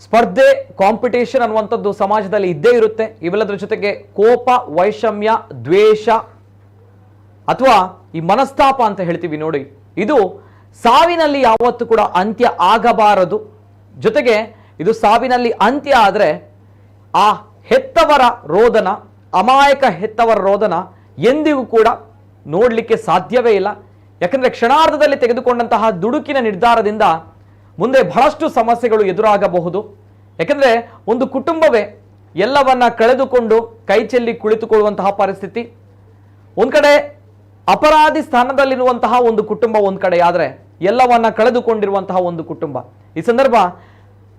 ಸ್ಪರ್ಧೆ, ಕಾಂಪಿಟೇಷನ್ ಅನ್ನುವಂಥದ್ದು ಸಮಾಜದಲ್ಲಿ ಇದ್ದೇ ಇರುತ್ತೆ. ಇವೆಲ್ಲದರ ಜೊತೆಗೆ ಕೋಪ, ವೈಷಮ್ಯ, ದ್ವೇಷ ಅಥವಾ ಈ ಮನಸ್ತಾಪ ಅಂತ ಹೇಳ್ತೀವಿ ನೋಡಿ, ಇದು ಸಾವಿನಲ್ಲಿ ಯಾವತ್ತೂ ಕೂಡ ಅಂತ್ಯ ಆಗಬಾರದು. ಜೊತೆಗೆ ಇದು ಸಾವಿನಲ್ಲಿ ಅಂತ್ಯ ಆದರೆ ಆ ಹೆತ್ತವರ ರೋದನ, ಅಮಾಯಕ ಹೆತ್ತವರ ರೋದನ ಎಂದಿಗೂ ಕೂಡ ನೋಡಲಿಕ್ಕೆ ಸಾಧ್ಯವೇ ಇಲ್ಲ. ಯಾಕಂದರೆ ಕ್ಷಣಾರ್ಧದಲ್ಲಿ ತೆಗೆದುಕೊಂಡಂತಹ ದುಡುಕಿನ ನಿರ್ಧಾರದಿಂದ ಮುಂದೆ ಬಹಳಷ್ಟು ಸಮಸ್ಯೆಗಳು ಎದುರಾಗಬಹುದು. ಯಾಕಂದರೆ ಒಂದು ಕುಟುಂಬವೇ ಎಲ್ಲವನ್ನ ಕಳೆದುಕೊಂಡು ಕೈ ಚೆಲ್ಲಿ ಕುಳಿತುಕೊಳ್ಳುವಂತಹ ಪರಿಸ್ಥಿತಿ. ಒಂದು ಕಡೆ ಅಪರಾಧಿ ಸ್ಥಾನದಲ್ಲಿರುವಂತಹ ಒಂದು ಕುಟುಂಬ ಒಂದು ಕಡೆ ಆದರೆ ಎಲ್ಲವನ್ನ ಕಳೆದುಕೊಂಡಿರುವಂತಹ ಒಂದು ಕುಟುಂಬ. ಈ ಸಂದರ್ಭ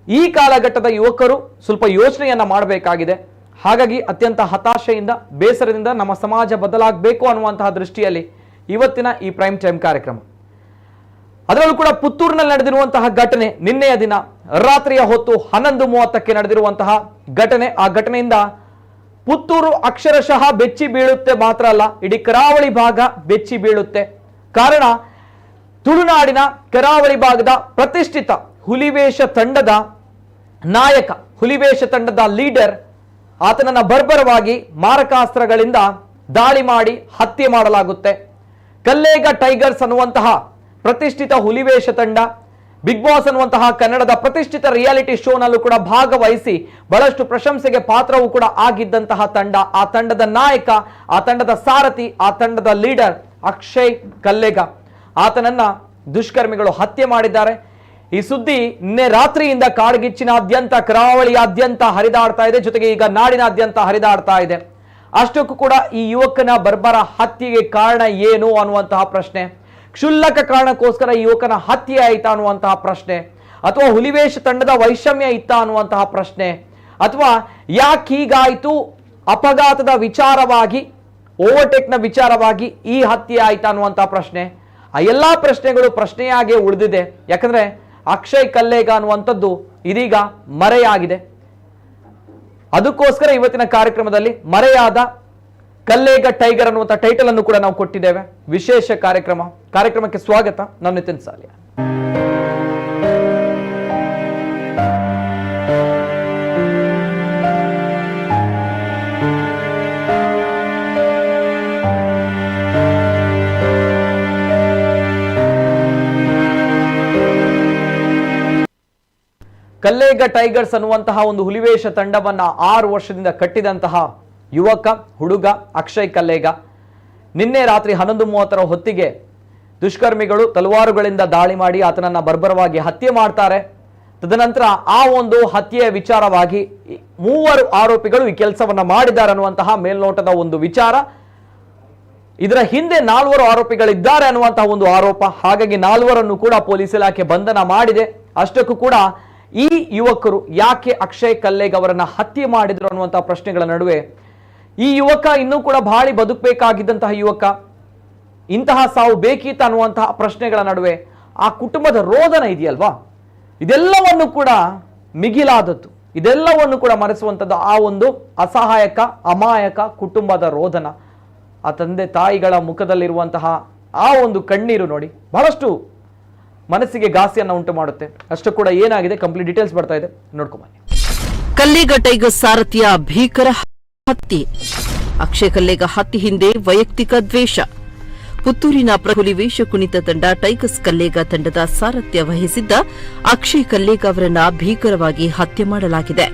ಈ ಕಾಲಘಟ್ಟದ ಯುವಕರು ಸ್ವಲ್ಪ ಯೋಚನೆಯನ್ನ ಮಾಡಬೇಕಾಗಿದೆ. ಹಾಗಾಗಿ ಅತ್ಯಂತ ಹತಾಶೆಯಿಂದ, ಬೇಸರದಿಂದ ನಮ್ಮ ಸಮಾಜ ಬದಲಾಗಬೇಕು ಅನ್ನುವಂತಹ ದೃಷ್ಟಿಯಲ್ಲಿ ಇವತ್ತಿನ ಈ ಪ್ರೈಮ್ ಟೈಮ್ ಕಾರ್ಯಕ್ರಮ. ಅದರಲ್ಲೂ ಕೂಡ ಪುತ್ತೂರಿನಲ್ಲಿ ನಡೆದಿರುವಂತಹ ಘಟನೆ, ನಿನ್ನೆಯ ದಿನ ರಾತ್ರಿಯ ಹೊತ್ತು 11:30ಕ್ಕೆ ನಡೆದಿರುವಂತಹ ಘಟನೆ. ಆ ಘಟನೆಯಿಂದ ಪುತ್ತೂರು ಅಕ್ಷರಶಃ ಬೆಚ್ಚಿ ಬೀಳುತ್ತೆ ಮಾತ್ರ ಅಲ್ಲ, ಇಡೀ ಕರಾವಳಿ ಭಾಗ ಬೆಚ್ಚಿ ಬೀಳುತ್ತೆ. ಕಾರಣ, ತುಳುನಾಡಿನ ಕರಾವಳಿ ಭಾಗದ ಪ್ರತಿಷ್ಠಿತ ಹುಲಿವೇಷ ತಂಡದ ನಾಯಕ, ಹುಲಿವೇಷ ತಂಡದ ಲೀಡರ್, ಆತನನ್ನ ಬರ್ಬರವಾಗಿ ಮಾರಕಾಸ್ತ್ರಗಳಿಂದ ದಾಳಿ ಮಾಡಿ ಹತ್ಯೆ ಮಾಡಲಾಗುತ್ತೆ. ಕಲ್ಲೇಗ ಟೈಗರ್ಸ್ ಅನ್ನುವಂತಹ ಪ್ರತಿಷ್ಠಿತ ಹುಲಿವೇಷ ತಂಡ, ಬಿಗ್ ಬಾಸ್ ಅನ್ನುವಂತಹ ಕನ್ನಡದ ಪ್ರತಿಷ್ಠಿತ ರಿಯಾಲಿಟಿ ಶೋನಲ್ಲೂ ಕೂಡ ಭಾಗವಹಿಸಿ ಬಹಳಷ್ಟು ಪ್ರಶಂಸೆಗೆ ಪಾತ್ರವೂ ಕೂಡ ಆಗಿದ್ದಂತಹ ತಂಡ. ಆ ತಂಡದ ನಾಯಕ, ಆ ತಂಡದ ಸಾರಥಿ, ಆ ತಂಡದ ಲೀಡರ್ ಅಕ್ಷಯ್ ಕಲ್ಲೇಗ, ಆತನನ್ನ ದುಷ್ಕರ್ಮಿಗಳು ಹತ್ಯೆ ಮಾಡಿದ್ದಾರೆ. ಈ ಸುದ್ದಿ ನಿನ್ನೆ ರಾತ್ರಿಯಿಂದ ಕಾಡ್ಗಿಚ್ಚಿನಾದ್ಯಂತ, ಕರಾವಳಿಯಾದ್ಯಂತ ಹರಿದಾಡ್ತಾ ಇದೆ. ಜೊತೆಗೆ ಈಗ ನಾಡಿನಾದ್ಯಂತ ಹರಿದಾಡ್ತಾ ಇದೆ. ಅಷ್ಟಕ್ಕೂ ಕೂಡ ಈ ಯುವಕನ ಬರ್ಬರ ಹತ್ಯೆಗೆ ಕಾರಣ ಏನು ಅನ್ನುವಂತಹ ಪ್ರಶ್ನೆ, ಕ್ಷುಲ್ಲಕ ಕಾರಣಕ್ಕೋಸ್ಕರ ಈ ಯುವಕನ ಹತ್ಯೆ ಆಯಿತಾ ಅನ್ನುವಂತಹ ಪ್ರಶ್ನೆ, ಅಥವಾ ಹುಲಿವೇಷ ತಂಡದ ವೈಷಮ್ಯ ಇತ್ತ ಅನ್ನುವಂತಹ ಪ್ರಶ್ನೆ, ಅಥವಾ ಯಾಕೆ ಹೀಗಾಯಿತು, ಅಪಘಾತದ ವಿಚಾರವಾಗಿ, ಓವರ್ಟೇಕ್ನ ವಿಚಾರವಾಗಿ ಈ ಹತ್ಯೆ ಆಯಿತಾ ಅನ್ನುವಂತಹ ಪ್ರಶ್ನೆ, ಆ ಎಲ್ಲ ಪ್ರಶ್ನೆಗಳು ಪ್ರಶ್ನೆಯಾಗಿ ಉಳಿದಿದೆ. ಯಾಕಂದ್ರೆ ಅಕ್ಷಯ್ ಕಲ್ಲೇಗ ಅನ್ನುವಂಥದ್ದು ಇದೀಗ ಮರೆಯಾಗಿದೆ. ಅದಕ್ಕೋಸ್ಕರ ಇವತ್ತಿನ ಕಾರ್ಯಕ್ರಮದಲ್ಲಿ ಮರೆಯಾದ ಕಲ್ಲೇಗ ಟೈಗರ್ ಅನ್ನುವಂಥ ಟೈಟಲ್ ಅನ್ನು ಕೂಡ ನಾವು ಕೊಟ್ಟಿದ್ದೇವೆ. ವಿಶೇಷ ಕಾರ್ಯಕ್ರಮಕ್ಕೆ ಸ್ವಾಗತ. ನಾನು ನಿತಿನ್ ಸಾಲಿಯಾ. ಕಲ್ಲೇಗ ಟೈಗರ್ಸ್ ಅನ್ನುವಂತಹ ಒಂದು ಹುಲಿವೇಷ ತಂಡವನ್ನ 6 ವರ್ಷದಿಂದ ಕಟ್ಟಿದಂತಹ ಯುವಕ, ಹುಡುಗ ಅಕ್ಷಯ್ ಕಲ್ಲೇಗ ನಿನ್ನೆ ರಾತ್ರಿ 11:30 ಹೊತ್ತಿಗೆ ದುಷ್ಕರ್ಮಿಗಳು ತಲವಾರುಗಳಿಂದ ದಾಳಿ ಮಾಡಿ ಆತನನ್ನ ಬರ್ಬರವಾಗಿ ಹತ್ಯೆ ಮಾಡ್ತಾರೆ. ತದನಂತರ ಆ ಒಂದು ಹತ್ಯೆಯ ವಿಚಾರವಾಗಿ 3 ಆರೋಪಿಗಳು ಈ ಕೆಲಸವನ್ನ ಮಾಡಿದ್ದಾರೆ ಅನ್ನುವಂತಹ ಮೇಲ್ನೋಟದ ಒಂದು ವಿಚಾರ. ಇದರ ಹಿಂದೆ 4 ಆರೋಪಿಗಳಿದ್ದಾರೆ ಅನ್ನುವಂತಹ ಒಂದು ಆರೋಪ. ಹಾಗಾಗಿ 4ರನ್ನು ಕೂಡ ಪೊಲೀಸ್ ಇಲಾಖೆ ಬಂಧನ ಮಾಡಿದೆ. ಅಷ್ಟಕ್ಕೂ ಕೂಡ ಈ ಯುವಕರು ಯಾಕೆ ಅಕ್ಷಯ್ ಕಲ್ಲೇಗ್ ಅವರನ್ನ ಹತ್ಯೆ ಮಾಡಿದ್ರು ಅನ್ನುವಂತಹ ಪ್ರಶ್ನೆಗಳ ನಡುವೆ, ಈ ಯುವಕ ಇನ್ನೂ ಕೂಡ ಬಾಳಿ ಬದುಕಬೇಕಾಗಿದ್ದಂತಹ ಯುವಕ, ಇಂತಹ ಸಾವು ಬೇಕಿತ್ತ ಅನ್ನುವಂತಹ ಪ್ರಶ್ನೆಗಳ ನಡುವೆ ಆ ಕುಟುಂಬದ ರೋದನ ಇದೆಯಲ್ವಾ, ಇದೆಲ್ಲವನ್ನು ಕೂಡ ಮಿಗಿಲಾದದ್ದು, ಇದೆಲ್ಲವನ್ನು ಕೂಡ ಮರೆಸುವಂಥದ್ದು ಆ ಒಂದು ಅಸಹಾಯಕ, ಅಮಾಯಕ ಕುಟುಂಬದ ರೋದನ. ಆ ತಂದೆ ತಾಯಿಗಳ ಮುಖದಲ್ಲಿರುವಂತಹ ಆ ಒಂದು ಕಣ್ಣೀರು ನೋಡಿ ಬಹಳಷ್ಟು ಮನಸ್ಸಿಗೆ ಘಾಸಿಯನ್ನು ಉಂಟು ಮಾಡುತ್ತೆ. ಅಷ್ಟು ಕೂಡ ಏನಾಗಿದೆ ಕಂಪ್ಲೀಟ್ ಡೀಟೇಲ್ಸ್ ಬರ್ತಾ ಇದೆ, ನೋಡ್ಕೊಂಬನ್ನಿ. ಕಲ್ಲೇಗ ಟೈಗರ್ ಸಾರಥಿಯ ಭೀಕರ ಹತ್ಯೆ. ಅಕ್ಷಯ್ ಕಲ್ಲೇಗ ಹತ್ಯೆ ಹಿಂದೆ ವೈಯಕ್ತಿಕ ದ್ವೇಷ. ಪುತ್ತೂರಿನ ಹುಲಿವೇಷ ಕುಣಿತ ತಂಡ ಟೈಗರ್ಸ್ ಕಲ್ಲೇಗ ತಂಡದ ಸಾರಥ್ಯ ವಹಿಸಿದ್ದ ಅಕ್ಷಯ್ ಕಲ್ಲೇಗ ಅವರನ್ನ ಭೀಕರವಾಗಿ ಹತ್ಯೆ ಮಾಡಲಾಗಿದೆ.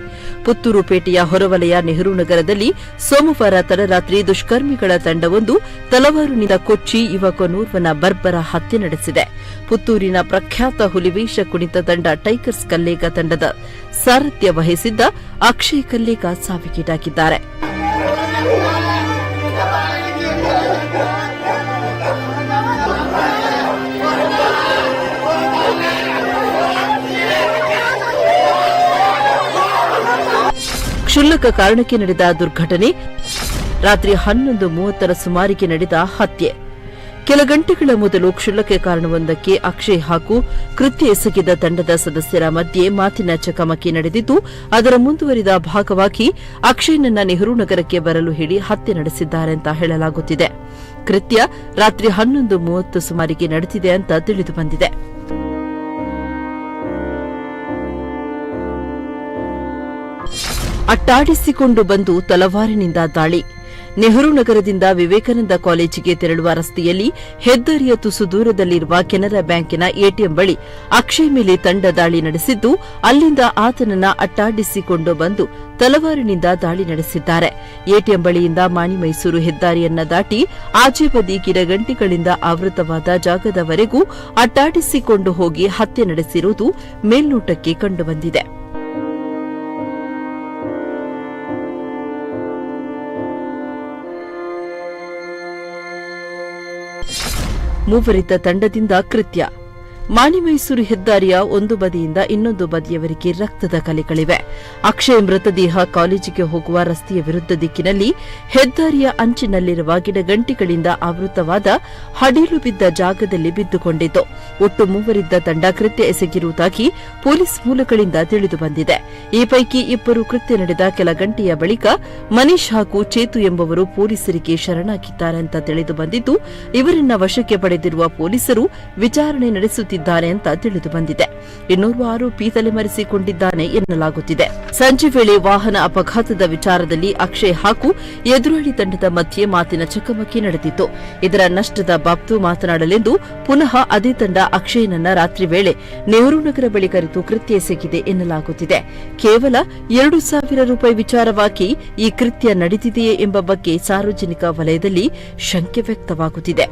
ಪುತ್ತೂರು ಪೇಟೆಯ ಹೊರವಲಯ ನೆಹರು ನಗರದಲ್ಲಿ ಸೋಮವಾರ ತಡರಾತ್ರಿ ದುಷ್ಕರ್ಮಿಗಳ ತಂಡವೊಂದು ತಲವಾರಿನಿಂದ ಕೊಚ್ಚಿ ಯುವಕನೋರ್ವನ ಬರ್ಬರ ಹತ್ಯೆ ನಡೆಸಿದೆ. ಪುತ್ತೂರಿನ ಪ್ರಖ್ಯಾತ ಹುಲಿವೇಷ ಕುಣಿತ ತಂಡ ಟೈಗರ್ಸ್ ಕಲ್ಲೇಗ ತಂಡದ ಸಾರಥ್ಯ ವಹಿಸಿದ್ದ ಅಕ್ಷಯ್ ಕಲ್ಲೇಗ ಸಾವಿಗೀಡಾಗಿದ್ದಾರೆ. ಕ್ಷುಲ್ಲಕ ಕಾರಣಕ್ಕೆ ನಡೆದ ದುರ್ಘಟನೆ. ರಾತ್ರಿ 11:30 ಸುಮಾರಿಗೆ ನಡೆದ ಹತ್ಯೆ. ಕೆಲ ಗಂಟೆಗಳ ಮೊದಲು ಕ್ಷುಲ್ಲಕ ಕಾರಣವೊಂದಕ್ಕೆ ಅಕ್ಷಯ್ ಹಾಗೂ ಕೃತ್ಯ ಎಸಗಿದ ತಂಡದ ಸದಸ್ಯರ ಮಧ್ಯೆ ಮಾತಿನ ಚಕಮಕಿ ನಡೆದಿದ್ದು, ಅದರ ಮುಂದುವರಿದ ಭಾಗವಾಗಿ ಅಕ್ಷಯ್ನನ್ನ ನೆಹರು ನಗರಕ್ಕೆ ಬರಲು ಹೇಳಿ ಹತ್ಯೆ ನಡೆಸಿದ್ದಾರೆ ಅಂತ ಹೇಳಲಾಗುತ್ತಿದೆ. ಕೃತ್ಯ ರಾತ್ರಿ 11:30 ಸುಮಾರಿಗೆ ನಡೆದಿದೆ ಅಂತ ತಿಳಿದುಬಂದಿದೆ. ಅಟ್ಟಾಡಿಸಿಕೊಂಡು ಬಂದು ತಲವಾರಿನಿಂದ ದಾಳಿ. ನೆಹರು ನಗರದಿಂದ ವಿವೇಕಾನಂದ ಕಾಲೇಜಿಗೆ ತೆರಳುವ ರಸ್ತೆಯಲ್ಲಿ ಹೆದ್ದಾರಿಯ ತುಸು ದೂರದಲ್ಲಿರುವ ಕೆನರಾ ಬ್ಯಾಂಕಿನ ಎಟಿಎಂ ಬಳಿ ಅಕ್ಷಯ್ ಮೇಲೆ ತಂಡ ದಾಳಿ ನಡೆಸಿದ್ದು, ಅಲ್ಲಿಂದ ಆತನನ್ನ ಅಟ್ಟಾಡಿಸಿಕೊಂಡು ಬಂದು ತಲವಾರಿನಿಂದ ದಾಳಿ ನಡೆಸಿದ್ದಾರೆ. ಎಟಿಎಂ ಬಳಿಯಿಂದ ಮಾಣಿ ಮೈಸೂರು ಹೆದ್ದಾರಿಯನ್ನ ದಾಟಿ ಆಚೆ ಬದಿ ಗಿಡಗಂಟಿಗಳಿಂದ ಆವೃತವಾದ ಜಾಗದವರೆಗೂ ಅಟ್ಟಾಡಿಸಿಕೊಂಡು ಹೋಗಿ ಹತ್ಯೆ ನಡೆಸಿರುವುದು ಮೇಲ್ನೋಟಕ್ಕೆ ಕಂಡುಬಂದಿದೆ. ಮೂವರಿದ್ದ ತಂಡದಿಂದ ಕೃತ್ಯ. ಮಾಣಿ ಮೈಸೂರು ಹೆದ್ದಾರಿಯ ಒಂದು ಬದಿಯಿಂದ ಇನ್ನೊಂದು ಬದಿಯವರೆಗೆ ರಕ್ತದ ಕಲೆಗಳಿವೆ. ಅಕ್ಷಯ್ ಮೃತದೇಹ ಕಾಲೇಜಿಗೆ ಹೋಗುವ ರಸ್ತೆಯ ವಿರುದ್ಧ ದಿಕ್ಕಿನಲ್ಲಿ ಹೆದ್ದಾರಿಯ ಅಂಚಿನಲ್ಲಿರುವ ಗಿಡಗಂಟಿಗಳಿಂದ ಆವೃತವಾದ ಹಡಿಲು ಬಿದ್ದ ಜಾಗದಲ್ಲಿ ಬಿದ್ದುಕೊಂಡಿತು. ಒಟ್ಟು ಮೂವರಿದ್ದ ತಂಡ ಕೃತ್ಯ ಎಸಗಿರುವುದಾಗಿ ಪೊಲೀಸ್ ಮೂಲಗಳಿಂದ ತಿಳಿದು ಬಂದಿದೆ. ಈ ಪೈಕಿ ಇಬ್ಬರು ಕೃತ್ಯ ನಡೆದ ಕೆಲ ಗಂಟೆಯ ಬಳಿಕ ಮನೀಶ್ ಹಾಗೂ ಚೇತು ಎಂಬುವರು ಪೊಲೀಸರಿಗೆ ಶರಣಾಗಿದ್ದಾರೆ ಅಂತ ತಿಳಿದು ಬಂದಿದ್ದು, ಇವರನ್ನ ವಶಕ್ಕೆ ಪಡೆದಿರುವ ಪೊಲೀಸರು ವಿಚಾರಣೆ ನಡೆಸುತ್ತಿದ್ದಾರೆ ಅಂತ ತಿಳಿದು ಬಂದಿದೆ. ಇನ್ನೋರ್ವ ಆರೋಪಿ ತಲೆಮರೆಸಿಕೊಂಡಿದ್ದಾನೆ ಎನ್ನಲಾಗುತ್ತಿದೆ. ಸಂಜೆ ವೇಳೆ ವಾಹನ ಅಪಘಾತದ ವಿಚಾರದಲ್ಲಿ ಅಕ್ಷಯ್ ಹಾಗೂ ಎದುರಾಳಿ ತಂಡದ ಮಧ್ಯೆ ಮಾತಿನ ಚಕಮಕಿ ನಡೆದಿತ್ತು. ಇದರ ನಷ್ಟದ ಬಾಬ್ತು ಮಾತನಾಡಲೆಂದು ಪುನಃ ಅದೇ ತಂಡ ಅಕ್ಷಯ್ನನ್ನ ರಾತ್ರಿ ವೇಳೆ ನೆಹರು ನಗರ ಬಳಿ ಕರೆದು ಕೃತ್ಯ ಎಸಗಿದೆ ಎನ್ನಲಾಗುತ್ತಿದೆ. ಕೇವಲ 2,000 ರೂಪಾಯಿ ವಿಚಾರವಾಗಿ ಈ ಕೃತ್ಯ ನಡೆದಿದೆಯೇ ಎಂಬ ಬಗ್ಗೆ ಸಾರ್ವಜನಿಕ ವಲಯದಲ್ಲಿ ಶಂಕೆ ವ್ಯಕ್ತವಾಗುತ್ತಿದೆ.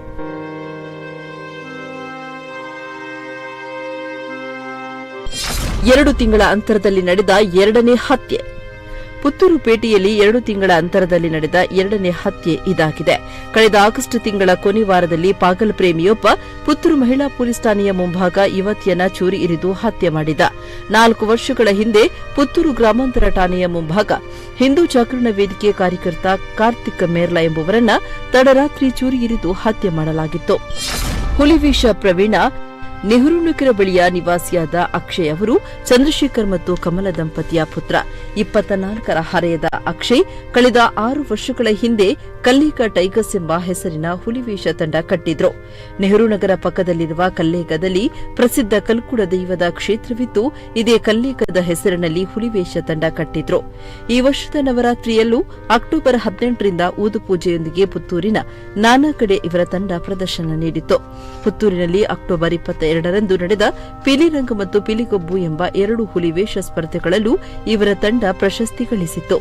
ಎರಡು ತಿಂಗಳ ಅಂತರದಲ್ಲಿ ನಡೆದ ಎರಡನೇ ಹತ್ಯೆ. ಪುತ್ತೂರು ಪೇಟೆಯಲ್ಲಿ 2 ತಿಂಗಳ ಅಂತರದಲ್ಲಿ ನಡೆದ ಎರಡನೇ ಹತ್ಯೆ ಇದಾಗಿದೆ. ಕಳೆದ ಆಗಸ್ಟ್ ತಿಂಗಳ ಕೊನೆ ವಾರದಲ್ಲಿ ಪಾಗಲ್ ಪ್ರೇಮಿಯೊಬ್ಬ ಪುತ್ತೂರು ಮಹಿಳಾ ಪೊಲೀಸ್ ಠಾಣೆಯ ಮುಂಭಾಗ ಯುವತಿಯನ್ನ ಚೂರಿ ಇರಿದು ಹತ್ಯೆ ಮಾಡಿದ. 4 ವರ್ಷಗಳ ಹಿಂದೆ ಪುತ್ತೂರು ಗ್ರಾಮಾಂತರ ಠಾಣೆಯ ಮುಂಭಾಗ ಹಿಂದೂ ಜಾಗರಣ ವೇದಿಕೆ ಕಾರ್ಯಕರ್ತ ಕಾರ್ತಿಕ್ ಮೇರ್ಲಾ ಎಂಬುವರನ್ನ ತಡರಾತ್ರಿ ಚೂರಿ ಇರಿದು ಹತ್ಯೆ ಮಾಡಲಾಗಿತ್ತು. ಹುಲಿವೇಷ ಪ್ರವೀಣ ನೆಹರು ನಗರ ಬಳಿಯ ನಿವಾಸಿಯಾದ ಅಕ್ಷಯ್ ಅವರು ಚಂದ್ರಶೇಖರ್ ಮತ್ತು ಕಮಲ ದಂಪತಿಯ ಪುತ್ರ. 24ರ ಹರೆಯದ ಅಕ್ಷಯ್ ಕಳೆದ 6 ವರ್ಷಗಳ ಹಿಂದೆ ಕಲ್ಲೇಗ ಟೈಗರ್ಸ್ ಎಂಬ ಹೆಸರಿನ ಹುಲಿವೇಷ ತಂಡ ಕಟ್ಟಿದ್ರು. ನೆಹರು ನಗರ ಪಕ್ಕದಲ್ಲಿರುವ ಕಲ್ಲೇಗದಲ್ಲಿ ಪ್ರಸಿದ್ಧ ಕಲ್ಕುಡ ದೈವದ ಕ್ಷೇತ್ರವಿದ್ದು, ಇದೇ ಕಲ್ಲೇಗದ ಹೆಸರಿನಲ್ಲಿ ಹುಲಿವೇಷ ತಂಡ ಕಟ್ಟಿದ್ರು. ಈ ವರ್ಷದ ನವರಾತ್ರಿಯಲ್ಲೂ ಅಕ್ಟೋಬರ್ 18ರಿಂದ ಊದು ಪೂಜೆಯೊಂದಿಗೆ ಪುತ್ತೂರಿನ ನಾನಾ ಕಡೆ ಇವರ ತಂಡ ಪ್ರದರ್ಶನ ನೀಡಿತ್ತು. ಪುತ್ತೂರಿನಲ್ಲಿ ಅಕ್ಟೋಬರ್ 22ರಂದು ನಡೆದ ಪಿಲಿರಂಗ ಮತ್ತು ಪಿಲಿಗೊಬ್ಬು ಎಂಬ 2 ಹುಲಿವೇಷ ಸ್ಪರ್ಧೆಗಳಲ್ಲೂ ಇವರ ತಂಡ ಪ್ರಶಸ್ತಿ ಗಳಿಸಿತ್ತು.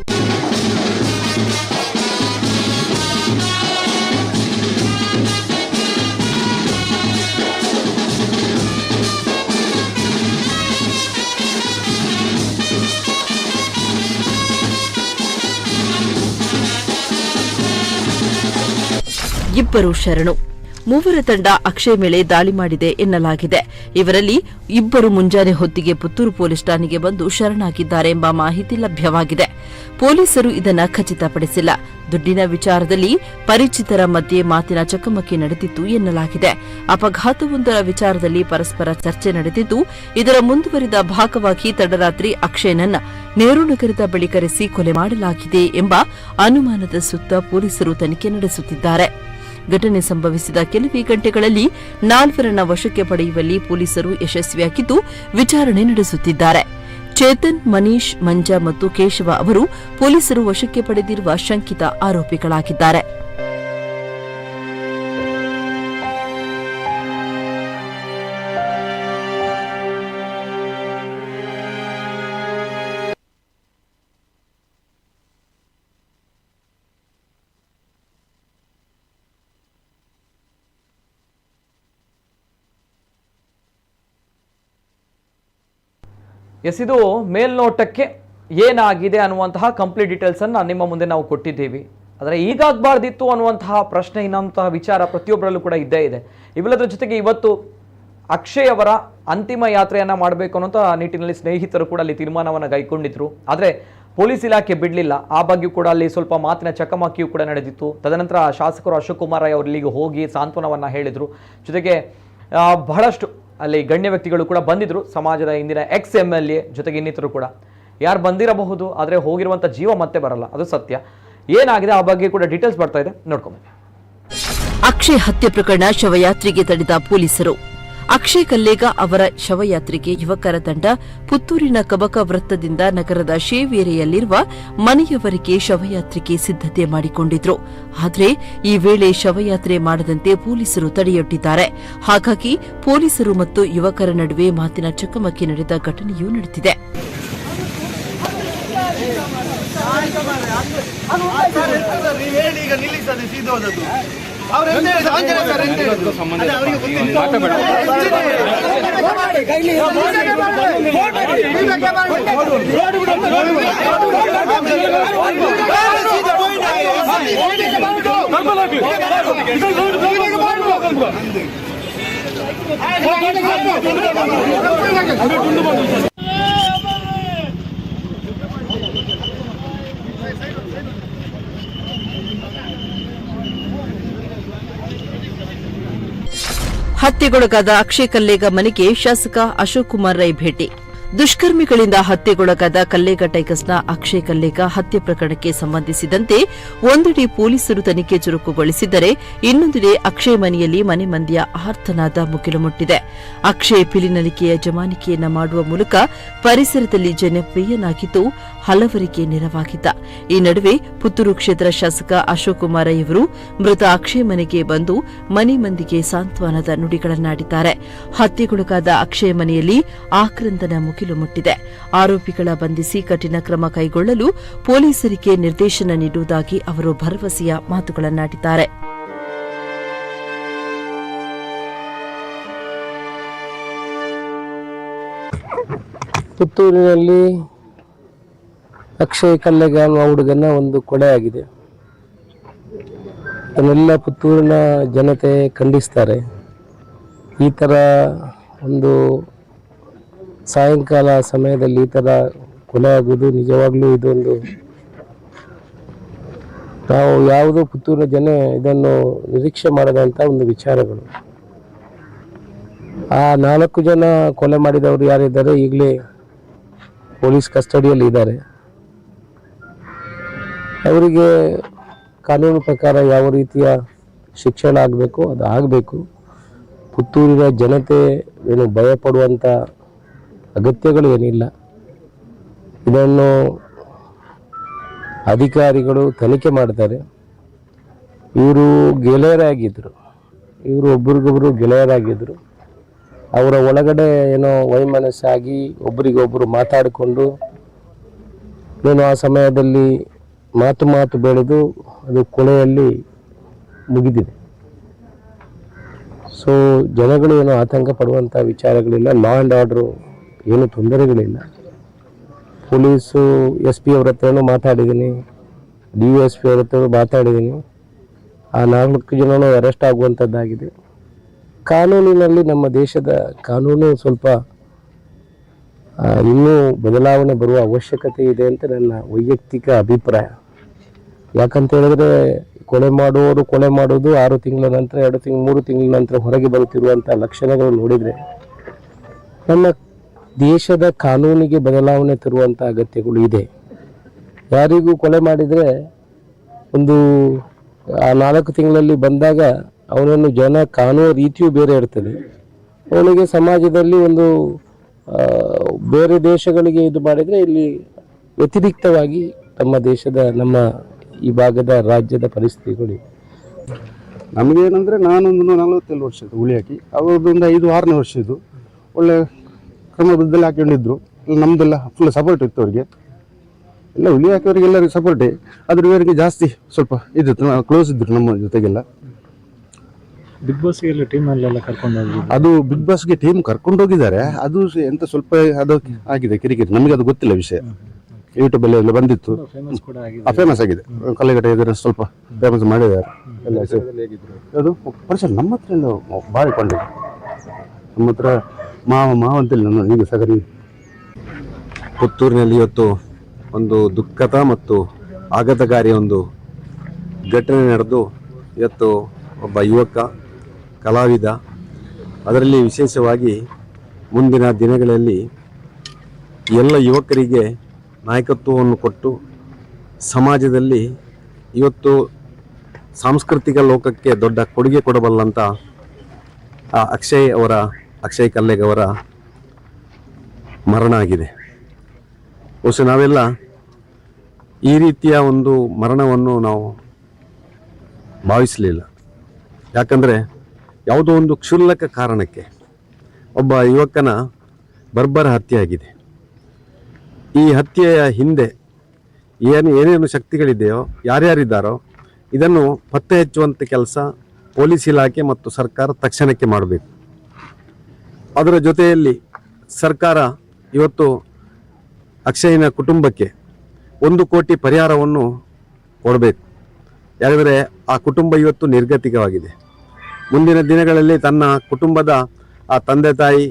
ಇಬ್ಬರು ಶರಣು. ಮೂವರ ತಂಡ ಅಕ್ಷಯ್ ಮೇಲೆ ದಾಳಿ ಮಾಡಿದೆ ಎನ್ನಲಾಗಿದೆ. ಇವರಲ್ಲಿ ಇಬ್ಬರು ಮುಂಜಾನೆ ಹೊತ್ತಿಗೆ ಪುತ್ತೂರು ಪೊಲೀಸ್ ಠಾಣೆಗೆ ಬಂದು ಶರಣಾಗಿದ್ದಾರೆ ಎಂಬ ಮಾಹಿತಿ ಲಭ್ಯವಾಗಿದೆ. ಪೊಲೀಸರು ಇದನ್ನ ಖಚಿತಪಡಿಸಿಲ್ಲ. ದುಡ್ಡಿನ ವಿಚಾರದಲ್ಲಿ ಪರಿಚಿತರ ಮಧ್ಯೆ ಮಾತಿನ ಚಕಮಕಿ ನಡೆದಿತ್ತು ಎನ್ನಲಾಗಿದೆ. ಅಪಘಾತವೊಂದರ ವಿಚಾರದಲ್ಲಿ ಪರಸ್ಪರ ಚರ್ಚೆ ನಡೆದಿದ್ದು, ಇದರ ಮುಂದುವರಿದ ಭಾಗವಾಗಿ ತಡರಾತ್ರಿ ಅಕ್ಷಯ್ನನ್ನ ನೆಹರು ನಗರದ ಬಳಿ ಕರೆಸಿ ಕೊಲೆ ಮಾಡಲಾಗಿದೆ ಎಂಬ ಅನುಮಾನದ ಸುತ್ತ ಪೊಲೀಸರು ತನಿಖೆ ನಡೆಸುತ್ತಿದ್ದಾರೆ. ಘಟನೆ ಸಂಭವಿಸಿದ ಕೆಲವೇ ಗಂಟೆಗಳಲ್ಲಿ 4ರನ್ನ ವಶಕ್ಕೆ ಪಡೆಯುವಲ್ಲಿ ಪೊಲೀಸರು ಯಶಸ್ವಿಯಾಗಿದ್ದು ವಿಚಾರಣೆ ನಡೆಸುತ್ತಿದ್ದಾರೆ. ಚೇತನ್, ಮನೀಶ್, ಮಂಜಾ ಮತ್ತು ಕೇಶವ ಅವರು ಪೊಲೀಸರು ವಶಕ್ಕೆ ಪಡೆದಿರುವ ಶಂಕಿತ ಆರೋಪಿಗಳಾಗಿದ್ದಾರೆ. ಇದು ಮೇಲ್ನೋಟಕ್ಕೆ ಏನಾಗಿದೆ ಅನ್ನುವಂತಹ ಕಂಪ್ಲೀಟ್ ಡೀಟೇಲ್ಸ್ ಅನ್ನು ನಿಮ್ಮ ಮುಂದೆ ನಾವು ಕೊಟ್ಟಿದ್ದೀವಿ. ಆದರೆ ಈಗಾಗಬಾರ್ದಿತ್ತು ಅನ್ನುವಂತಹ ಪ್ರಶ್ನೆ ಇನ್ನಂತಹ ವಿಚಾರ ಪ್ರತಿಯೊಬ್ಬರಲ್ಲೂ ಕೂಡ ಇದ್ದೇ ಇದೆ. ಇವೆಲ್ಲದರ ಜೊತೆಗೆ ಇವತ್ತು ಅಕ್ಷಯ್ ಅವರ ಅಂತಿಮ ಯಾತ್ರೆಯನ್ನ ಮಾಡಬೇಕು ಅನ್ನೋ ನಿಟ್ಟಿನಲ್ಲಿ ಸ್ನೇಹಿತರು ಕೂಡ ಅಲ್ಲಿ ತೀರ್ಮಾನವನ್ನು ಕೈಗೊಂಡಿದ್ರು. ಆದರೆ ಪೊಲೀಸ್ ಇಲಾಖೆ ಬಿಡಲಿಲ್ಲ. ಆ ಬಗ್ಗೆ ಕೂಡ ಅಲ್ಲಿ ಸ್ವಲ್ಪ ಮಾತಿನ ಚಕಮಕಿಯೂ ಕೂಡ ನಡೆದಿತ್ತು. ತದನಂತರ ಶಾಸಕರು ಅಶೋಕ್ ಕುಮಾರ್ ಅವರು ಇಲ್ಲಿಗೆ ಹೋಗಿ ಸಾಂತ್ವನವನ್ನು ಹೇಳಿದರು. ಜೊತೆಗೆ ಬಹಳಷ್ಟು ಅಲ್ಲಿ ಗಣ್ಯ ವ್ಯಕ್ತಿಗಳು ಕೂಡ ಬಂದಿದ್ರು. ಸಮಾಜದ ಇಂದಿನ ex-MLA ಜೊತೆಗೆ ಇನ್ನಿತರು ಕೂಡ ಯಾರು ಬಂದಿರಬಹುದು, ಆದರೆ ಹೋಗಿರುವಂಥ ಜೀವ ಮತ್ತೆ ಬರಲ್ಲ, ಅದು ಸತ್ಯ. ಏನಾಗಿದೆ ಆ ಬಗ್ಗೆ ಕೂಡ ಡೀಟೇಲ್ಸ್ ಬರ್ತಾ ಇದೆ, ನೋಡ್ಕೊಂಬನ್ನಿ. ಅಕ್ಷಯ್ ಹತ್ಯೆ ಪ್ರಕರಣ ಶವಯಾತ್ರೆಗೆ ತಡೆದ ಪೊಲೀಸರು. ಅಕ್ಷಯ್ ಕಲ್ಲೇಗ ಅವರ ಶವಯಾತ್ರೆಗೆ ಯುವಕರ ತಂಡ ಪುತ್ತೂರಿನ ಕಬಕ ವೃತ್ತದಿಂದ ನಗರದ ಶೇವೇರಿಯಲ್ಲಿರುವ ಮನೆಯವರೆಗೆ ಶವಯಾತ್ರೆಗೆ ಸಿದ್ದತೆ ಮಾಡಿಕೊಂಡಿದ್ರು. ಆದರೆ ಈ ವೇಳೆ ಶವಯಾತ್ರೆ ಮಾಡದಂತೆ ಪೊಲೀಸರು ತಡೆಯೊಡ್ಡಿದ್ದಾರೆ. ಹಾಗಾಗಿ ಪೊಲೀಸರು ಮತ್ತು ಯುವಕರ ನಡುವೆ ಮಾತಿನ ಚಕಮಕಿ ನಡೆದ ಘಟನೆಯೂ ನಡೆದಿದೆ. ಹತ್ಯೆಗೊಳಗಾದ ಅಕ್ಷಯ್ ಕಲ್ಲೇಗ ಮನೆಗೆ ಶಾಸಕ ಅಶೋಕ್ ಕುಮಾರ್ ರೈ ಭೇಟಿ. ದುಷ್ಕರ್ಮಿಗಳಿಂದ ಹತ್ಯೆಗೊಳಗಾದ ಕಲ್ಲೇಗ ಟೈಗರ್ಸ್ನ ಅಕ್ಷಯ್ ಕಲ್ಲೇಗ ಹತ್ಯೆ ಪ್ರಕರಣಕ್ಕೆ ಸಂಬಂಧಿಸಿದಂತೆ ಒಂದೆಡೆ ಪೊಲೀಸರು ತನಿಖೆ ಚುರುಕುಗೊಳಿಸಿದ್ದರೆ, ಇನ್ನೊಂದೆಡೆ ಅಕ್ಷಯ್ ಮನೆಯಲ್ಲಿ ಮನೆ ಮಂದಿಯ ಆರ್ತನಾದ ಮುಗಿಲು ಮುಟ್ಟಿದೆ. ಅಕ್ಷಯ್ ಪಿಲಿನಲಿಕೆಯ ಜಮಾನಿಕೆಯನ್ನ ಮಾಡುವ ಮೂಲಕ ಪರಿಸರದಲ್ಲಿ ಜನಪ್ರಿಯನಾಗಿದ್ದು ಹಲವರಿಗೆ ನೆರವಾಗಿದ್ದ. ಈ ನಡುವೆ ಪುತ್ತೂರು ಕ್ಷೇತ್ರ ಶಾಸಕ ಅಶೋಕ್ ಕುಮಾರ್ ರೈ ಅವರು ಮೃತ ಅಕ್ಷಯ್ ಮನೆಗೆ ಬಂದು ಮನೆ ಮಂದಿಗೆ ಸಾಂತ್ವನದ ನುಡಿಗಳನ್ನಾಡಿದ್ದಾರೆ. ಹತ್ಯೆಗೊಳಗಾದ ಅಕ್ಷಯ್ ಮನೆಯಲ್ಲಿ ಆಕ್ರಂದನ ಮುಗಿಲು ಮುಟ್ಟಿದೆ. ಆರೋಪಿಗಳ ಬಂಧಿಸಿ ಕಠಿಣ ಕ್ರಮ ಕೈಗೊಳ್ಳಲು ಪೊಲೀಸರಿಗೆ ನಿರ್ದೇಶನ ನೀಡುವುದಾಗಿ ಅವರು ಭರವಸೆಯ ಮಾತುಗಳನ್ನಾಡಿದ್ದಾರೆ. ಪುತ್ತೂರಿನಲ್ಲಿ ಅಕ್ಷಯ್ ಕಲ್ಲೇಗ ಅನ್ನುವ ಹುಡುಗನ ಒಂದು ಕೊಲೆಯಾಗಿದೆ. ಅದನ್ನೆಲ್ಲ ಪುತ್ತೂರಿನ ಜನತೆ ಖಂಡಿಸ್ತಾರೆ. ಈ ಥರ ಒಂದು ಸಾಯಂಕಾಲ ಸಮಯದಲ್ಲಿ ಈ ಥರ ಕೊಲೆ ಆಗುವುದು ನಿಜವಾಗ್ಲೂ ಇದೊಂದು ನಾವು ಯಾವುದೋ ಪುತ್ತೂರಿನ ಜನ ಇದನ್ನು ನಿರೀಕ್ಷೆ ಮಾಡದಂಥ ಒಂದು ವಿಚಾರಗಳು. ಆ 4 ಜನ ಕೊಲೆ ಮಾಡಿದವರು ಯಾರಿದ್ದಾರೆ ಈಗಲೇ ಪೊಲೀಸ್ ಕಸ್ಟಡಿಯಲ್ಲಿ ಇದ್ದಾರೆ. ಅವರಿಗೆ ಕಾನೂನು ಪ್ರಕಾರ ಯಾವ ರೀತಿಯ ಶಿಕ್ಷಣ ಆಗಬೇಕು ಅದು ಆಗಬೇಕು. ಪುತ್ತೂರಿನ ಜನತೆ ಏನು ಭಯಪಡುವಂಥ ಅಗತ್ಯಗಳು ಏನಿಲ್ಲ. ಇದನ್ನು ಅಧಿಕಾರಿಗಳು ತನಿಖೆ ಮಾಡ್ತಾರೆ. ಇವರು ಗೆಳೆಯರಾಗಿದ್ದರು, ಇವರು ಒಬ್ರಿಗೊಬ್ಬರು ಗೆಳೆಯರಾಗಿದ್ದರು. ಅವರ ಒಳಗಡೆ ಏನೋ ವೈಮನಸ್ಸಾಗಿ ಒಬ್ರಿಗೊಬ್ಬರು ಮಾತಾಡಿಕೊಂಡು ಏನೋ ಆ ಸಮಯದಲ್ಲಿ ಮಾತು ಬೆಳೆದು ಅದು ಕೊಲೆಯಲ್ಲಿ ಮುಗಿದಿದೆ. ಸೊ ಜನಗಳು ಏನೋ ಆತಂಕ ಪಡುವಂಥ ವಿಚಾರಗಳಿಲ್ಲ. ಲಾ ಆ್ಯಂಡ್ ಆರ್ಡ್ರು ಏನು ತೊಂದರೆಗಳಿಲ್ಲ. ಪೊಲೀಸು SP ಅವ್ರ ಹತ್ರನೂ ಮಾತಾಡಿದ್ದೀನಿ, DSP ಅವ್ರ ಹತ್ರ ಮಾತಾಡಿದ್ದೀನಿ. ಆ 4 ಜನನೂ ಅರೆಸ್ಟ್ ಆಗುವಂಥದ್ದಾಗಿದೆ. ಕಾನೂನಿನಲ್ಲಿ ನಮ್ಮ ದೇಶದ ಕಾನೂನು ಸ್ವಲ್ಪ ಇನ್ನೂ ಬದಲಾವಣೆ ಬರುವ ಅವಶ್ಯಕತೆ ಇದೆ ಅಂತ ನನ್ನ ವೈಯಕ್ತಿಕ ಅಭಿಪ್ರಾಯ. ಯಾಕಂತ ಹೇಳಿದ್ರೆ ಕೊಲೆ ಮಾಡುವವರು ಕೊಲೆ ಮಾಡೋದು 6 ತಿಂಗಳ ನಂತರ 3 ತಿಂಗಳ ನಂತರ ಹೊರಗೆ ಬರುತ್ತಿರುವಂಥ ಲಕ್ಷಣಗಳು ನೋಡಿದರೆ ನಮ್ಮ ದೇಶದ ಕಾನೂನಿಗೆ ಬದಲಾವಣೆ ತರುವಂಥ ಅಗತ್ಯಗಳು ಇದೆ. ಯಾರಿಗೂ ಕೊಲೆ ಮಾಡಿದರೆ ಒಂದು ಆ 4 ತಿಂಗಳಲ್ಲಿ ಬಂದಾಗ ಅವನನ್ನು ಜನ ಕಾಣುವ ರೀತಿಯೂ ಬೇರೆ ಇರ್ತದೆ. ಅವನಿಗೆ ಸಮಾಜದಲ್ಲಿ ಒಂದು ಬೇರೆ ದೇಶಗಳಿಗೆ ಇದು ಮಾಡಿದರೆ ಇಲ್ಲಿ ವ್ಯತಿರಿಕ್ತವಾಗಿ ನಮ್ಮ ಈ ಭಾಗದ ರಾಜ್ಯದ ಪರಿಸ್ಥಿತಿಗಳು. ನಮಗೇನಂದರೆ ನಾನೊಂದು 47 ವರ್ಷದ್ದು ಹುಳಿ ಹಾಕಿ ಅವ್ರದ್ದೊಂದು 5-6ನೇ ವರ್ಷದ್ದು ಒಳ್ಳೆ ಕ್ರಮಬದ್ಧದಲ್ಲಿ ಹಾಕೊಂಡಿದ್ರು. ನಮ್ಮದೆಲ್ಲ ಫುಲ್ ಸಪೋರ್ಟ್ ಇತ್ತು ಅವರಿಗೆ, ಎಲ್ಲ ಹುಳಿ ಹಾಕಿಯವರಿಗೆ ಎಲ್ಲರಿಗೂ ಸಪೋರ್ಟೇ. ಅದ್ರ ಇವರಿಗೆ ಜಾಸ್ತಿ ಸ್ವಲ್ಪ ಇದ್ದಿತ್ತು, ಕ್ಲೋಸ್ ಇದ್ರು ನಮ್ಮ ಜೊತೆಗೆಲ್ಲ. ಬಿಗ್ ಬಾಸ್ಗೆಲ್ಲ ಟೀಮಲ್ಲೆಲ್ಲ ಕರ್ಕೊಂಡು ಹೋಗಿ ಅದು ಬಿಗ್ ಬಾಸ್ಗೆ ಟೀಮ್ ಕರ್ಕೊಂಡು ಹೋಗಿದ್ದಾರೆ. ಅದು ಎಂತ ಸ್ವಲ್ಪ ಅದು ಆಗಿದೆ ಕಿರಿಕಿರಿ, ನಮಗೆ ಅದು ಗೊತ್ತಿಲ್ಲ ವಿಷಯ. ಯೂಟ್ಯೂಬಲ್ಲಿ ಎಲ್ಲ ಬಂದಿತ್ತು, ಫೇಮಸ್ ಆಗಿದೆ. ಕಲ್ಲೇಗಟ್ಟೆ ಇದನ್ನು ಸ್ವಲ್ಪ ಫೇಮಸ್ ಮಾಡಿದ್ದಾರೆ ಎಲ್ಲ. ಅದು ಪರಿಸರ ನಮ್ಮ ಹತ್ರ ಎಲ್ಲ ಭಾರಿ ಕೊಂಡಿದೆ. ನಮ್ಮ ಹತ್ರ ಮಾವ ಅಂತಿಲ್ಲ ನಾನು ಈಗ ಸಗರಿ. ಪುತ್ತೂರಿನಲ್ಲಿ ಇವತ್ತು ಒಂದು ದುಃಖದ ಮತ್ತು ಆಘಾತಕಾರಿ ಒಂದು ಘಟನೆ ನಡೆದು ಇವತ್ತು ಒಬ್ಬ ಯುವಕ ಕಲಾವಿದ, ಅದರಲ್ಲಿ ವಿಶೇಷವಾಗಿ ಮುಂದಿನ ದಿನಗಳಲ್ಲಿ ಎಲ್ಲ ಯುವಕರಿಗೆ ನಾಯಕತ್ವವನ್ನು ಕೊಟ್ಟು ಸಮಾಜದಲ್ಲಿ ಇವತ್ತು ಸಾಂಸ್ಕೃತಿಕ ಲೋಕಕ್ಕೆ ದೊಡ್ಡ ಕೊಡುಗೆ ಕೊಡಬಲ್ಲಂಥ ಅಕ್ಷಯ್ ಅವರ ಅಕ್ಷಯ್ ಕಲ್ಲೇಗ್ ಅವರ ಮರಣ ಆಗಿದೆ. ಬಹುಶಃ ನಾವೆಲ್ಲ ಈ ರೀತಿಯ ಒಂದು ಮರಣವನ್ನು ನಾವು ಭಾವಿಸಲಿಲ್ಲ. ಯಾಕಂದರೆ ಯಾವುದೋ ಒಂದು ಕ್ಷುಲ್ಲಕ ಕಾರಣಕ್ಕೆ ಒಬ್ಬ ಯುವಕನ ಬರ್ಬರ ಹತ್ಯೆ ಆಗಿದೆ. ಈ ಹತ್ಯೆಯ ಹಿಂದೆ ಏನೇನು ಶಕ್ತಿಗಳಿದೆಯೋ, ಯಾರ್ಯಾರಿದ್ದಾರೋ ಇದನ್ನು ಪತ್ತೆ ಹಚ್ಚುವಂಥ ಕೆಲಸ ಪೊಲೀಸ್ ಇಲಾಖೆ ಮತ್ತು ಸರ್ಕಾರ ತಕ್ಷಣಕ್ಕೆ ಮಾಡಬೇಕು. ಅದರ ಜೊತೆಯಲ್ಲಿ ಸರ್ಕಾರ ಇವತ್ತು ಅಕ್ಷಯ್ನ ಕುಟುಂಬಕ್ಕೆ 1 ಕೋಟಿ ಪರಿಹಾರವನ್ನು ಕೊಡಬೇಕು. ಯಾಕಂದರೆ ಆ ಕುಟುಂಬ ಇವತ್ತು ನಿರ್ಗತಿಕವಾಗಿದೆ. ಮುಂದಿನ ದಿನಗಳಲ್ಲಿ ತನ್ನ ಕುಟುಂಬದ ಆ ತಂದೆ ತಾಯಿ,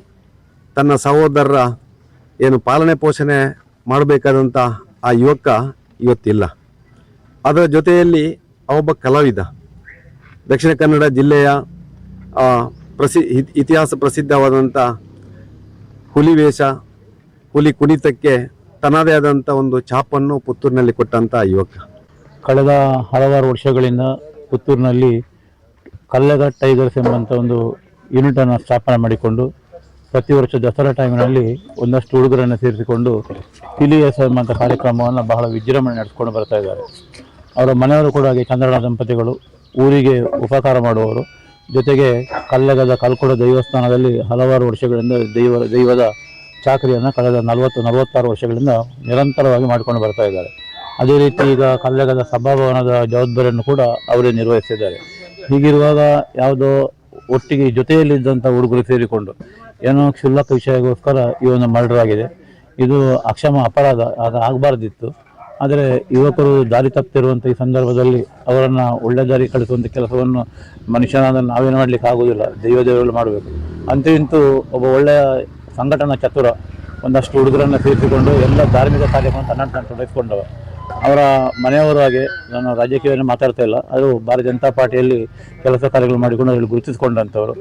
ತನ್ನ ಸಹೋದರರ ಏನು ಪಾಲನೆ ಪೋಷಣೆ ಮಾಡಬೇಕಾದಂಥ ಆ ಯುವಕ ಇವತ್ತಿಲ್ಲ. ಅದರ ಜೊತೆಯಲ್ಲಿ ಒಬ್ಬ ಕಲಾವಿದ, ದಕ್ಷಿಣ ಕನ್ನಡ ಜಿಲ್ಲೆಯ ಇತಿಹಾಸ ಪ್ರಸಿದ್ಧವಾದಂಥ ಹುಲಿವೇಷ, ಹುಲಿ ಕುಣಿತಕ್ಕೆ ತನ್ನದೇ ಆದಂಥ ಒಂದು ಛಾಪನ್ನು ಪುತ್ತೂರಿನಲ್ಲಿ ಕೊಟ್ಟಂಥ ಯುವಕ. ಕಳೆದ ಹಲವಾರು ವರ್ಷಗಳಿಂದ ಪುತ್ತೂರಿನಲ್ಲಿ ಕಲ್ಲೆಗ ಟೈಗರ್ಸ್ ಎಂಬಂಥ ಒಂದು ಯೂನಿಟನ್ನು ಸ್ಥಾಪನೆ ಮಾಡಿಕೊಂಡು ಪ್ರತಿ ವರ್ಷ ದಸರಾ ಟೈಮಿನಲ್ಲಿ ಒಂದಷ್ಟು ಹುಡುಗರನ್ನು ಸೇರಿಸಿಕೊಂಡು ಪಿಲಿಯಸ್ ಎಂಬಂಥ ಕಾರ್ಯಕ್ರಮವನ್ನು ಬಹಳ ವಿಜೃಂಭಣೆ ನಡೆಸ್ಕೊಂಡು ಬರ್ತಾ ಇದ್ದಾರೆ. ಅವರ ಮನೆಯವರು ಕೂಡ ಹಾಗೆ ಚಂದ್ರಣ್ಣ ದಂಪತಿಗಳು ಊರಿಗೆ ಉಪಕಾರ ಮಾಡುವವರು. ಜೊತೆಗೆ ಕಲ್ಲೆಗದ ಕಲ್ಕೊಡ ದೇವಸ್ಥಾನದಲ್ಲಿ ಹಲವಾರು ವರ್ಷಗಳಿಂದ ದೈವದ ಚಾಕರಿಯನ್ನು ಕಳೆದ 40-46 ವರ್ಷಗಳಿಂದ ನಿರಂತರವಾಗಿ ಮಾಡಿಕೊಂಡು ಬರ್ತಾ ಇದ್ದಾರೆ. ಅದೇ ರೀತಿ ಈಗ ಕಲ್ಲೆಗದ ಸಭಾಭವನದ ಜವಾಬ್ದಾರಿಯನ್ನು ಕೂಡ ಅವರೇ ನಿರ್ವಹಿಸಿದ್ದಾರೆ. ಹೀಗಿರುವಾಗ ಯಾವುದೋ ಒಟ್ಟಿಗೆ ಜೊತೆಯಲ್ಲಿದ್ದಂಥ ಹುಡುಗರು ಸೇರಿಕೊಂಡು ಏನೋ ಕ್ಷುಲ್ಲಕ ವಿಷಯಗೋಸ್ಕರ ಈ ಒಂದು ಮರ್ಡರ್ ಆಗಿದೆ. ಇದು ಅಕ್ಷಮ ಅಪರಾಧ, ಆಗ ಆಗಬಾರ್ದಿತ್ತು. ಆದರೆ ಯುವಕರು ದಾರಿ ತಪ್ಪಿರುವಂಥ ಈ ಸಂದರ್ಭದಲ್ಲಿ ಅವರನ್ನು ಒಳ್ಳೆ ದಾರಿ ಕಳಿಸುವಂಥ ಕೆಲಸವನ್ನು ಮನುಷ್ಯನಾದ ನಾವೇನು ಮಾಡಲಿಕ್ಕೆ ಆಗೋದಿಲ್ಲ, ದೇವದೇವಗಳು ಮಾಡಬೇಕು. ಅಂತೂ ಇಂತೂ ಒಬ್ಬ ಒಳ್ಳೆಯ ಸಂಘಟನಾ ಚತುರ ಒಂದಷ್ಟು ಹುಡುಗರನ್ನು ಸೇರಿಸಿಕೊಂಡು ಎಲ್ಲ ಧಾರ್ಮಿಕ ಕಾರ್ಯಕ್ರಮ ತನ್ನ ತೊಡಗಿಸಿಕೊಂಡವ. ಅವರ ಮನೆಯವರು ಹಾಗೆ, ನಾನು ರಾಜಕೀಯವನ್ನು ಮಾತಾಡ್ತಾ ಇಲ್ಲ, ಅದು ಭಾರತೀಯ ಜನತಾ ಪಾರ್ಟಿಯಲ್ಲಿ ಕೆಲಸ ಕಾರ್ಯಗಳು ಮಾಡಿಕೊಂಡು ಅದರಲ್ಲಿ ಗುರುತಿಸಿಕೊಂಡಂಥವರು.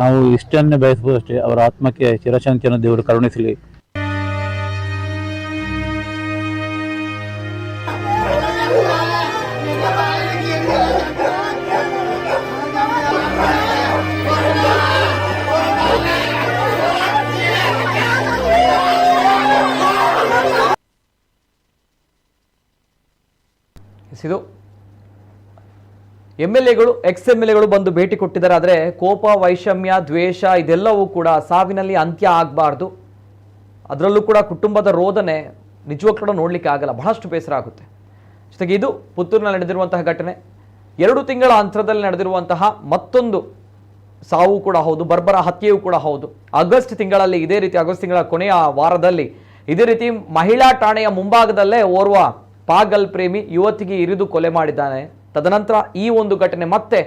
ನಾವು ಇಷ್ಟನ್ನೇ ಬಯಸ್ಬೋದಷ್ಟೇ, ಅವರ ಆತ್ಮಕ್ಕೆ ಚಿರಶಾಂತಿಯನ್ನು ದೇವರು ಕರುಣಿಸಲಿ. ಇದು MLAಗಳು ex-MLAಗಳು ಬಂದು ಭೇಟಿ ಕೊಟ್ಟಿದ್ದಾರೆ. ಆದರೆ ಕೋಪ, ವೈಷಮ್ಯ, ದ್ವೇಷ ಇದೆಲ್ಲವೂ ಕೂಡ ಸಾವಿನಲ್ಲಿ ಅಂತ್ಯ ಆಗಬಾರ್ದು. ಅದರಲ್ಲೂ ಕೂಡ ಕುಟುಂಬದ ರೋದನೆ ನಿಜವಾಗ್ಲೂ ಕೂಡ ನೋಡಲಿಕ್ಕೆ ಆಗಲ್ಲ, ಬಹಳಷ್ಟು ಬೇಸರ ಆಗುತ್ತೆ. ಜೊತೆಗೆ ಇದು ಪುತ್ತೂರಿನಲ್ಲಿ ನಡೆದಿರುವಂತಹ ಘಟನೆ 2 ತಿಂಗಳ ಅಂತರದಲ್ಲಿ ನಡೆದಿರುವಂತಹ ಮತ್ತೊಂದು ಸಾವು ಕೂಡ ಹೌದು, ಬರ್ಬರ ಹತ್ಯೆಯೂ ಕೂಡ ಹೌದು. ಆಗಸ್ಟ್ ತಿಂಗಳಲ್ಲಿ ಇದೇ ರೀತಿ, ಆಗಸ್ಟ್ ತಿಂಗಳ ಕೊನೆಯ ವಾರದಲ್ಲಿ ಇದೇ ರೀತಿ ಮಹಿಳಾ ಠಾಣೆಯ ಮುಂಭಾಗದಲ್ಲೇ ಓರ್ವ ಪಾಗಲ್ ಪ್ರೇಮಿ ಯುವತಿಗೆ ಇರಿದು ಕೊಲೆ ಮಾಡಿದ್ದಾನೆ. ತದನಂತರ ಈ ಒಂದು ಘಟನೆ ಮತ್ತೆ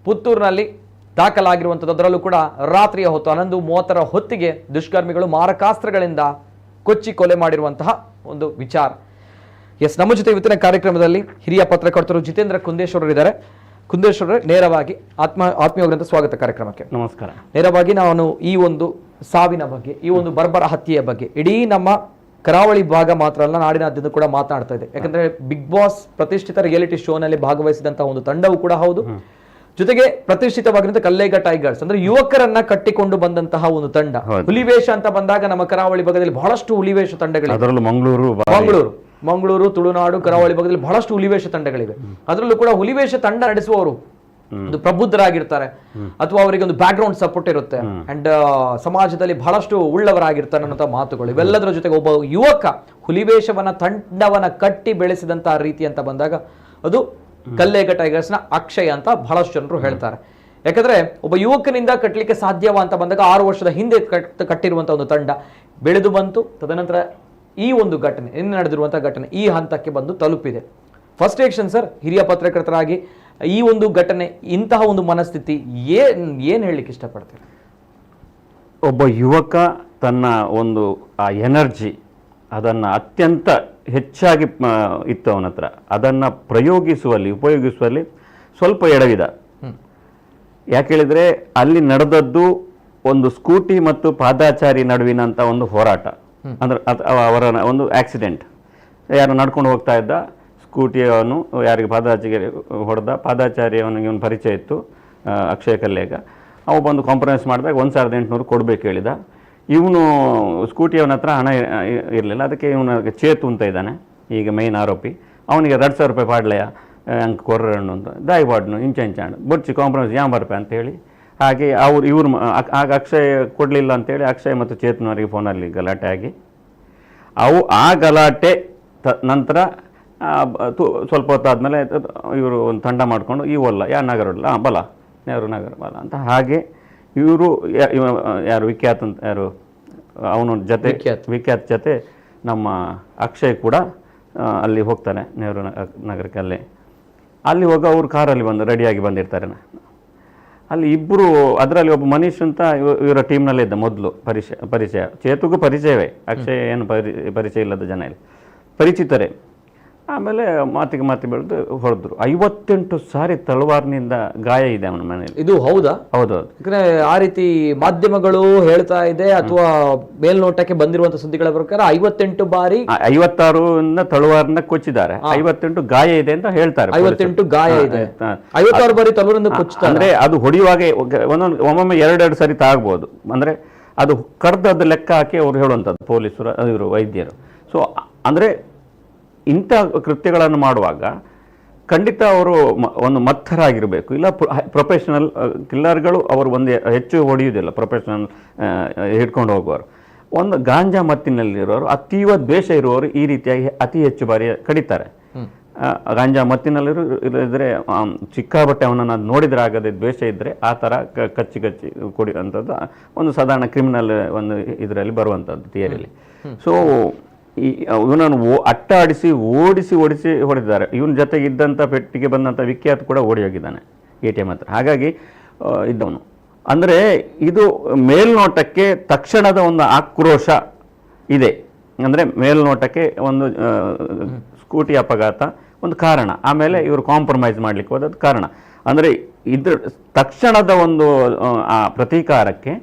ಪುತ್ತೂರಿನಲ್ಲಿ ದಾಖಲಾಗಿರುವಂಥದ್ದು. ಅದರಲ್ಲೂ ಕೂಡ ರಾತ್ರಿಯ ಹೊತ್ತು 11:30 ಹೊತ್ತಿಗೆ ದುಷ್ಕರ್ಮಿಗಳು ಮಾರಕಾಸ್ತ್ರಗಳಿಂದ ಕೊಚ್ಚಿ ಕೊಲೆ ಮಾಡಿರುವಂತಹ ಒಂದು ವಿಚಾರ. ನಮ್ಮ ಜೊತೆ ಇವತ್ತಿನ ಕಾರ್ಯಕ್ರಮದಲ್ಲಿ ಹಿರಿಯ ಪತ್ರಕರ್ತರು ಜಿತೇಂದ್ರ ಕುಂದೇಶ್ವರರು ಇದ್ದಾರೆ. ಕುಂದೇಶ್ವರ, ನೇರವಾಗಿ ಆತ್ಮೀಯವಾದಂಥ ಸ್ವಾಗತ ಕಾರ್ಯಕ್ರಮಕ್ಕೆ. ನಮಸ್ಕಾರ. ನೇರವಾಗಿ ನಾನು ಈ ಒಂದು ಸಾವಿನ ಬಗ್ಗೆ, ಈ ಒಂದು ಬರ್ಬರ ಹತ್ಯೆಯ ಬಗ್ಗೆ ಇಡೀ ನಮ್ಮ ಕರಾವಳಿ ಭಾಗ ಮಾತ್ರ ಅಲ್ಲ, ನಾಡಿನಾದ್ಯಂತ ಕೂಡ ಮಾತನಾಡ್ತಾ ಇದೆ. ಯಾಕಂದ್ರೆ ಬಿಗ್ ಬಾಸ್ ಪ್ರತಿಷ್ಠಿತ ರಿಯಾಲಿಟಿ ಶೋನಲ್ಲಿ ಭಾಗವಹಿಸಿದಂತಹ ಒಂದು ತಂಡವೂ ಕೂಡ ಹೌದು. ಜೊತೆಗೆ ಪ್ರತಿಷ್ಠಿತವಾಗಿರುವಂತಹ ಕಲ್ಲೇಗ ಟೈಗರ್ಸ್ ಅಂದ್ರೆ ಯುವಕರನ್ನ ಕಟ್ಟಿಕೊಂಡು ಬಂದಂತಹ ಒಂದು ತಂಡ. ಹುಲಿವೇಷ ಅಂತ ಬಂದಾಗ ನಮ್ಮ ಕರಾವಳಿ ಭಾಗದಲ್ಲಿ ಬಹಳಷ್ಟು ಹುಲಿವೇಷ ತಂಡಗಳಿವೆ. ಅದರಲ್ಲೂ ಮಂಗಳೂರು, ತುಳುನಾಡು, ಕರಾವಳಿ ಭಾಗದಲ್ಲಿ ಬಹಳಷ್ಟು ಹುಲಿವೇಷ ತಂಡಗಳಿವೆ. ಅದರಲ್ಲೂ ಕೂಡ ಹುಲಿವೇಷ ತಂಡ ನಡೆಸುವವರು ಒಂದು ಪ್ರಬುದ್ಧರಾಗಿರ್ತಾರೆ, ಅಥವಾ ಅವರಿಗೆ ಒಂದು ಬ್ಯಾಕ್ ಗ್ರೌಂಡ್ ಸಪೋರ್ಟ್ ಇರುತ್ತೆ, ಅಂಡ್ ಸಮಾಜದಲ್ಲಿ ಬಹಳಷ್ಟು ಉಳ್ಳವರಾಗಿರ್ತಾರೆ ಅನ್ನೋ ಮಾತುಗಳು. ಇವೆಲ್ಲದರ ಜೊತೆಗೆ ಒಬ್ಬ ಯುವಕ ಹುಲಿವೇಷವನ್ನ ತಂಡವನ್ನ ಕಟ್ಟಿ ಬೆಳೆಸಿದಂತಹ ರೀತಿ ಅಂತ ಬಂದಾಗ ಅದು ಕಲ್ಲೇಗ ಟೈಗರ್ಸ್ ನ ಅಕ್ಷಯ ಅಂತ ಬಹಳಷ್ಟು ಜನರು ಹೇಳ್ತಾರೆ. ಯಾಕಂದ್ರೆ ಒಬ್ಬ ಯುವಕನಿಂದ ಕಟ್ಟಲಿಕ್ಕೆ ಸಾಧ್ಯವ ಅಂತ ಬಂದಾಗ 6 ವರ್ಷದ ಹಿಂದೆ ಕಟ್ಟಿರುವಂತಹ ಒಂದು ತಂಡ ಬೆಳೆದು ಬಂತು. ತದನಂತರ ಈ ಒಂದು ಘಟನೆ, ಇನ್ನು ನಡೆದಿರುವಂತಹ ಘಟನೆ ಈ ಹಂತಕ್ಕೆ ಬಂದು ತಲುಪಿದೆ. ಫಸ್ಟ್ ರಿಯಾಕ್ಷನ್ ಸರ್, ಹಿರಿಯ ಪತ್ರಕರ್ತರಾಗಿ ಈ ಒಂದು ಘಟನೆ, ಇಂತಹ ಒಂದು ಮನಸ್ಥಿತಿ ಏನ್ ಹೇಳಲಿಕ್ಕೆ ಇಷ್ಟಪಡ್ತೀರಿ? ಒಬ್ಬ ಯುವಕ ತನ್ನ ಒಂದು ಆ ಎನರ್ಜಿ ಅದನ್ನು ಅತ್ಯಂತ ಹೆಚ್ಚಾಗಿ ಇತ್ತು ಅವನ ಹತ್ರ, ಅದನ್ನು ಉಪಯೋಗಿಸುವಲ್ಲಿ ಸ್ವಲ್ಪ ಎಡವಿದ. ಯಾಕೆ ಹೇಳಿದರೆ ಅಲ್ಲಿ ನಡೆದದ್ದು ಒಂದು ಸ್ಕೂಟಿ ಮತ್ತು ಪಾದಾಚಾರಿ ನಡುವಿನಂಥ ಒಂದು ಹೋರಾಟ. ಅಂದ್ರೆ ಅವರ ಒಂದು ಆಕ್ಸಿಡೆಂಟ್, ಯಾರು ನಡ್ಕೊಂಡು ಹೋಗ್ತಾ ಇದ್ದ, ಸ್ಕೂಟಿಯವನು ಯಾರಿಗೆ ಪಾದಾಚಾರಿಗೆ ಹೊಡೆದ, ಪಾದಾಚಾರಿ ಅವನಿಗೆ ಒಂದು ಪರಿಚಯ ಇತ್ತು, ಅಕ್ಷಯ್ ಕಲ್ಲೇಗ. ಅವ ಬಂದು ಕಾಂಪ್ರಮೈಸ್ ಮಾಡಿದಾಗ 1800 ಕೊಡಬೇಕು ಹೇಳಿದ. ಇವನು ಸ್ಕೂಟಿಯವನ ಹತ್ರ ಹಣ ಇರಲಿಲ್ಲ, ಅದಕ್ಕೆ ಇವನ ಚೇತು ಅಂತ ಇದ್ದಾನೆ ಈಗ ಮೇನ್ ಆರೋಪಿ, ಅವನಿಗೆ 2,000 ರೂಪಾಯಿ ಪಾಡ್ಲೆಯ ಅಂಕ ಕೊರ್ರಣ್ಣು ಅಂತ ದಾಯಿಪಾಡ್ನು ಇಂಚಾಂಡು ಬೊಚ್ಚಿ ಕಾಂಪ್ರಮೈಸ್ ರೂಪಾಯಿ ಅಂತ ಹೇಳಿ. ಹಾಗೆ ಇವ್ರು ಆಗ ಅಕ್ಷಯ್ ಕೊಡಲಿಲ್ಲ ಅಂತೇಳಿ ಅಕ್ಷಯ್ ಮತ್ತು ಚೇತನವರಿಗೆ ಫೋನಲ್ಲಿ ಗಲಾಟೆ ಆಗಿ ಆ ಗಲಾಟೆ ನಂತರ ಸ್ವಲ್ಪ ಹೊತ್ತಾದಮೇಲೆ ಇವರು ಒಂದು ತಂಡ ಮಾಡಿಕೊಂಡು ನಗರ ಬಲ ನೆಹರು ನಗರ ಬಲ ಅಂತ ಹಾಗೆ ಇವರು ಯಾರು ವಿಖ್ಯಾತ್ ಅಂತ ಯಾರು ಅವನ ಜೊತೆ ವಿಖ್ಯಾತ್ ಜೊತೆ ನಮ್ಮ ಅಕ್ಷಯ್ ಕೂಡ ಅಲ್ಲಿ ಹೋಗ್ತಾನೆ ನೆಹರು ನಗರಕ್ಕೆ. ಅಲ್ಲಿ ಹೋಗ ಅವರು ಕಾರಲ್ಲಿ ರೆಡಿಯಾಗಿ ಬಂದಿರ್ತಾರೆ. ಅಲ್ಲಿ ಇಬ್ಬರು, ಅದರಲ್ಲಿ ಒಬ್ಬ ಮನೀಶ್ ಅಂತ ಇವರ ಟೀಮ್ನಲ್ಲೇ ಇದ್ದ ಮೊದಲು ಪರಿಚಯ ಚೇತುಗೂ ಪರಿಚಯವೇ, ಅಕ್ಷಯ್ ಏನು ಪರಿಚಯ ಇಲ್ಲದ ಜನ ಇಲ್ಲಿ ಪರಿಚಿತರೇ. ಆಮೇಲೆ ಮಾತಿ ಬೆಳೆದು ಹೊಡೆದ್ರು. 58 ಸಾರಿ ತಳವಾರ್ನಿಂದ ಗಾಯ ಇದೆ ಅವನ ಮನೆಯಲ್ಲಿ. ಇದು ಹೌದಾ? ಹೌದೌದು. ಯಾಕಂದ್ರೆ ಆ ರೀತಿ ಮಾಧ್ಯಮಗಳು ಹೇಳ್ತಾ ಇದೆ ಅಥವಾ ಮೇಲ್ನೋಟಕ್ಕೆ ಬಂದಿರುವಂತಹ ಸುದ್ದಿಗಳ ಪ್ರಕಾರ 58 ಬಾರಿ 56 ತಳವಾರ್ನ ಕೊಚ್ಚಿದ್ದಾರೆ, 58 ಗಾಯ ಇದೆ ಅಂತ ಹೇಳ್ತಾರೆ. 58 ಗಾಯ ಇದೆ, 56 ಬಾರಿ ತಳವಾರಿಂದ ಕೊಚ್ಚಿದ್ದಾರೆ. ಅಂದ್ರೆ ಅದು ಹೊಡೆಯುವಾಗ ಒಮ್ಮೊಮ್ಮೆ 2 ಸರಿ ತಾಗ್ಬೋದು. ಅಂದ್ರೆ ಅದು ಕಡ್ದದ್ದು ಲೆಕ್ಕ ಹಾಕಿ ಅವ್ರು ಹೇಳುವಂಥದ್ದು ಪೊಲೀಸರು, ಇವರು ವೈದ್ಯರು. ಸೊ ಅಂದ್ರೆ ಇಂಥ ಕೃತ್ಯಗಳನ್ನು ಮಾಡುವಾಗ ಖಂಡಿತ ಅವರು ಒಂದು ಮತ್ತರಾಗಿರಬೇಕು, ಇಲ್ಲ ಪ್ರೊಫೆಷನಲ್ ಕಿಲ್ಲರ್ಗಳು ಅವರು ಒಂದು ಹೆಚ್ಚು ಹೊಡೆಯುವುದಿಲ್ಲ, ಪ್ರೊಫೆಷನಲ್ ಹಿಡ್ಕೊಂಡು ಹೋಗುವವರು. ಒಂದು ಗಾಂಜಾ ಮತ್ತಿನಲ್ಲಿರೋರು, ಅತೀವ ದ್ವೇಷ ಇರುವವರು ಈ ರೀತಿಯಾಗಿ ಅತಿ ಹೆಚ್ಚು ಬಾರಿ ಕಡಿತಾರೆ. ಗಾಂಜಾ ಮತ್ತಿನಲ್ಲಿದ್ರೆ ಸಿಕ್ಕಾಬಟ್ಟೆ ಅವನನ್ನು ನೋಡಿದ್ರೆ ಆಗದೆ ದ್ವೇಷ ಇದ್ದರೆ ಆ ಥರ ಕಚ್ಚಿ ಕುಡಿಯುವಂಥದ್ದು ಒಂದು ಸಾಧಾರಣ ಕ್ರಿಮಿನಲ್ ಒಂದು ಇದರಲ್ಲಿ ಬರುವಂಥದ್ದು ಥಿಯರಿಯಲ್ಲಿ. ಸೊ ಇವನನ್ನು ಅಟ್ಟಾಡಿಸಿ ಓಡಿಸಿ ಹೊಡೆದಿದ್ದಾರೆ. ಇವನ ಜೊತೆಗೆ ಇದ್ದಂಥ ಪೆಟ್ಟಿಗೆ ಬಂದಂಥ ವಿಖ್ಯಾತ್ ಕೂಡ ಓಡಿ ಹೋಗಿದ್ದಾನೆ ATM ಹತ್ರ. ಹಾಗಾಗಿ ಇದ್ದವನು ಅಂದರೆ ಇದು ಮೇಲ್ನೋಟಕ್ಕೆ ತಕ್ಷಣದ ಒಂದು ಆಕ್ರೋಶ ಇದೆ. ಅಂದರೆ ಮೇಲ್ನೋಟಕ್ಕೆ ಒಂದು ಸ್ಕೂಟಿ ಅಪಘಾತ ಒಂದು ಕಾರಣ, ಆಮೇಲೆ ಇವರು ಕಾಂಪ್ರಮೈಸ್ ಮಾಡಲಿಕ್ಕೆ ಹೋದದ್ದು ಕಾರಣ. ಅಂದರೆ ಇದ್ರ ತಕ್ಷಣದ ಒಂದು ಪ್ರತೀಕಾರಕ್ಕೆ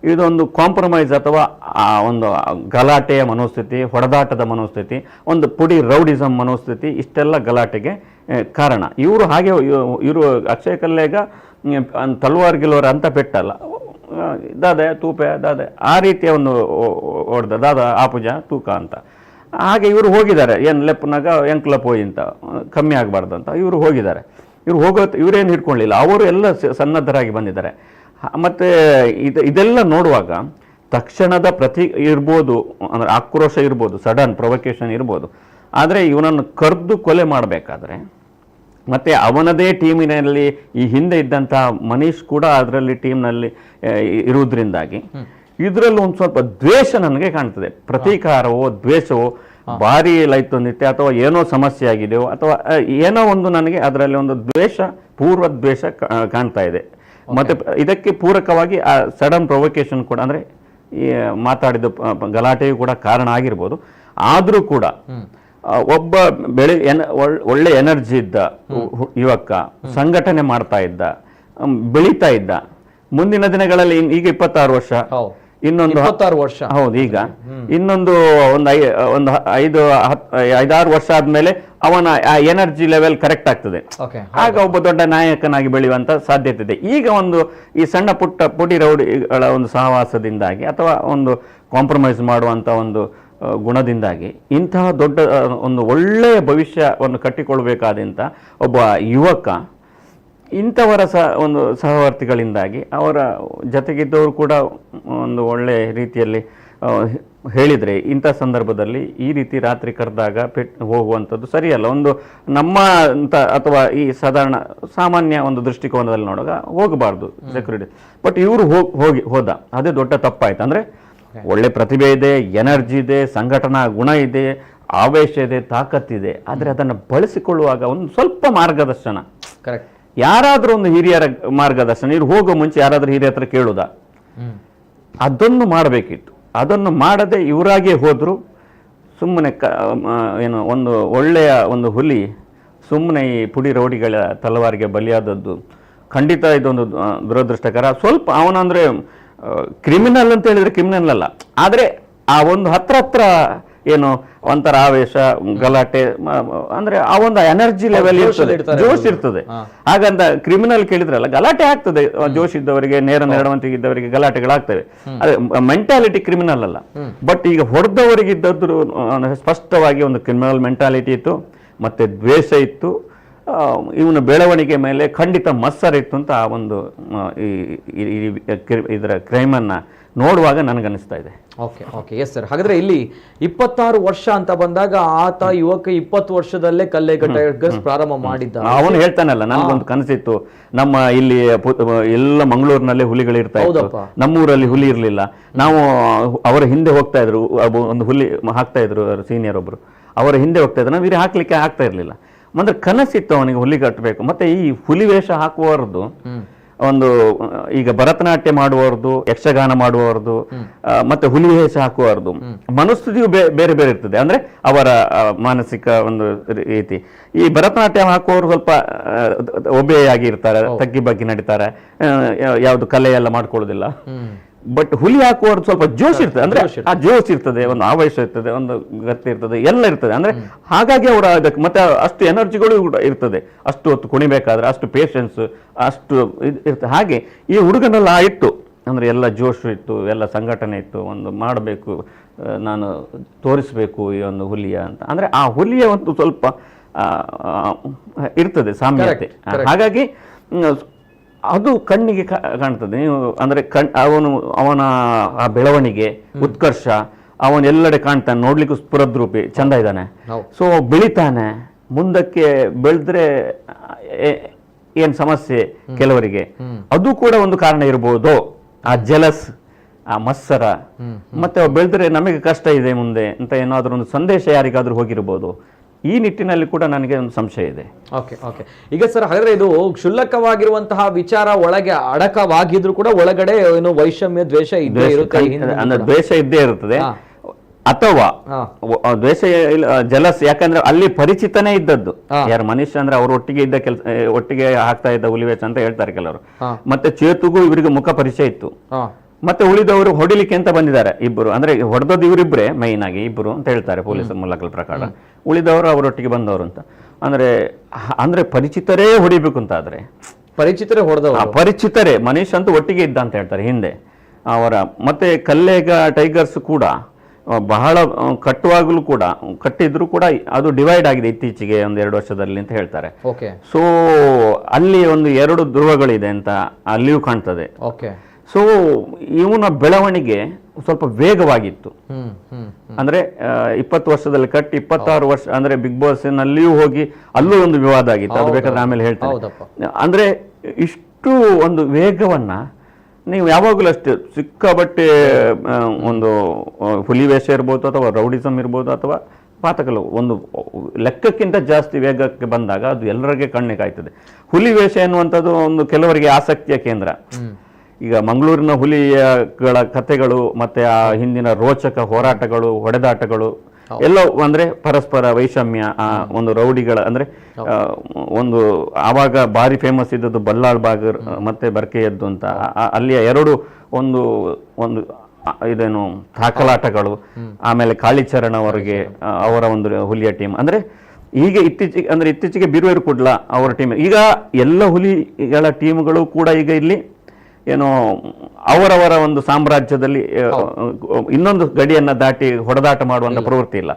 ಇದೊಂದು ಕಾಂಪ್ರಮೈಸ್ ಅಥವಾ ಒಂದು ಗಲಾಟೆಯ ಮನೋಸ್ಥಿತಿ, ಹೊಡೆದಾಟದ ಮನೋಸ್ಥಿತಿ, ಒಂದು ಪುಡಿ ರೌಡಿಸಮ್ ಮನೋಸ್ಥಿತಿ, ಇಷ್ಟೆಲ್ಲ ಗಲಾಟೆಗೆ ಕಾರಣ. ಇವರು ಹಾಗೆ ಇವರು ಅಕ್ಷಯ್ ಕಲ್ಲೇಗ ತಲ್ವಾರ್ ಗಿಲ್ವಾರ್ ಅಂತ ಪೆಟ್ಟಲ್ಲ, ದಾದೆ ತೂಪೆ ದಾದೆ ಆ ರೀತಿಯ ಒಂದು ಹೊಡೆದ ದಾದ ಆಪುಜ ತೂಕ ಅಂತ. ಹಾಗೆ ಇವರು ಹೋಗಿದ್ದಾರೆ, ಏನು ಲೆಪ್ಪನಾಗ ಎಂಕ್ಲ ಪೋಯಿ ಅಂತ ಕಮ್ಮಿ ಆಗಬಾರ್ದು ಅಂತ ಇವರು ಹೋಗಿದ್ದಾರೆ. ಇವರೇನು ಹಿಡ್ಕೊಳ್ಳಿಲ್ಲ, ಅವರು ಎಲ್ಲ ಸನ್ನದ್ಧರಾಗಿ ಬಂದಿದ್ದಾರೆ. ಮತ್ತು ಇದೆಲ್ಲ ನೋಡುವಾಗ ತಕ್ಷಣದ ಇರ್ಬೋದು, ಅಂದರೆ ಆಕ್ರೋಶ ಇರ್ಬೋದು, ಸಡನ್ ಪ್ರೊವೊಕೇಶನ್ ಇರ್ಬೋದು. ಆದರೆ ಇವನನ್ನು ಕರೆದು ಕೊಲೆ ಮಾಡಬೇಕಾದ್ರೆ ಮತ್ತು ಅವನದೇ ಟೀಮಿನಲ್ಲಿ ಈ ಹಿಂದೆ ಇದ್ದಂಥ ಮನೀಶ್ ಕೂಡ ಅದರಲ್ಲಿ ಟೀಮ್ನಲ್ಲಿ ಇರುವುದರಿಂದಾಗಿ ಇದರಲ್ಲಿ ಒಂದು ಸ್ವಲ್ಪ ದ್ವೇಷ ನನಗೆ ಕಾಣ್ತದೆ. ಪ್ರತೀಕಾರವೋ ದ್ವೇಷವೋ ಭಾರಿ ಲೈತೊಂದಿತ್ತೆ, ಅಥವಾ ಏನೋ ಸಮಸ್ಯೆ ಆಗಿದೆಯೋ, ಅಥವಾ ಏನೋ ಒಂದು ನನಗೆ ಅದರಲ್ಲಿ ಒಂದು ದ್ವೇಷ, ಪೂರ್ವ ದ್ವೇಷ ಕಾಣ್ತಾ ಇದೆ. ಮತ್ತು ಇದಕ್ಕೆ ಪೂರಕವಾಗಿ ಆ ಸಡನ್ ಪ್ರೊವೊಕೇಶನ್ ಕೂಡ, ಅಂದರೆ ಈ ಮಾತಾಡಿದ ಗಲಾಟೆಯು ಕೂಡ ಕಾರಣ ಆಗಿರ್ಬೋದು. ಆದರೂ ಕೂಡ ಒಬ್ಬ ಒಳ್ಳೆ ಎನರ್ಜಿ ಇದ್ದ ಯುವಕ, ಸಂಘಟನೆ ಮಾಡ್ತಾ ಇದ್ದ, ಬೆಳೀತಾ ಇದ್ದ. ಮುಂದಿನ ದಿನಗಳಲ್ಲಿ ಈಗ 26 ವರ್ಷ, ಇನ್ನೊಂದು 26 ವರ್ಷ, ಹೌದು, ಈಗ ಇನ್ನೊಂದು ಒಂದು 5-6 ವರ್ಷ ಆದ್ಮೇಲೆ ಅವನ ಎನರ್ಜಿ ಲೆವೆಲ್ ಕರೆಕ್ಟ್ ಆಗ್ತದೆ. ಆಗ ಒಬ್ಬ ದೊಡ್ಡ ನಾಯಕನಾಗಿ ಬೆಳೆಯುವಂತ ಸಾಧ್ಯತೆ ಇದೆ. ಈಗ ಈ ಸಣ್ಣ ಪುಟ್ಟ ಪುಡಿ ರೌಡಿಗಳ ಒಂದು ಸಹವಾಸದಿಂದಾಗಿ ಅಥವಾ ಒಂದು ಕಾಂಪ್ರಮೈಸ್ ಮಾಡುವಂತ ಒಂದು ಗುಣದಿಂದಾಗಿ ಇಂತಹ ದೊಡ್ಡ ಒಂದು ಒಳ್ಳೆಯ ಭವಿಷ್ಯವನ್ನು ಕಟ್ಟಿಕೊಳ್ಬೇಕಾದಂಥ ಒಬ್ಬ ಯುವಕ ಇಂಥವರ ಒಂದು ಸಹವರ್ತಿಗಳಿಂದಾಗಿ ಅವರ ಜೊತೆಗಿದ್ದವರು ಕೂಡ ಒಂದು ಒಳ್ಳೆಯ ರೀತಿಯಲ್ಲಿ ಹೇಳಿದರೆ ಇಂಥ ಸಂದರ್ಭದಲ್ಲಿ ಈ ರೀತಿ ರಾತ್ರಿ ಕರೆದಾಗ ಹೋಗುವಂಥದ್ದು ಸರಿಯಲ್ಲ. ಒಂದು ನಮ್ಮ ಅಂತ ಅಥವಾ ಈ ಸಾಮಾನ್ಯ ಒಂದು ದೃಷ್ಟಿಕೋನದಲ್ಲಿ ನೋಡುವಾಗ ಹೋಗಬಾರ್ದು ಸೆಕ್ಯೂರಿಟಿ. ಬಟ್ ಇವರು ಹೋದ, ಅದೇ ದೊಡ್ಡ ತಪ್ಪಾಯ್ತು. ಅಂದರೆ ಒಳ್ಳೆ ಪ್ರತಿಭೆ ಇದೆ, ಎನರ್ಜಿ ಇದೆ, ಸಂಘಟನಾ ಗುಣ ಇದೆ, ಆವೇಶ ಇದೆ, ತಾಕತ್ತಿದೆ. ಆದರೆ ಅದನ್ನು ಬಳಸಿಕೊಳ್ಳುವಾಗ ಒಂದು ಸ್ವಲ್ಪ ಮಾರ್ಗದರ್ಶನ, ಕರೆಕ್ಟ್, ಯಾರಾದರೂ ಒಂದು ಹಿರಿಯರ ಮಾರ್ಗದರ್ಶನ, ಇವ್ರು ಹೋಗೋ ಮುಂಚೆ ಯಾರಾದರೂ ಹಿರಿಯ ಹತ್ರ ಕೇಳುವುದಾ, ಅದನ್ನು ಮಾಡಬೇಕಿತ್ತು. ಅದನ್ನು ಮಾಡದೆ ಇವರಾಗೇ ಹೋದ್ರು. ಸುಮ್ಮನೆ ಏನು ಒಂದು ಒಳ್ಳೆಯ ಒಂದು ಹುಲಿ ಸುಮ್ಮನೆ ಈ ಪುಡಿ ರೌಡಿಗಳ ತಲವಾರಿಗೆ ಬಲಿಯಾದದ್ದು ಖಂಡಿತ ಇದೊಂದು ದುರದೃಷ್ಟಕರ. ಸ್ವಲ್ಪ ಅವನಂದ್ರೆ ಕ್ರಿಮಿನಲ್ ಅಂತ ಹೇಳಿದ್ರೆ ಕ್ರಿಮಿನಲ್ ಅಲ್ಲ, ಆದರೆ ಆ ಒಂದು ಹತ್ರ ಏನು ಒಂಥರ ಆವೇಶ, ಗಲಾಟೆ, ಅಂದ್ರೆ ಆ ಒಂದು ಎನರ್ಜಿ ಲೆವೆಲ್ ಇರ್ತದೆ, ಜೋಶ್ ಇರ್ತದೆ. ಹಾಗಂತ ಕ್ರಿಮಿನಲ್ ಕೇಳಿದ್ರಲ್ಲ, ಗಲಾಟೆ ಆಗ್ತದೆ, ಜೋಶ್ ಇದ್ದವರಿಗೆ, ನೇರ ನಡವಳಿಕೆ ಇದ್ದವರಿಗೆ ಗಲಾಟೆಗಳಾಗ್ತವೆ. ಅದೇ ಮೆಂಟಾಲಿಟಿ ಕ್ರಿಮಿನಲ್ ಅಲ್ಲ. ಬಟ್ ಈಗ ಹೊಡೆದವರಿಗೆ ಇದ್ದದ್ದು ಸ್ಪಷ್ಟವಾಗಿ ಒಂದು ಕ್ರಿಮಿನಲ್ ಮೆಂಟಾಲಿಟಿ ಇತ್ತು, ಮತ್ತೆ ದ್ವೇಷ ಇತ್ತು, ಇವನ ಬೆಳವಣಿಗೆ ಮೇಲೆ ಖಂಡಿತ ಮತ್ಸರ ಇತ್ತು ಅಂತ ಆ ಒಂದು ಇದರ ಕ್ರೈಮನ್ನು ನೋಡುವಾಗ ನನಗನ್ನಿಸ್ತಾ ಇದೆ. Okay okay, yes sir. ಹಾಗಾದ್ರೆ ಇಲ್ಲಿ 26 ವರ್ಷ ಅಂತ ಬಂದಾಗ ಆತ ಯುವಕ 20 ವರ್ಷದಲ್ಲೇ ಕಲ್ಲೇಗ ಟೈಗರ್ಸ್ ಪ್ರಾರಂಭ ಮಾಡಿದ್ದ. ಅವನು ಹೇಳ್ತಾನಲ್ಲ, ನನಗೊಂದು ಕನಸಿತ್ತು, ನಮ್ಮ ಇಲ್ಲಿ ಎಲ್ಲ ಮಂಗಳೂರಿನಲ್ಲಿ ಹುಲಿಗಳಿರ್ತಾ ಇತ್ತು, ನಮ್ಮೂರಲ್ಲಿ ಹುಲಿ ಇರಲಿಲ್ಲ, ನಾವು ಅವರ ಹಿಂದೆ ಹೋಗ್ತಾ ಇದ್ರು, ಒಂದು ಹುಲಿ ಹಾಕ್ತಾ ಇದ್ರು ಸೀನಿಯರ್ ಒಬ್ರು, ಅವರ ಹಿಂದೆ ಹೋಗ್ತಾ ಇದ್ರು, ನಾವು ಇರಿ ಹಾಕ್ಲಿಕ್ಕೆ ಆಗ್ತಾ ಇರಲಿಲ್ಲ. ಅಂದ್ರೆ ಕನಸಿತ್ತು ಅವನಿಗೆ ಹುಲಿ ಕಟ್ಟಬೇಕು. ಮತ್ತೆ ಈ ಹುಲಿ ವೇಷ ಹಾಕುವವರದು ಒಂದು, ಈಗ ಭರತನಾಟ್ಯ ಮಾಡುವವರದು, ಯಕ್ಷಗಾನ ಮಾಡುವವರದು, ಮತ್ತೆ ಹುಲಿ ವೇಷ ಹಾಕುವವರದು ಮನಸ್ಥಿತಿಯು ಬೇರೆ ಬೇರೆ ಇರ್ತದೆ. ಅಂದ್ರೆ ಅವರ ಮಾನಸಿಕ ಒಂದು ರೀತಿ. ಈ ಭರತನಾಟ್ಯ ಹಾಕುವವರು ಸ್ವಲ್ಪ ಒಬೆಯಾಗಿ ಇರ್ತಾರೆ, ತಗ್ಗಿ ಬಗ್ಗಿ ನಡೀತಾರೆ, ಯಾವುದು ಕಲೆ ಎಲ್ಲ ಮಾಡ್ಕೊಳ್ಳೋದಿಲ್ಲ. ಬಟ್ ಹುಲಿ ಹಾಕುವವರು ಸ್ವಲ್ಪ ಜೋಶ್ ಇರ್ತದೆ, ಅಂದ್ರೆ ಆ ಜೋಶ್ ಇರ್ತದೆ, ಒಂದು ಆವೇಶ ಇರ್ತದೆ, ಒಂದು ಗತಿ ಇರ್ತದೆ, ಎಲ್ಲ ಇರ್ತದೆ. ಅಂದ್ರೆ ಹಾಗಾಗಿ ಅವರ ಅದಕ್ಕೆ ಮತ್ತೆ ಅಷ್ಟು ಎನರ್ಜಿಗಳು ಇರ್ತದೆ, ಅಷ್ಟು ಹೊತ್ತು ಕುಣಿಬೇಕಾದ್ರೆ ಅಷ್ಟು ಪೇಷನ್ಸ್ ಅಷ್ಟು ಇರ್ತದೆ. ಹಾಗೆ ಈ ಹುಡುಗನೆಲ್ಲ ಇತ್ತು, ಅಂದ್ರೆ ಎಲ್ಲ ಜೋಶು ಇತ್ತು, ಎಲ್ಲ ಸಂಘಟನೆ ಇತ್ತು, ಒಂದು ಮಾಡಬೇಕು, ನಾನು ತೋರಿಸ್ಬೇಕು ಈ ಒಂದು ಹುಲಿಯ ಅಂತ. ಅಂದ್ರೆ ಆ ಹುಲಿಯ ಒಂದು ಸ್ವಲ್ಪ ಇರ್ತದೆ ಸಾಮ್ಯತೆ. ಹಾಗಾಗಿ ಅದು ಕಣ್ಣಿಗೆ ಕಾಣ್ತದೆ. ನೀವು ಅಂದ್ರೆ ಅವನ ಆ ಬೆಳವಣಿಗೆ, ಉತ್ಕರ್ಷ, ಅವನೆಲ್ಲಡೆ ಕಾಣ್ತಾನೆ, ನೋಡ್ಲಿಕ್ಕೂ ಸ್ಫುರದ್ರೂಪಿ, ಚಂದ ಇದ್ದಾನೆ. ಸೊ ಬೆಳಿತಾನೆ, ಮುಂದಕ್ಕೆ ಬೆಳೆದ್ರೆ ಏನ್ ಸಮಸ್ಯೆ ಕೆಲವರಿಗೆ, ಅದು ಕೂಡ ಒಂದು ಕಾರಣ ಇರ್ಬೋದು. ಆ ಜಲಸ್, ಆ ಮತ್ಸರ, ಮತ್ತೆ ಬೆಳೆದ್ರೆ ನಮಗೆ ಕಷ್ಟ ಇದೆ ಮುಂದೆ ಅಂತ ಏನಾದ್ರೂ ಒಂದು ಸಂದೇಶ ಯಾರಿಗಾದ್ರೂ ಹೋಗಿರ್ಬೋದು. ಈ ನಿಟ್ಟಿನಲ್ಲಿ ಕೂಡ ನನಗೆ ಒಂದು ಸಂಶಯ ಇದೆ. Okay okay. ಈಗ ಸರ್, ಹಾಗಾದ್ರೆ ಇದು ಕ್ಷುಲ್ಲಕವಾಗಿರುವಂತಹ ವಿಚಾರ ಒಳಗೆ ಅಡಕವಾಗಿದ್ರು ಕೂಡ ಒಳಗಡೆ ಏನು ವೈಷಮ್ಯ, ದ್ವೇಷ ಇದ್ದೇ ಇರುತ್ತೆ, ದ್ವೇಷ ಇದ್ದೇ ಇರುತ್ತದೆ. ಅಥವಾ ದ್ವೇಷ, ಜಲಸ್, ಯಾಕಂದ್ರೆ ಅಲ್ಲಿ ಪರಿಚಿತನೇ ಇದ್ದದ್ದು ಯಾರು ಮನುಷ್ಯ ಅಂದ್ರೆ ಅವ್ರ ಒಟ್ಟಿಗೆ ಇದ್ದ ಕೆಲಸ, ಒಟ್ಟಿಗೆ ಹಾಕ್ತಾ ಇದ್ದ ಹುಲಿವೇಷ ಅಂತ ಹೇಳ್ತಾರೆ ಕೆಲವರು. ಮತ್ತೆ ಚೇತುಗೂ ಇವರಿಗೆ ಮುಖ ಪರಿಚಯ ಇತ್ತು. ಮತ್ತೆ ಉಳಿದವರು ಹೊಡಿಲಿಕ್ಕೆ ಅಂತ ಬಂದಿದ್ದಾರೆ ಇಬ್ಬರು, ಅಂದ್ರೆ ಹೊಡೆದದ್ದು ಇವರಿಬ್ಬರೇ ಮೈನ್ ಆಗಿ ಇಬ್ಬರು ಅಂತ ಹೇಳ್ತಾರೆ ಪೊಲೀಸರ ಮೂಲಗಳ ಪ್ರಕಾರ. ಉಳಿದವರು ಅವರೊಟ್ಟಿಗೆ ಬಂದವರು ಅಂತ. ಅಂದ್ರೆ ಪರಿಚಿತರೇ ಹೊಡಿಬೇಕು ಅಂತ ಆದ್ರೆ ಪರಿಚಿತರೇ ಹೊಡೆದವರು, ಪರಿಚಿತರೇ, ಮನುಷ್ಯ ಅಂತೂ ಒಟ್ಟಿಗೆ ಇದ್ದ ಅಂತ ಹೇಳ್ತಾರೆ ಹಿಂದೆ ಅವರ. ಮತ್ತೆ ಕಲ್ಲೇಗ ಟೈಗರ್ಸ್ ಕೂಡ ಬಹಳ ಕಟ್ಟುವಾಗಲೂ ಕೂಡ, ಕಟ್ಟಿದ್ರು ಕೂಡ ಅದು ಡಿವೈಡ್ ಆಗಿದೆ ಇತ್ತೀಚೆಗೆ 1-2 ವರ್ಷದಲ್ಲಿ ಅಂತ ಹೇಳ್ತಾರೆ. ಸೊ ಅಲ್ಲಿ ಒಂದು 2 ಧ್ರುವಗಳಿದೆ ಅಂತ ಅಲ್ಲಿಯೂ ಕಾಣ್ತದೆ. ಸೊ ಇವನ ಬೆಳವಣಿಗೆ ಸ್ವಲ್ಪ ವೇಗವಾಗಿತ್ತು. ಅಂದ್ರೆ 20 ವರ್ಷದಲ್ಲಿ ಕಟ್ಟಿ 26 ವರ್ಷ ಅಂದ್ರೆ ಬಿಗ್ ಬಾಸ್ ನಲ್ಲಿಯೂ ಹೋಗಿ ಅಲ್ಲೂ ಒಂದು ವಿವಾದ ಆಗಿತ್ತು, ಅದು ಬೇಕಾದ್ರೆ ಆಮೇಲೆ ಹೇಳ್ತಾರೆ. ಅಂದ್ರೆ ಇಷ್ಟು ಒಂದು ವೇಗವನ್ನ ನೀವು ಯಾವಾಗಲೂ ಅಷ್ಟೇ ಸಿಕ್ಕಾಬಟ್ಟೆ ಒಂದು ಹುಲಿ ವೇಷ ಇರ್ಬೋದು, ಅಥವಾ ರೌಡಿಸಮ್ ಇರ್ಬೋದು, ಅಥವಾ ಪಾತಕಲು ಒಂದು ಲೆಕ್ಕಕ್ಕಿಂತ ಜಾಸ್ತಿ ವೇಗಕ್ಕೆ ಬಂದಾಗ ಅದು ಎಲ್ಲರಿಗೆ ಕಣ್ಣಿಗೆ ಕಾಯ್ತದೆ. ಹುಲಿ ವೇಷ ಎನ್ನುವಂಥದ್ದು ಒಂದು ಕೆಲವರಿಗೆ ಆಸಕ್ತಿಯ ಕೇಂದ್ರ. ಈಗ ಮಂಗಳೂರಿನ ಹುಲಿಗಳ ಕಥೆಗಳು, ಮತ್ತೆ ಆ ಹಿಂದಿನ ರೋಚಕ ಹೋರಾಟಗಳು, ಹೊಡೆದಾಟಗಳು ಎಲ್ಲ ಅಂದ್ರೆ ಪರಸ್ಪರ ವೈಷಮ್ಯ, ಒಂದು ರೌಡಿಗಳ ಅಂದ್ರೆ ಒಂದು ಆವಾಗ ಭಾರಿ ಫೇಮಸ್ ಇದ್ದದ್ದು ಬಲ್ಲಾಳ್ ಬಾಗ್ ಮತ್ತೆ ಬರ್ಕೆಯದ್ದು ಅಂತ, ಅಲ್ಲಿಯ 2 ಒಂದು ಒಂದು ಇದೇನು ತಾಕಲಾಟಗಳು, ಆಮೇಲೆ ಕಾಳಿಚರಣ ಅವರಿಗೆ ಅವರ ಒಂದು ಹುಲಿಯ ಟೀಮ್. ಅಂದ್ರೆ ಈಗ ಇತ್ತೀಚೆಗೆ ಬಿರುವೇರು ಕುಡ್ಲ ಅವರ ಟೀಮ್. ಈಗ ಎಲ್ಲ ಹುಲಿಗಳ ಟೀಮ್ಗಳು ಕೂಡ ಈಗ ಇಲ್ಲಿ ಏನೋ ಅವರವರ ಒಂದು ಸಾಮ್ರಾಜ್ಯದಲ್ಲಿ ಇನ್ನೊಂದು ಗಡಿಯನ್ನ ದಾಟಿ ಹೊಡೆದಾಟ ಮಾಡುವಂತ ಪ್ರವೃತ್ತಿ ಇಲ್ಲ.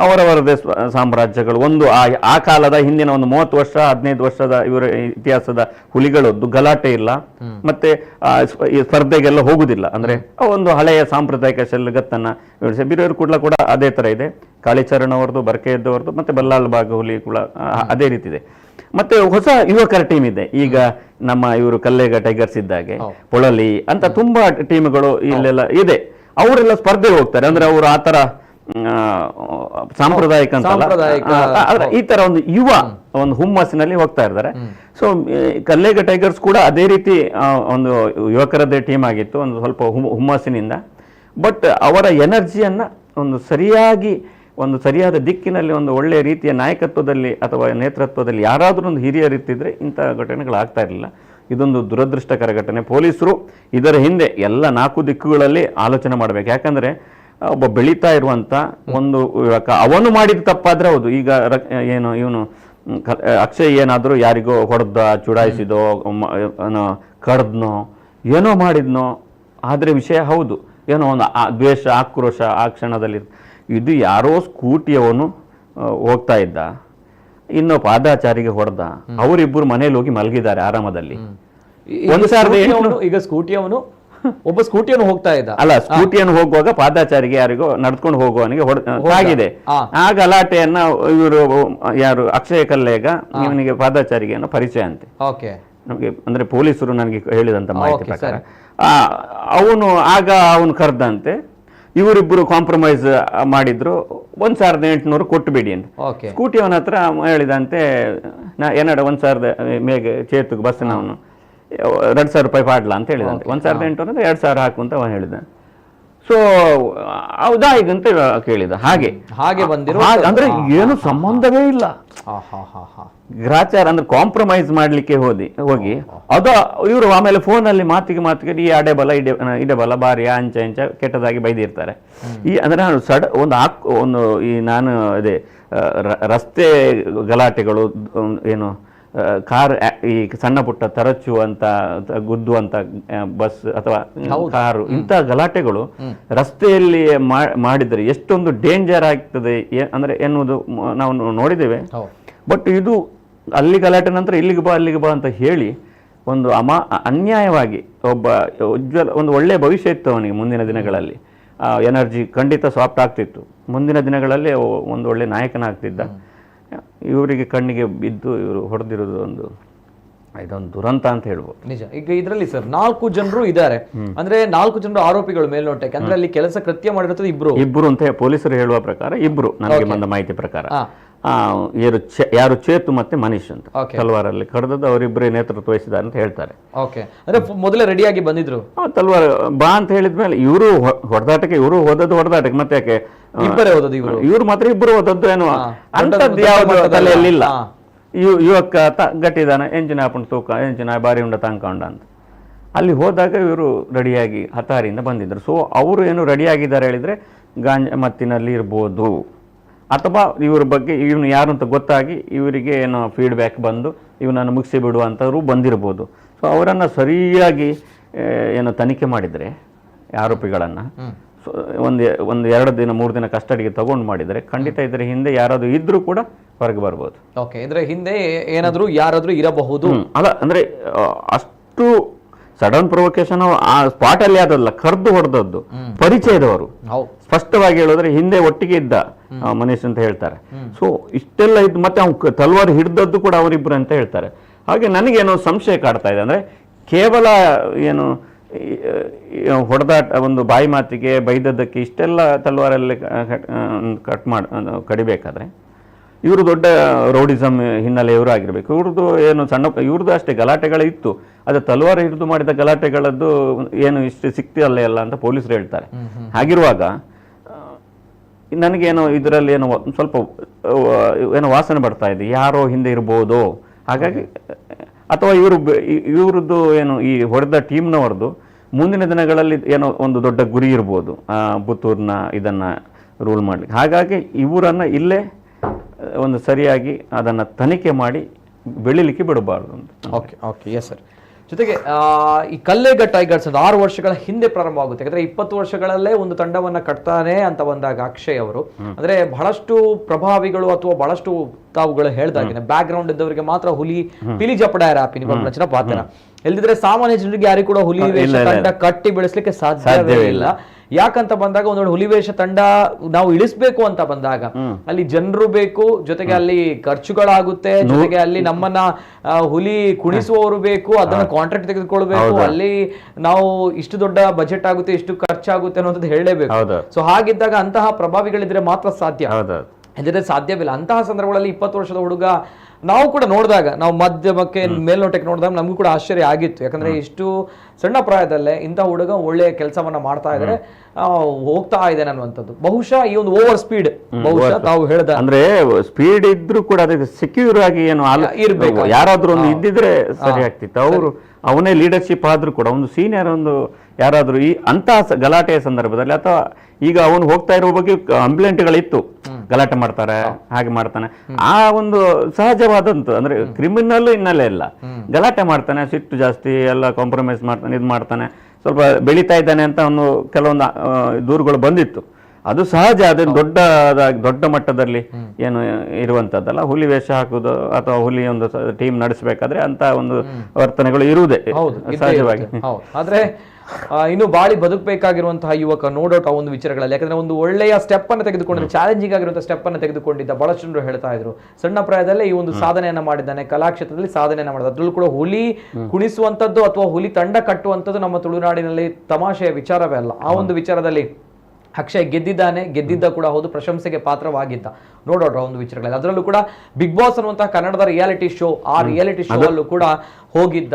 ಅವರವರದೇ ಸಾಮ್ರಾಜ್ಯಗಳು, ಒಂದು ಆ ಕಾಲದ ಹಿಂದಿನ ಒಂದು 30 ವರ್ಷ 15 ವರ್ಷದ ಇವರ ಇತಿಹಾಸದ ಹುಲಿಗಳದ್ದು ಗಲಾಟೆ ಇಲ್ಲ, ಮತ್ತೆ ಸ್ಪರ್ಧೆಗೆಲ್ಲ ಹೋಗುದಿಲ್ಲ. ಅಂದ್ರೆ ಒಂದು ಹಳೆಯ ಸಾಂಪ್ರದಾಯಿಕ ಶೆಲ್ಗತ್ತನ್ನ ಬಿರುವೇರು ಕೂಡ ಅದೇ ತರ ಇದೆ. ಕಾಳಿಚರಣ ಅವರದು, ಬರ್ಕೆಯದ್ದವರದು, ಮತ್ತೆ ಬಲ್ಲಾಳ್ ಬಾಗ್ ಹುಲಿ ಕೂಡ ಅದೇ ರೀತಿ ಇದೆ. ಮತ್ತೆ ಹೊಸ ಯುವಕರ ಟೀಮ್ ಇದೆ ಈಗ, ನಮ್ಮ ಇವರು ಕಲ್ಲೇಗ ಟೈಗರ್ಸ್ ಇದ್ದಾಗೆ ಪೊಳಲಿ ಅಂತ ತುಂಬಾ ಟೀಮ್ಗಳು ಇಲ್ಲೆಲ್ಲ ಇದೆ. ಅವರೆಲ್ಲ ಸ್ಪರ್ಧೆಗೆ ಹೋಗ್ತಾರೆ. ಅಂದ್ರೆ ಅವರು ಆತರ ಸಾಂಪ್ರದಾಯಿಕ ಅಂತ ಈ ತರ ಒಂದು ಯುವ ಒಂದು ಹುಮ್ಮಸ್ಸಿನಲ್ಲಿ ಹೋಗ್ತಾ ಇದ್ದಾರೆ. ಸೊ ಕಲ್ಲೇಗ ಟೈಗರ್ಸ್ ಕೂಡ ಅದೇ ರೀತಿ ಒಂದು ಯುವಕರದ್ದೇ ಟೀಮ್ ಆಗಿತ್ತು, ಒಂದು ಸ್ವಲ್ಪ ಹುಮ್ಮಸ್ಸಿನಿಂದ. ಬಟ್ ಅವರ ಎನರ್ಜಿಯನ್ನ ಒಂದು ಸರಿಯಾದ ದಿಕ್ಕಿನಲ್ಲಿ, ಒಂದು ಒಳ್ಳೆಯ ರೀತಿಯ ನಾಯಕತ್ವದಲ್ಲಿ ಅಥವಾ ನೇತೃತ್ವದಲ್ಲಿ ಯಾರಾದರೂ ಒಂದು ಹಿರಿಯರಿತ್ತಿದ್ರೆ ಇಂಥ ಘಟನೆಗಳಾಗ್ತಾ ಇರಲಿಲ್ಲ. ಇದೊಂದು ದುರದೃಷ್ಟಕರ ಘಟನೆ. ಪೊಲೀಸರು ಇದರ ಹಿಂದೆ ಎಲ್ಲ 4 ದಿಕ್ಕುಗಳಲ್ಲಿ ಆಲೋಚನೆ ಮಾಡಬೇಕು. ಯಾಕಂದರೆ ಒಬ್ಬ ಬೆಳೀತಾ ಇರುವಂತ ಒಂದು ಯುವಕ, ಅವನು ಮಾಡಿದ ತಪ್ಪಾದ್ರೆ ಹೌದು. ಈಗ ಏನು ಇವನು ಅಕ್ಷಯ್ ಏನಾದರೂ ಯಾರಿಗೋ ಹೊಡೆದ, ಚುಡಾಯಿಸಿದೋ, ಕಡ್ದನೋ, ಏನೋ ಮಾಡಿದ್ನೋ ಆದರೆ ವಿಷಯ ಹೌದು, ಏನೋ ಒಂದು ದ್ವೇಷ, ಆಕ್ರೋಶ ಆ ಕ್ಷಣದಲ್ಲಿ. ಇದು ಯಾರೋ ಸ್ಕೂಟಿಯವನು ಹೋಗ್ತಾ ಇದ್ದ, ಇನ್ನು ಪಾದಾಚಾರಿಗೆ ಹೊಡೆದ, ಅವರಿಬ್ಬರು ಮನೇಲಿ ಹೋಗಿ ಮಲಗಿದ್ದಾರೆ ಆರಾಮದಲ್ಲಿ. ಈಗ ಸ್ಕೂಟಿಯವನು ಒಬ್ಬ ಸ್ಕೂಟಿಯನ್ನು ಹೋಗ್ತಾ ಇದ್ದ, ಅಲ್ಲ ಸ್ಕೂಟಿಯನ್ನು ಹೋಗುವಾಗ ಪಾದಾಚಾರಿಗೆ ಯಾರಿಗೋ ನಡ್ಕೊಂಡು ಹೋಗುವವನಿಗೆ ಆಗಿದೆ. ಆ ಗಲಾಟೆಯನ್ನ ಇವರು ಯಾರು ಅಕ್ಷಯ ಕಲ್ಲೇಗ ಇವನಿಗೆ ಪಾದಾಚಾರಿಗೆ ಅನ್ನೋ ಪರಿಚಯ ಅಂತೆ. ಓಕೆ, ನಮಗೆ ಅಂದ್ರೆ ಪೊಲೀಸರು ನನಗೆ ಹೇಳಿದಂತ ಮಾಹಿತಿ ಪ್ರಕಾರ ಅವನು ಕರೆದಂತೆ, ಇವರಿಬ್ಬರು ಕಾಂಪ್ರಮೈಸ್ ಮಾಡಿದ್ರು. 1,800 ಕೊಟ್ಟುಬಿಡಿ ಅಂತ. ಸ್ಕೂಟಿ ಅವನ ಹತ್ರ ಹೇಳಿದಂತೆ, ಏನಾಡ 1,000 ಮೇಗೆ ಚೇತುಗೆ ಬಸ್ಸಿನ ಅವನು 2,000 ರೂಪಾಯಿ ಪಾಡ್ಲ ಅಂತ ಹೇಳಿದಂತೆ. 1,800 ಅಂದ್ರೆ 2,000 ಹಾಕು ಅಂತ ಅವನು ಹೇಳಿದ. ಸೊ ಹೌದಾ ಈಗಂತ ಕೇಳಿದ. ಹಾಗೆ ಬಂದಿರೋ ಅಂದ್ರೆ ಏನು ಸಂಬಂಧವೇ ಇಲ್ಲ. ಗ್ರಾಚಾರ ಅಂದ್ರೆ ಕಾಂಪ್ರಮೈಸ್ ಮಾಡ್ಲಿಕ್ಕೆ ಹೋಗಿ ಅದು ಇವರು ಆಮೇಲೆ ಫೋನಲ್ಲಿ ಮಾತಿಗೆ ಈ ಅಡೆಬಲ ಇಡೆಬಲ ಬಾರಿ ಅಂಚ ಕೆಟ್ಟದಾಗಿ ಬೈದಿರ್ತಾರೆ. ಈ ಅಂದ್ರೆ ನಾನು ಒಂದು ಈ ನಾನು ಅದೇ ರಸ್ತೆ ಗಲಾಟೆಗಳು, ಏನು ಕಾರ್, ಈ ಸಣ್ಣ ಪುಟ್ಟ ತರಚುವಂತ ಗುದ್ದುವಂತ ಬಸ್ ಅಥವಾ ಕಾರು, ಇಂಥ ಗಲಾಟೆಗಳು ರಸ್ತೆಯಲ್ಲಿ ಮಾಡಿದರೆ ಎಷ್ಟೊಂದು ಡೇಂಜರ್ ಆಗ್ತದೆ ಅಂದ್ರೆ ಎನ್ನುವುದು ನಾವು ನೋಡಿದ್ದೇವೆ. ಬಟ್ ಇದು ಅಲ್ಲಿ ಗಲಾಟೆ ನಂತರ ಇಲ್ಲಿಗೆ ಬಾ ಅಂತ ಹೇಳಿ ಒಂದು ಅನ್ಯಾಯವಾಗಿ ಒಂದು ಒಳ್ಳೆಯ ಭವಿಷ್ಯ ಇತ್ತು ಅವನಿಗೆ ಮುಂದಿನ ದಿನಗಳಲ್ಲಿ. ಎನರ್ಜಿ ಖಂಡಿತ ಸಾಫ್ಟ್ ಆಗ್ತಿತ್ತು. ಮುಂದಿನ ದಿನಗಳಲ್ಲಿ ಒಂದು ಒಳ್ಳೆ ನಾಯಕನಾಗ್ತಿದ್ದ. ಇವರಿಗೆ ಕಣ್ಣಿಗೆ ಬಿದ್ದು ಇವರು ಹೊಡೆದಿರೋದು ಇದೊಂದು ದುರಂತ ಅಂತ ಹೇಳ್ಬೋದು. ನಿಜ. ಈಗ ಇದರಲ್ಲಿ ಸರ್ 4 ಜನರು ಇದ್ದಾರೆ, ಅಂದ್ರೆ 4 ಜನರು ಆರೋಪಿಗಳು ಮೇಲ್ನೋಟಕ್ಕೆ. ಅಂದ್ರೆ ಅಲ್ಲಿ ಕೆಲಸ ಕೃತ್ಯ ಮಾಡಿರೋದು ಇಬ್ರು ಅಂತ ಪೊಲೀಸರು ಹೇಳುವ ಪ್ರಕಾರ, ಇಬ್ರು ನನಗೆ ಬಂದ ಮಾಹಿತಿ ಪ್ರಕಾರ. ಯಾರು ಚೇತು ಮತ್ತೆ ಮನೀಶ್ ಅಂತ ತಲ್ವಾರಲ್ಲಿ ಕರೆದದ್ದು ಅವರಿಬ್ಬರೇ ನೇತೃತ್ವ ವಹಿಸಿದ್ದಾರೆ ಅಂತ ಹೇಳ್ತಾರೆ. ಅಂದ್ರೆ ಮೊದಲೇ ರೆಡಿಯಾಗಿ ಬಂದಿದ್ರು. ತಲ್ವಾರ್ ಬಾ ಅಂತ ಹೇಳಿದ್ಮೇಲೆ ಇವರು ಹೊಡೆದಾಟಕ್ಕೆ, ಇವರು ಹೋದದ್ದು ಮತ್ತೆ ಯಾಕೆ ಇಬ್ಬರೇ ಹೋದದ್ದು, ಇವ್ರು ಮಾತ್ರ ಇಬ್ಬರು ಹೋದದ್ದು, ಏನು ಅಂತದ್ದು ಯಾವ್ದು ತಲೆಯಲ್ಲಿಲ್ಲ. ಯುವಕ ಗಟ್ಟಿದಾನ, ಎಂಜಿನ ಹಾಕೊಂಡು ತೂಕ, ಎಂಜಿನ ಬಾರಿ ಉಂಡ ತಂಕೊಂಡ ಅಂತ. ಅಲ್ಲಿ ಹೋದಾಗ ಇವರು ರೆಡಿಯಾಗಿ ಹತಾರಿಯಿಂದ ಬಂದಿದ್ರು. ಸೊ ಅವರು ಏನು ರೆಡಿಯಾಗಿದ್ದಾರೆ ಹೇಳಿದ್ರೆ ಗಾಂಜಾ ಮತ್ತಿನಲ್ಲಿ ಇರ್ಬೋದು, ಅಥವಾ ಇವ್ರ ಬಗ್ಗೆ ಇವನು ಯಾರು ಅಂತ ಗೊತ್ತಾಗಿ ಇವರಿಗೆ ಏನೋ ಫೀಡ್ಬ್ಯಾಕ್ ಬಂದು ಇವನನ್ನು ಮುಗಿಸಿ ಬಿಡುವಂಥವ್ರು ಬಂದಿರ್ಬೋದು. ಸೊ ಅವರನ್ನು ಸರಿಯಾಗಿ ಏನು ತನಿಖೆ ಮಾಡಿದರೆ ಆರೋಪಿಗಳನ್ನು ಒಂದು 2 ದಿನ 3 ದಿನ ಕಸ್ಟಡಿಗೆ ತಗೊಂಡು ಮಾಡಿದರೆ ಖಂಡಿತ ಇದರ ಹಿಂದೆ ಯಾರಾದರೂ ಇದ್ರೂ ಕೂಡ ಹೊರಗೆ ಬರ್ಬೋದು. ಇದರ ಹಿಂದೆ ಯಾರಾದ್ರೂ ಇರಬಹುದು. ಅಲ್ಲ ಅಂದ್ರೆ ಅಷ್ಟು ಸಡನ್ ಪ್ರೊವೊಕೇಶನ್ ಆ ಸ್ಪಾಟ್ ಅಲ್ಲಿ ಆದಲ್ಲ, ಕರ್ದು ಹೊಡೆದದ್ದು ಪರಿಚಯದವರು. ಸ್ಪಷ್ಟವಾಗಿ ಹೇಳಿದ್ರೆ ಹಿಂದೆ ಒಟ್ಟಿಗೆ ಇದ್ದ ಮನೀಶ್ ಅಂತ ಹೇಳ್ತಾರೆ. ಸೊ ಇಷ್ಟೆಲ್ಲ ಇದ್ದು ಮತ್ತೆ ಅವ್ನು ತಲ್ವಾರ್ ಹಿಡ್ದದ್ದು ಕೂಡ ಅವರಿಬ್ರು ಅಂತ ಹೇಳ್ತಾರೆ. ಹಾಗೆ ನನಗೇನೋ ಸಂಶಯ ಕಾಡ್ತಾ ಇದೆ. ಅಂದ್ರೆ ಕೇವಲ ಏನು ಹೊಡೆದಾಟ, ಒಂದು ಬಾಯಿ ಮಾತಿಗೆ ಬೈದದ್ದಕ್ಕೆ ಇಷ್ಟೆಲ್ಲ ತಲ್ವಾರಲ್ಲಿ ಕಡಿಬೇಕಾದ್ರೆ ಇವರು ದೊಡ್ಡ ರೌಡಿಸಮ್ ಹಿನ್ನೆಲೆಯವರು ಆಗಿರ್ಬೇಕು. ಇವ್ರದ್ದು ಏನು ಇವ್ರದ್ದು ಅಷ್ಟೇ ಗಲಾಟೆಗಳು ಇತ್ತು, ಅದು ತಲ್ವಾರ ಹಿಡಿದು ಮಾಡಿದ ಗಲಾಟೆಗಳದ್ದು ಏನು ಇಷ್ಟು ಸಿಕ್ತಿರಲ್ಲ ಎಲ್ಲ ಅಂತ ಪೊಲೀಸರು ಹೇಳ್ತಾರೆ. ಹಾಗಿರುವಾಗ ನನಗೇನೋ ಇದರಲ್ಲಿ ಏನೋ ಸ್ವಲ್ಪ ಏನೋ ವಾಸನೆ ಬರ್ತಾ ಇದೆ, ಯಾರೋ ಹಿಂದೆ ಇರ್ಬೋದು. ಹಾಗಾಗಿ ಅಥವಾ ಇವ್ರದ್ದು ಏನು ಈ ಹೊಡೆದ ಟೀಮ್ನವ್ರದ್ದು ಮುಂದಿನ ದಿನಗಳಲ್ಲಿ ಏನೋ ಒಂದು ದೊಡ್ಡ ಗುರಿ ಇರ್ಬೋದು ಪುತ್ತೂರಿನ ಇದನ್ನ ರೂಲ್ ಮಾಡ್ಲಿಕ್ಕೆ. ಹಾಗಾಗಿ ಇವರನ್ನ ಇಲ್ಲೇ ಒಂದು ಸರಿಯಾಗಿ ಅದನ್ನು ತನಿಖೆ ಮಾಡಿ ಬೆಳಿಲಿಕ್ಕೆ ಬಿಡಬಾರ್ದು ಅಂತ. Yes sir. ಜೊತೆಗೆ ಈ ಕಲ್ಲೇಗ ಟೈಗರ್ಸ್ 6 ವರ್ಷಗಳ ಹಿಂದೆ ಪ್ರಾರಂಭ ಆಗುತ್ತೆ. ಯಾಕಂದ್ರೆ 20 ವರ್ಷಗಳಲ್ಲೇ ಒಂದು ತಂಡವನ್ನ ಕಟ್ತಾನೆ ಅಂತ ಬಂದಾಗ ಅಕ್ಷಯ್ ಅವರು, ಅಂದ್ರೆ ಬಹಳಷ್ಟು ಪ್ರಭಾವಿಗಳು ಅಥವಾ ಬಹಳಷ್ಟು ತಾವುಗಳು ಹೇಳ್ದಾಗಿನ ಬ್ಯಾಕ್ ಗ್ರೌಂಡ್ ಇದ್ದವರಿಗೆ ಮಾತ್ರ ಹುಲಿ ಪಿಲಿ ಜಪಡಾಯರ ರಚನ ಪಾತ್ರ. ಎಲ್ದಿದ್ರೆ ಸಾಮಾನ್ಯ ಜನರಿಗೆ ಯಾರಿಗೂ ಕೂಡ ಹುಲಿ ವೇಷ ತಂಡ ಕಟ್ಟಿ ಬೆಳೆಸಲಿಕ್ಕೆ ಸಾಧ್ಯವೇ ಇಲ್ಲ. ಯಾಕಂತ ಬಂದಾಗ ಒಂದೊಂದು ಹುಲಿವೇಷ ತಂಡ ನಾವು ಇಳಿಸ್ಬೇಕು ಅಂತ ಬಂದಾಗ ಅಲ್ಲಿ ಜನರು ಬೇಕು, ಜೊತೆಗೆ ಅಲ್ಲಿ ಖರ್ಚುಗಳಾಗುತ್ತೆ, ಜೊತೆಗೆ ಅಲ್ಲಿ ನಮ್ಮನ್ನ ಹುಲಿ ಕುಣಿಸುವವರು ಬೇಕು, ಅದನ್ನ ಕಾಂಟ್ರಾಕ್ಟ್ ತೆಗೆದುಕೊಳ್ಬೇಕು, ಅಲ್ಲಿ ನಾವು ಇಷ್ಟು ದೊಡ್ಡ ಬಜೆಟ್ ಆಗುತ್ತೆ, ಇಷ್ಟು ಖರ್ಚಾಗುತ್ತೆ ಅನ್ನೋದು ಹೇಳಲೇಬೇಕು. ಸೊ ಹಾಗಿದ್ದಾಗ ಅಂತಹ ಪ್ರಭಾವಿಗಳಿದ್ರೆ ಮಾತ್ರ ಸಾಧ್ಯ. ಇದ್ರೆ ಸಾಧ್ಯವಿಲ್ಲ. ಅಂತಹ ಸಂದರ್ಭಗಳಲ್ಲಿ 20 ವರ್ಷದ ಹುಡುಗ ನಾವು ಕೂಡ ನೋಡಿದಾಗ, ನಾವು ಮಾಧ್ಯಮಕ್ಕೆ ಮೇಲ್ನೋಟಕ್ಕೆ ನೋಡಿದಾಗ ನಮಗೂ ಕೂಡ ಆಶ್ಚರ್ಯ ಆಗಿತ್ತು. ಯಾಕಂದ್ರೆ ಇಷ್ಟು ಸಣ್ಣ ಪ್ರಾಯದಲ್ಲೇ ಇಂಥ ಹುಡುಗ ಒಳ್ಳೆಯ ಕೆಲಸವನ್ನ ಮಾಡ್ತಾ ಇದ್ರೆ ಹೋಗ್ತಾ ಇದ್ದೇನೆ ಅನ್ನುವಂಥದ್ದು. ಬಹುಶಃ ಈ ಒಂದು ಓವರ್ ಸ್ಪೀಡ್, ಬಹುಶಃ ತಾವು ಹೇಳ್ದ ಅಂದ್ರೆ ಸ್ಪೀಡ್ ಇದ್ರು ಕೂಡ ಅದಕ್ಕೆ ಸೆಕ್ಯೂರ್ ಆಗಿ ಏನು ಇರ್ಬೇಕು, ಯಾರಾದ್ರೂ ಒಂದು ಇದ್ದಿದ್ರೆ ಸರಿ ಆಗ್ತಿತ್ತು. ಅವರು ಅವನೇ ಲೀಡರ್ಶಿಪ್ ಆದ್ರೂ ಕೂಡ ಒಂದು ಸೀನಿಯರ್ ಒಂದು ಯಾರಾದ್ರೂ ಈ ಅಂತಹ ಗಲಾಟೆಯ ಸಂದರ್ಭದಲ್ಲಿ, ಅಥವಾ ಈಗ ಅವನು ಹೋಗ್ತಾ ಇರೋ ಬಗ್ಗೆ ಕಂಪ್ಲೇಂಟ್ಗಳಿತ್ತು, ಗಲಾಟೆ ಮಾಡ್ತಾರೆ, ಹಾಗೆ ಮಾಡ್ತಾನೆ, ಆ ಒಂದು ಸಹಜವಾದಂತು. ಅಂದ್ರೆ ಕ್ರಿಮಿನಲ್ ಹಿನ್ನೆಲೆ ಇಲ್ಲ, ಗಲಾಟೆ ಮಾಡ್ತಾನೆ, ಸಿಟ್ಟು ಜಾಸ್ತಿ, ಎಲ್ಲ ಕಾಂಪ್ರಮೈಸ್ ಮಾಡ್ತಾನೆ, ಇದು ಮಾಡ್ತಾನೆ, ಸ್ವಲ್ಪ ಬೆಳೀತಾ ಇದ್ದಾನೆ ಅಂತ ಒಂದು ಕೆಲವೊಂದು ದೂರುಗಳು ಬಂದಿತ್ತು. ಅದು ಸಹಜ. ಅದೇನು ದೊಡ್ಡ ಮಟ್ಟದಲ್ಲಿ ಏನು ಇರುವಂತದ್ದಲ್ಲ. ಹುಲಿ ವೇಷ ಹಾಕುದು ಅಥವಾ ಹುಲಿ ಒಂದು ಟೀಮ್ ನಡೆಸಬೇಕಾದ್ರೆ ಅಂತ ಒಂದು ವರ್ತನೆಗಳು ಇರುವುದೇ ಸಹಜವಾಗಿ. ಆದ್ರೆ ಇನ್ನು ಬಾಳಿ ಬದುಕಬೇಕಾಗಿರುವಂತಹ ಯುವಕ ನೋ ಡೌಟ್ ಆ ಒಂದು ವಿಚಾರಗಳಲ್ಲಿ. ಯಾಕಂದ್ರೆ ಒಂದು ಒಳ್ಳೆಯ ಸ್ಟೆಪ್ ಅನ್ನು ತೆಗೆದುಕೊಂಡಿದ್ದು, ಚಾಲೆಂಜಿಂಗ್ ಆಗಿರುವಂತಹ ಸ್ಟೆಪ್ ಅನ್ನು ತೆಗೆದುಕೊಂಡಿದ್ದ. ಬಹಳಷ್ಟು ಜನರು ಹೇಳ್ತಾ ಇದ್ರು ಸಣ್ಣ ಪ್ರಾಯದಲ್ಲೇ ಈ ಒಂದು ಸಾಧನೆಯನ್ನ ಮಾಡಿದ್ದಾನೆ, ಕಲಾಕ್ಷೇತ್ರದಲ್ಲಿ ಸಾಧನೆಯನ್ನ ಮಾಡಿದ. ಅದ್ರಲ್ಲೂ ಕೂಡ ಹುಲಿ ಕುಣಿಸುವಂತದ್ದು ಅಥವಾ ಹುಲಿ ತಂಡ ಕಟ್ಟುವಂಥದ್ದು ನಮ್ಮ ತುಳುನಾಡಿನಲ್ಲಿ ತಮಾಷೆಯ ವಿಚಾರವೇ ಅಲ್ಲ. ಆ ಒಂದು ವಿಚಾರದಲ್ಲಿ ಅಕ್ಷಯ್ ಗೆದ್ದಿದ್ದ ಕೂಡ ಹೌದು, ಪ್ರಶಂಸೆಗೆ ಪಾತ್ರವಾಗಿದ್ದ. ನೋಡೋಣ ಒಂದು ವಿಚಾರಗಳಲ್ಲಿ. ಅದರಲ್ಲೂ ಕೂಡ ಬಿಗ್ ಬಾಸ್ ಅನ್ನುವಂತಹ ಕನ್ನಡದ ರಿಯಾಲಿಟಿ ಶೋ, ಆ ರಿಯಾಲಿಟಿ ಶೋ ಅಲ್ಲೂ ಕೂಡ ಹೋಗಿದ್ದ.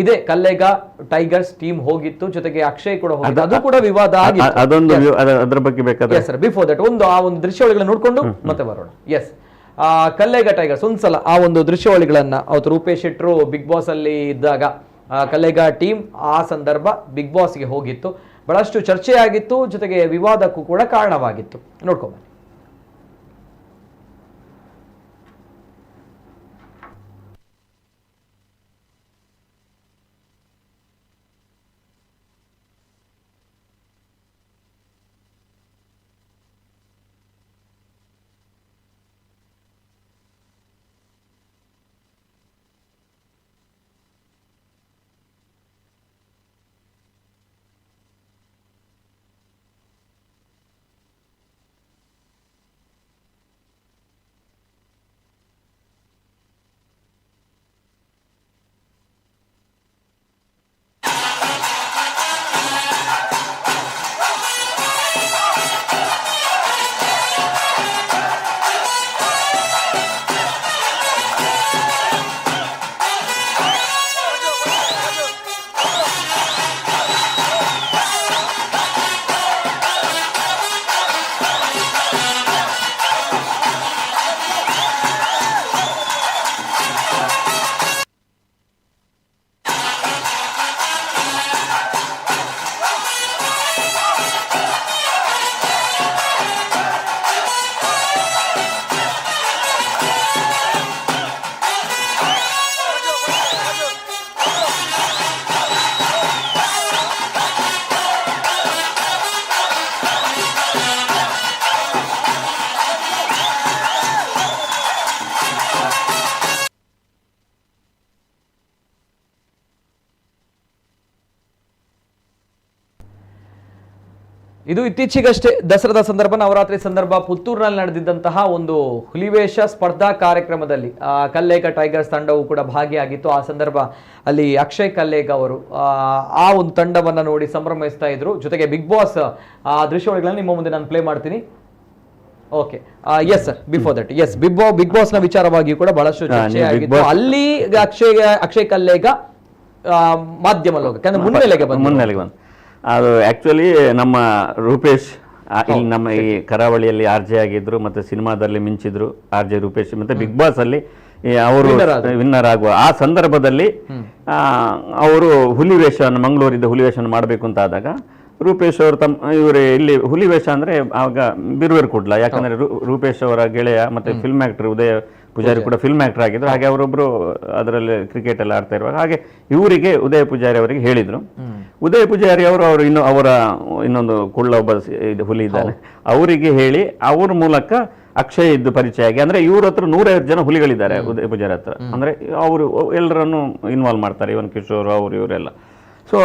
ಇದೇ ಕಲ್ಲೇಗ ಟೈಗರ್ಸ್ ಟೀಮ್ ಹೋಗಿತ್ತು, ಜೊತೆಗೆ ಅಕ್ಷಯ್ ಕೂಡ ಹೋಗಿದ್ದ. ಅದು ಕೂಡ ವಿವಾದ ಆಗಿತ್ತು. ಅದೊಂದು ಅದರ ಬಗ್ಗೆ ಬೇಕಾದ್ರೆ ಸರ್ ಬಿಫೋರ್ ದಟ್ ಆ ಒಂದು ದೃಶ್ಯಾವಳಿಗಳನ್ನ ನೋಡ್ಕೊಂಡು ಮತ್ತೆ ಬರೋಣ. ಎಸ್, ಕಲ್ಲೇಗ ಟೈಗರ್ಸ್ ಒಂದ್ಸಲ ಆ ಒಂದು ದೃಶ್ಯಾವಳಿಗಳನ್ನ ಅವತ್ತು ರೂಪೇಶ್ ಶೆಟ್ರು ಬಿಗ್ ಬಾಸ್ ಅಲ್ಲಿ ಇದ್ದಾಗ ಕಲ್ಲೇಗ ಟೀಮ್ ಆ ಸಂದರ್ಭ ಬಿಗ್ ಬಾಸ್ಗೆ ಹೋಗಿತ್ತು. ಬಹಳಷ್ಟು ಚರ್ಚೆ ಆಗಿತ್ತು, ಜೊತೆಗೆ ವಿವಾದಕ್ಕೂ ಕೂಡ ಕಾರಣವಾಗಿತ್ತು. ನೋಡ್ಕೊಂಬ. ಇದು ಇತ್ತೀಚೆಗಷ್ಟೇ ದಸರಾದ ಸಂದರ್ಭ, ನವರಾತ್ರಿ ಸಂದರ್ಭ ಪುತ್ತೂರಿನಲ್ಲಿ ನಡೆದಿದ್ದಂತಹ ಒಂದು ಹುಲಿವೇಷ ಸ್ಪರ್ಧಾ ಕಾರ್ಯಕ್ರಮದಲ್ಲಿ ಕಲ್ಲೇಗ ಟೈಗರ್ಸ್ ತಂಡವು ಕೂಡ ಭಾಗಿಯಾಗಿತ್ತು. ಆ ಸಂದರ್ಭ ಅಲ್ಲಿ ಅಕ್ಷಯ್ ಕಲ್ಲೇಗ ಅವರು ಆ ಒಂದು ತಂಡವನ್ನ ನೋಡಿ ಸಂಭ್ರಮಿಸ್ತಾ ಇದ್ರು. ಜೊತೆಗೆ ಬಿಗ್ ಬಾಸ್ ಆ ದೃಶ್ಯಾವಳಿಗಳನ್ನ ನಿಮ್ಮ ಮುಂದೆ ನಾನು ಪ್ಲೇ ಮಾಡ್ತೀನಿ. Okay, yes sir, before that yes big boss ನ ವಿಚಾರವಾಗಿ ಕೂಡ ಬಹಳಷ್ಟು ಚರ್ಚೆ ಆಗಿತ್ತು. ಅಲ್ಲಿ ಅಕ್ಷಯ್ ಕಲ್ಲೇಗ ಮಾಧ್ಯಮ ಲೋಕಕ್ಕೆ ಮುನ್ನೆಲೆಗೆ ಬಂದು ಅದು ಆಕ್ಚುಲಿ ನಮ್ಮ ರೂಪೇಶ್ ಇಲ್ಲಿ ನಮ್ಮ ಈ ಕರಾವಳಿಯಲ್ಲಿ ಆರ್ಜೆ ಆಗಿದ್ರು, ಮತ್ತೆ ಸಿನಿಮಾದಲ್ಲಿ ಮಿಂಚಿದ್ರು ಆರ್ಜೆ ರೂಪೇಶ್. ಮತ್ತೆ ಬಿಗ್ ಬಾಸ್ ಅಲ್ಲಿ ಅವರು ವಿನ್ನರ್ ಆಗುವ ಆ ಸಂದರ್ಭದಲ್ಲಿ ಅವರು ಹುಲಿವೇಷವನ್ನು ಮಂಗಳೂರಿದ್ದ ಹುಲಿವೇಷವನ್ನು ಮಾಡಬೇಕು ಅಂತ ಆದಾಗ ರೂಪೇಶ್ ಅವರು ಇವರು ಇಲ್ಲಿ ಹುಲಿವೇಷ ಅಂದ್ರೆ ಆವಾಗ ಬಿರುವೇರು ಕೊಡ್ಲ, ಯಾಕಂದ್ರೆ ರೂಪೇಶ್ ಅವರ ಗೆಳೆಯ ಮತ್ತೆ ಫಿಲ್ಮ್ ಆಕ್ಟರ್ ಉದಯ ಪೂಜಾರಿ ಕೂಡ ಫಿಲ್ಮ್ ಆಕ್ಟರ್ ಆಗಿದ್ರು. ಹಾಗೆ ಅವರೊಬ್ರು ಅದರಲ್ಲಿ ಕ್ರಿಕೆಟ್ ಎಲ್ಲ ಆಡ್ತಾ ಇರುವಾಗ ಹಾಗೆ ಇವರಿಗೆ ಉದಯ ಪೂಜಾರಿ ಅವರಿಗೆ ಹೇಳಿದ್ರು. ಉದಯ ಪೂಜಾರಿ ಅವರು ಅವರ ಇನ್ನೊಂದು ಕುಳ್ಳ ಒಬ್ಬ ಹುಲಿ ಇದ್ದಾನೆ, ಅವರಿಗೆ ಹೇಳಿ ಅವ್ರ ಮೂಲಕ ಅಕ್ಷಯ್ ಇದ್ದು ಪರಿಚಯ ಆಗಿ, ಅಂದ್ರೆ ಇವ್ರ ಹತ್ರ 150 ಜನ ಹುಲಿಗಳಿದ್ದಾರೆ ಉದಯ ಪೂಜಾರಿ ಹತ್ರ. ಅಂದ್ರೆ ಅವರು ಎಲ್ಲರನ್ನು ಇನ್ವಾಲ್ವ್ ಮಾಡ್ತಾರೆ, ಇವನ್ ಕಿಶೋರ್ ಅವರು ಇವರೆಲ್ಲ. ಸೊ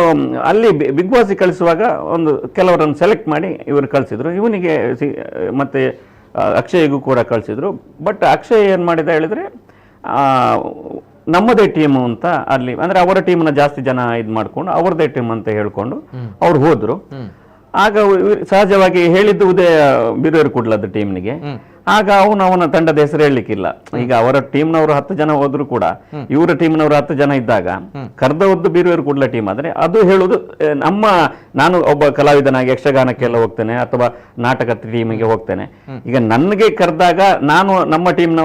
ಅಲ್ಲಿ ಬಿಗ್ ಬಾಸ್ ಕಳಿಸುವಾಗ ಒಂದು ಕೆಲವರನ್ನು ಸೆಲೆಕ್ಟ್ ಮಾಡಿ ಇವರು ಕಳಿಸಿದ್ರು. ಇವನಿಗೆ ಮತ್ತೆ ಅಕ್ಷಯ್ಗೂ ಕೂಡ ಕಳಿಸಿದ್ರು. ಬಟ್ ಅಕ್ಷಯ್ ಏನು ಮಾಡಿದ ಹೇಳಿದ್ರೆ ನಮ್ಮದೇ ಟೀಮು ಅಂತ ಅಲ್ಲಿ, ಅಂದ್ರೆ ಅವರ ಟೀಮ್ನ ಜಾಸ್ತಿ ಜನ ಇದು ಮಾಡ್ಕೊಂಡು ಅವ್ರದೇ ಟೀಮ್ ಅಂತ ಹೇಳ್ಕೊಂಡು ಅವ್ರು ಹೋದ್ರು. ಆಗ ಸಹಜವಾಗಿ ಹೇಳಿದ್ದು ಉದಯ ಬಿರುವೇರು ಕುಡ್ಲದ ಟೀಮ್ನಿಗೆ. ಆಗ ಅವನ ತಂಡದ ಹೆಸರು ಹೇಳಲಿಕ್ಕಿಲ್ಲ. ಈಗ ಅವರ ಟೀಮ್ನವರು 10 ಜನ ಹೋದ್ರು ಕೂಡ ಇವರ ಟೀಮ್ನವರು 10 ಜನ ಇದ್ದಾಗ ಕರ್ದವದ್ದು ಬಿರುವೇರು ಕುಡ್ಲ ಟೀಮ್ ಆದ್ರೆ ಅದು ಹೇಳುದು ನಾನು ಒಬ್ಬ ಕಲಾವಿದನಾಗಿ ಯಕ್ಷಗಾನಕ್ಕೆಲ್ಲ ಹೋಗ್ತೇನೆ ಅಥವಾ ನಾಟಕ ಟೀಮಿಗೆ ಹೋಗ್ತೇನೆ. ಈಗ ನನಗೆ ಕರೆದಾಗ ನಾನು ನಮ್ಮ ಟೀಮ್ನ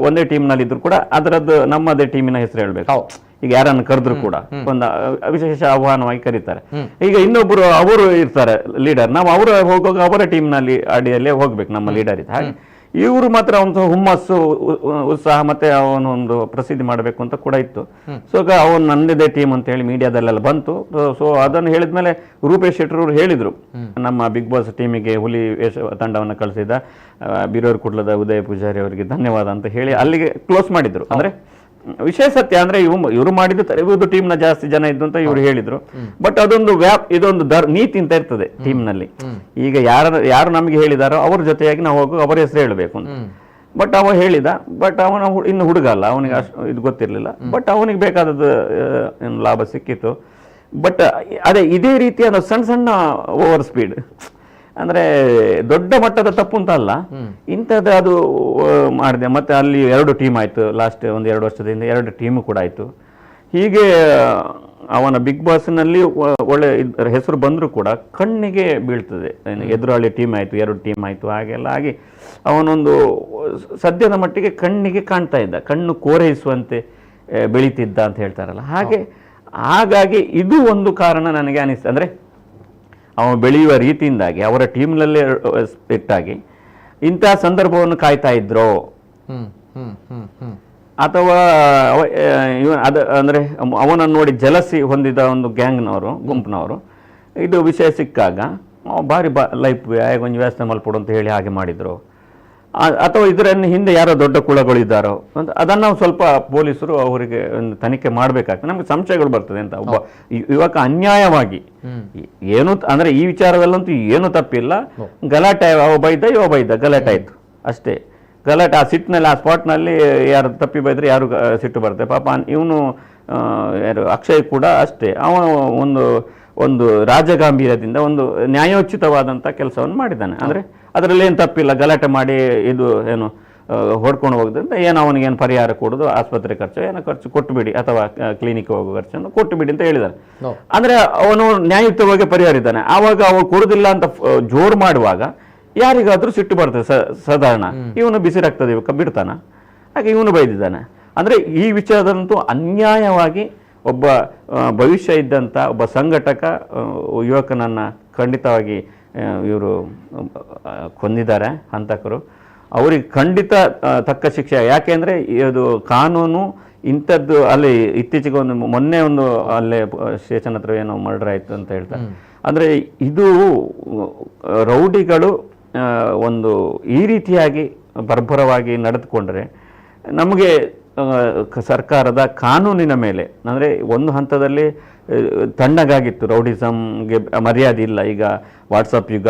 ಒಂದೇ ಟೀಮ್ನಲ್ಲಿ ಇದ್ರು ಕೂಡ ಅದರದ್ದು ನಮ್ಮದೇ ಟೀಮಿನ ಹೆಸರು ಹೇಳ್ಬೇಕು. ಈಗ ಯಾರನ್ನು ಕರೆದ್ರು ಕೂಡ ಒಂದು ವಿಶೇಷ ಆಹ್ವಾನವಾಗಿ ಕರೀತಾರೆ. ಈಗ ಇನ್ನೊಬ್ರು ಅವರು ಇರ್ತಾರೆ ಲೀಡರ್, ನಾವು ಹೋಗುವಾಗ ಅವರ ಟೀಮ್ನಲ್ಲಿ ಅಡಿಯಲ್ಲೇ ಹೋಗ್ಬೇಕು ನಮ್ಮ ಲೀಡರ್ ಇದ್ದ ಹಾಗೆ. ಇವರು ಮಾತ್ರ ಒಂದು ಹುಮ್ಮಸ್ಸು ಉತ್ಸಾಹ ಮತ್ತೆ ಅವನೊಂದು ಪ್ರಸಿದ್ಧಿ ಮಾಡಬೇಕು ಅಂತ ಕೂಡ ಇತ್ತು. ಸೊ ಅವನು ನನ್ನದೇ ಟೀಮ್ ಅಂತ ಹೇಳಿ ಮೀಡಿಯಾದಲ್ಲೆಲ್ಲ ಬಂತು. ಸೊ ಅದನ್ನು ಹೇಳಿದ್ಮೇಲೆ ರೂಪೇಶ್ ಶೆಟ್ಟರ್ ಹೇಳಿದ್ರು, ನಮ್ಮ ಬಿಗ್ ಬಾಸ್ ಟೀಮಿಗೆ ಹುಲಿ ತಂಡವನ್ನು ಕಳಿಸಿದ ಬಿರುವೇರು ಕುಡ್ಲದ ಉದಯ ಪೂಜಾರಿ ಅವರಿಗೆ ಧನ್ಯವಾದ ಅಂತ ಹೇಳಿ ಅಲ್ಲಿಗೆ ಕ್ಲೋಸ್ ಮಾಡಿದ್ರು. ಅಂದ್ರೆ ವಿಷಯ ಸತ್ಯ ಅಂದ್ರೆ ಇವರು ಮಾಡಿದ್ದು ತರಬಹುದು ಟೀಮ್ನ ಜಾಸ್ತಿ ಜನ ಇದ್ದು ಅಂತ ಇವರು ಹೇಳಿದ್ರು. ಬಟ್ ಅದೊಂದು ಇದೊಂದು ನೀತಿ ಅಂತ ಇರ್ತದೆ ಟೀಮ್ನಲ್ಲಿ. ಈಗ ಯಾರು ನಮಗೆ ಹೇಳಿದಾರೋ ಅವ್ರ ಜೊತೆಯಾಗಿ ನಾವು ಹೋಗೋ ಅವರ ಹೆಸರು ಹೇಳಬೇಕು ಅಂತ. ಬಟ್ ಅವ ಹೇಳಿದ, ಬಟ್ ಅವನ ಇನ್ನು ಹುಡುಗ ಅಲ್ಲ, ಅವನಿಗೆ ಅಷ್ಟು ಇದು ಗೊತ್ತಿರಲಿಲ್ಲ. ಬಟ್ ಅವನಿಗೆ ಬೇಕಾದದ್ದು ಲಾಭ ಸಿಕ್ಕಿತ್ತು. ಬಟ್ ಅದೇ ಇದೇ ರೀತಿಯಾದ ಸಣ್ಣ ಸಣ್ಣ ಓವರ್ ಸ್ಪೀಡ್ ಅಂದ್ರೆ ದೊಡ್ಡ ಮಟ್ಟದ ತಪ್ಪು ಅಂತ ಅಲ್ಲ, ಇಂಥದ್ದು ಅದು ಮಾಡಿದೆ. ಮತ್ತೆ ಅಲ್ಲಿ 2 ಟೀಮ್ ಆಯ್ತು, ಲಾಸ್ಟ್ 1-2 ವರ್ಷದಿಂದ 2 ಟೀಮು ಕೂಡ ಆಯ್ತು. ಹೀಗೆ ಅವನ ಬಿಗ್ ಬಾಸ್ನಲ್ಲಿ ಒಳ್ಳೆ ಹೆಸರು ಬಂದರೂ ಕೂಡ ಕಣ್ಣಿಗೆ ಬೀಳ್ತದೆ. ಎದುರಾಳಿ ಟೀಮ್ ಆಯ್ತು, 2 ಟೀಮ್ ಆಯ್ತು, ಹಾಗೆಲ್ಲ ಆಗಿ ಅವನೊಂದು ಸದ್ಯದ ಮಟ್ಟಿಗೆ ಕಣ್ಣಿಗೆ ಕಾಣ್ತಾ ಇದ್ದ, ಕಣ್ಣು ಕೋರೈಸುವಂತೆ ಬೆಳೀತಿದ್ದ ಅಂತ ಹೇಳ್ತಾರಲ್ಲ ಹಾಗೆ. ಹಾಗಾಗಿ ಇದು ಒಂದು ಕಾರಣ ನನಗೆ ಅನಿಸ್ತು. ಅಂದ್ರೆ ಅವನು ಬೆಳೆಯುವ ರೀತಿಯಿಂದಾಗಿ ಅವರ ಟೀಮ್ನಲ್ಲೇ ಇಟ್ಟಾಗಿ ಇಂತಹ ಸಂದರ್ಭವನ್ನು ಕಾಯ್ತಾ ಇದ್ರೋ ಅಥವಾ ಅಂದ್ರೆ ಅವನನ್ನು ನೋಡಿ ಜಲಸಿ ಹೊಂದಿದ ಒಂದು ಗ್ಯಾಂಗ್ನವರು ಗುಂಪಿನವರು ಇದು ವಿಷಯ ಸಿಕ್ಕಾಗ ಭಾರಿ ಲೈಫ್ ಕೊಂಚ ವ್ಯವಸ್ಥೆ ಮಲ್ಪಡು ಅಂತ ಹೇಳಿ ಹಾಗೆ ಮಾಡಿದ್ರು, ಅಥವಾ ಇದರನ್ನು ಹಿಂದೆ ಯಾರೋ ದೊಡ್ಡ ಕುಳಗಳಿದ್ದಾರೋ ಅಂತ ಅದನ್ನು ಸ್ವಲ್ಪ ಪೊಲೀಸರು ಅವರಿಗೆ ಒಂದು ತನಿಖೆ ಮಾಡಬೇಕಾಗ್ತದೆ. ನಮ್ಗೆ ಸಂಶಯಗಳು ಬರ್ತದೆ ಅಂತ. ಒಬ್ಬ ಯುವಕ ಅನ್ಯಾಯವಾಗಿ ಏನು ಅಂದ್ರೆ ಈ ವಿಚಾರದಲ್ಲಂತೂ ಏನು ತಪ್ಪಿಲ್ಲ, ಗಲಾಟೆ ಅವ ಬೈದ ಗಲಾಟೆ ಆಯ್ತು ಅಷ್ಟೇ. ಗಲಾಟೆ ಆ ಸಿಟ್ಟಿನಲ್ಲಿ ಆ ಸ್ಪಾಟ್ನಲ್ಲಿ ಯಾರು ತಪ್ಪಿ ಬೈದ್ರೆ ಯಾರು ಸಿಟ್ಟು ಬರುತ್ತೆ. ಪಾಪ ಇವನು ಯಾರು ಅಕ್ಷಯ್ ಕೂಡ ಅಷ್ಟೇ, ಅವನು ಒಂದು ರಾಜಗಾಂಭೀರ್ಯದಿಂದ ಒಂದು ನ್ಯಾಯೋಚಿತವಾದಂಥ ಕೆಲಸವನ್ನು ಮಾಡಿದ್ದಾನೆ. ಅಂದರೆ ಅದರಲ್ಲಿ ಏನು ತಪ್ಪಿಲ್ಲ, ಗಲಾಟೆ ಮಾಡಿ ಇದು ಏನು ಹೊಡ್ಕೊಂಡು ಹೋಗೋದ್ರಿಂದ ಏನು ಅವನಿಗೇನು ಪರಿಹಾರ ಕೊಡೋದು, ಆಸ್ಪತ್ರೆ ಖರ್ಚು ಏನೋ ಖರ್ಚು ಕೊಟ್ಟುಬಿಡಿ ಅಥವಾ ಕ್ಲಿನಿಕ್ ಹೋಗೋ ಖರ್ಚನ್ನು ಕೊಟ್ಟುಬಿಡಿ ಅಂತ ಹೇಳಿದ್ದಾನೆ. ಅಂದರೆ ಅವನು ನ್ಯಾಯಯುತವಾಗಿ ಪರಿಹಾರ ಇದ್ದಾನೆ. ಆವಾಗ ಅವನು ಕೊಡೋದಿಲ್ಲ ಅಂತ ಜೋರು ಮಾಡುವಾಗ ಯಾರಿಗಾದ್ರೂ ಸಿಟ್ಟು ಬರ್ತದೆ ಸಾಧಾರಣ. ಇವನು ಬಿಸಿ ರಕ್ತದ ಯುವಕ ಬಿಡ್ತಾನ, ಹಾಗೆ ಇವನು ಬೈದಿದ್ದಾನೆ. ಅಂದರೆ ಈ ವಿಚಾರದಂತೂ ಅನ್ಯಾಯವಾಗಿ ಒಬ್ಬ ಭವಿಷ್ಯ ಇದ್ದಂಥ ಒಬ್ಬ ಸಂಘಟಕ ಯುವಕನನ್ನು ಖಂಡಿತವಾಗಿ ಇವರು ಕೊಂದಿದ್ದಾರೆ ಹಂತಕರು. ಅವರಿಗೆ ಖಂಡಿತ ತಕ್ಕ ಶಿಕ್ಷೆ. ಯಾಕೆಂದರೆ ಇದು ಕಾನೂನು ಇಂಥದ್ದು ಅಲ್ಲಿ ಇತ್ತೀಚೆಗೆ ಮೊನ್ನೆ ಅಲ್ಲೇ ಸ್ಟೇಷನ್ ಹತ್ರ ಏನೋ ಮರ್ಡರ್ ಆಯಿತು ಅಂತ ಹೇಳ್ತಾರೆ. ಅಂದರೆ ಇದು ರೌಡಿಗಳು ಒಂದು ಈ ರೀತಿಯಾಗಿ ಬರ್ಬರವಾಗಿ ನಡೆದುಕೊಂಡ್ರೆ ನಮಗೆ ಸರ್ಕಾರದ ಕಾನೂನಿನ ಮೇಲೆ ಅಂದರೆ ಒಂದು ಹಂತದಲ್ಲಿ ತಣ್ಣಗಾಗಿತ್ತು, ರೌಡಿಸಮ್ಗೆ ಮರ್ಯಾದೆ ಇಲ್ಲ. ಈಗ ವಾಟ್ಸಪ್ ಯುಗ,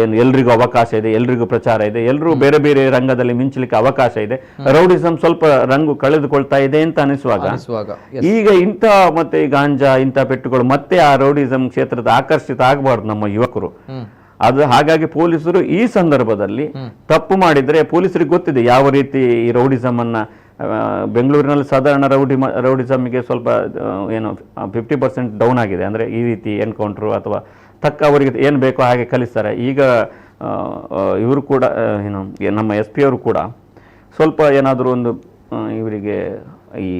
ಏನು ಎಲ್ರಿಗೂ ಅವಕಾಶ ಇದೆ, ಎಲ್ರಿಗೂ ಪ್ರಚಾರ ಇದೆ, ಎಲ್ಲರೂ ಬೇರೆ ಬೇರೆ ರಂಗದಲ್ಲಿ ಮಿಂಚಲಿಕ್ಕೆ ಅವಕಾಶ ಇದೆ. ರೌಡಿಸಮ್ ಸ್ವಲ್ಪ ರಂಗು ಕಳೆದುಕೊಳ್ತಾ ಇದೆ ಅಂತ ಅನಿಸುವಾಗ ಈಗ ಇಂಥ ಮತ್ತೆ ಗಾಂಜಾ ಇಂಥ ಪೆಟ್ಟುಗಳು ಮತ್ತೆ ಆ ರೌಡಿಸಮ್ ಕ್ಷೇತ್ರದ ಆಕರ್ಷಿತ ಆಗಬಾರ್ದು ನಮ್ಮ ಯುವಕರು. ಅದು ಹಾಗಾಗಿ ಪೊಲೀಸರು ಈ ಸಂದರ್ಭದಲ್ಲಿ ತಪ್ಪು ಮಾಡಿದ್ರೆ ಪೊಲೀಸರಿಗೆ ಗೊತ್ತಿದೆ ಯಾವ ರೀತಿ ಈ ರೌಡಿಸಮ್ ಅನ್ನ ಬೆಂಗಳೂರಿನಲ್ಲಿ ಸಾಧಾರಣ ರೌಡಿಸಮ್ಗೆ ಸ್ವಲ್ಪ ಏನು 50% ಡೌನ್ ಆಗಿದೆ. ಅಂದರೆ ಈ ರೀತಿ ಎನ್ಕೌಂಟ್ರು ಅಥವಾ ತಕ್ಕ ಅವರಿಗೆ ಏನು ಬೇಕೋ ಹಾಗೆ ಕಲಿಸ್ತಾರೆ. ಈಗ ಇವರು ಕೂಡ ಏನು ನಮ್ಮ SP ಅವರು ಕೂಡ ಸ್ವಲ್ಪ ಏನಾದರೂ ಒಂದು ಇವರಿಗೆ ಈ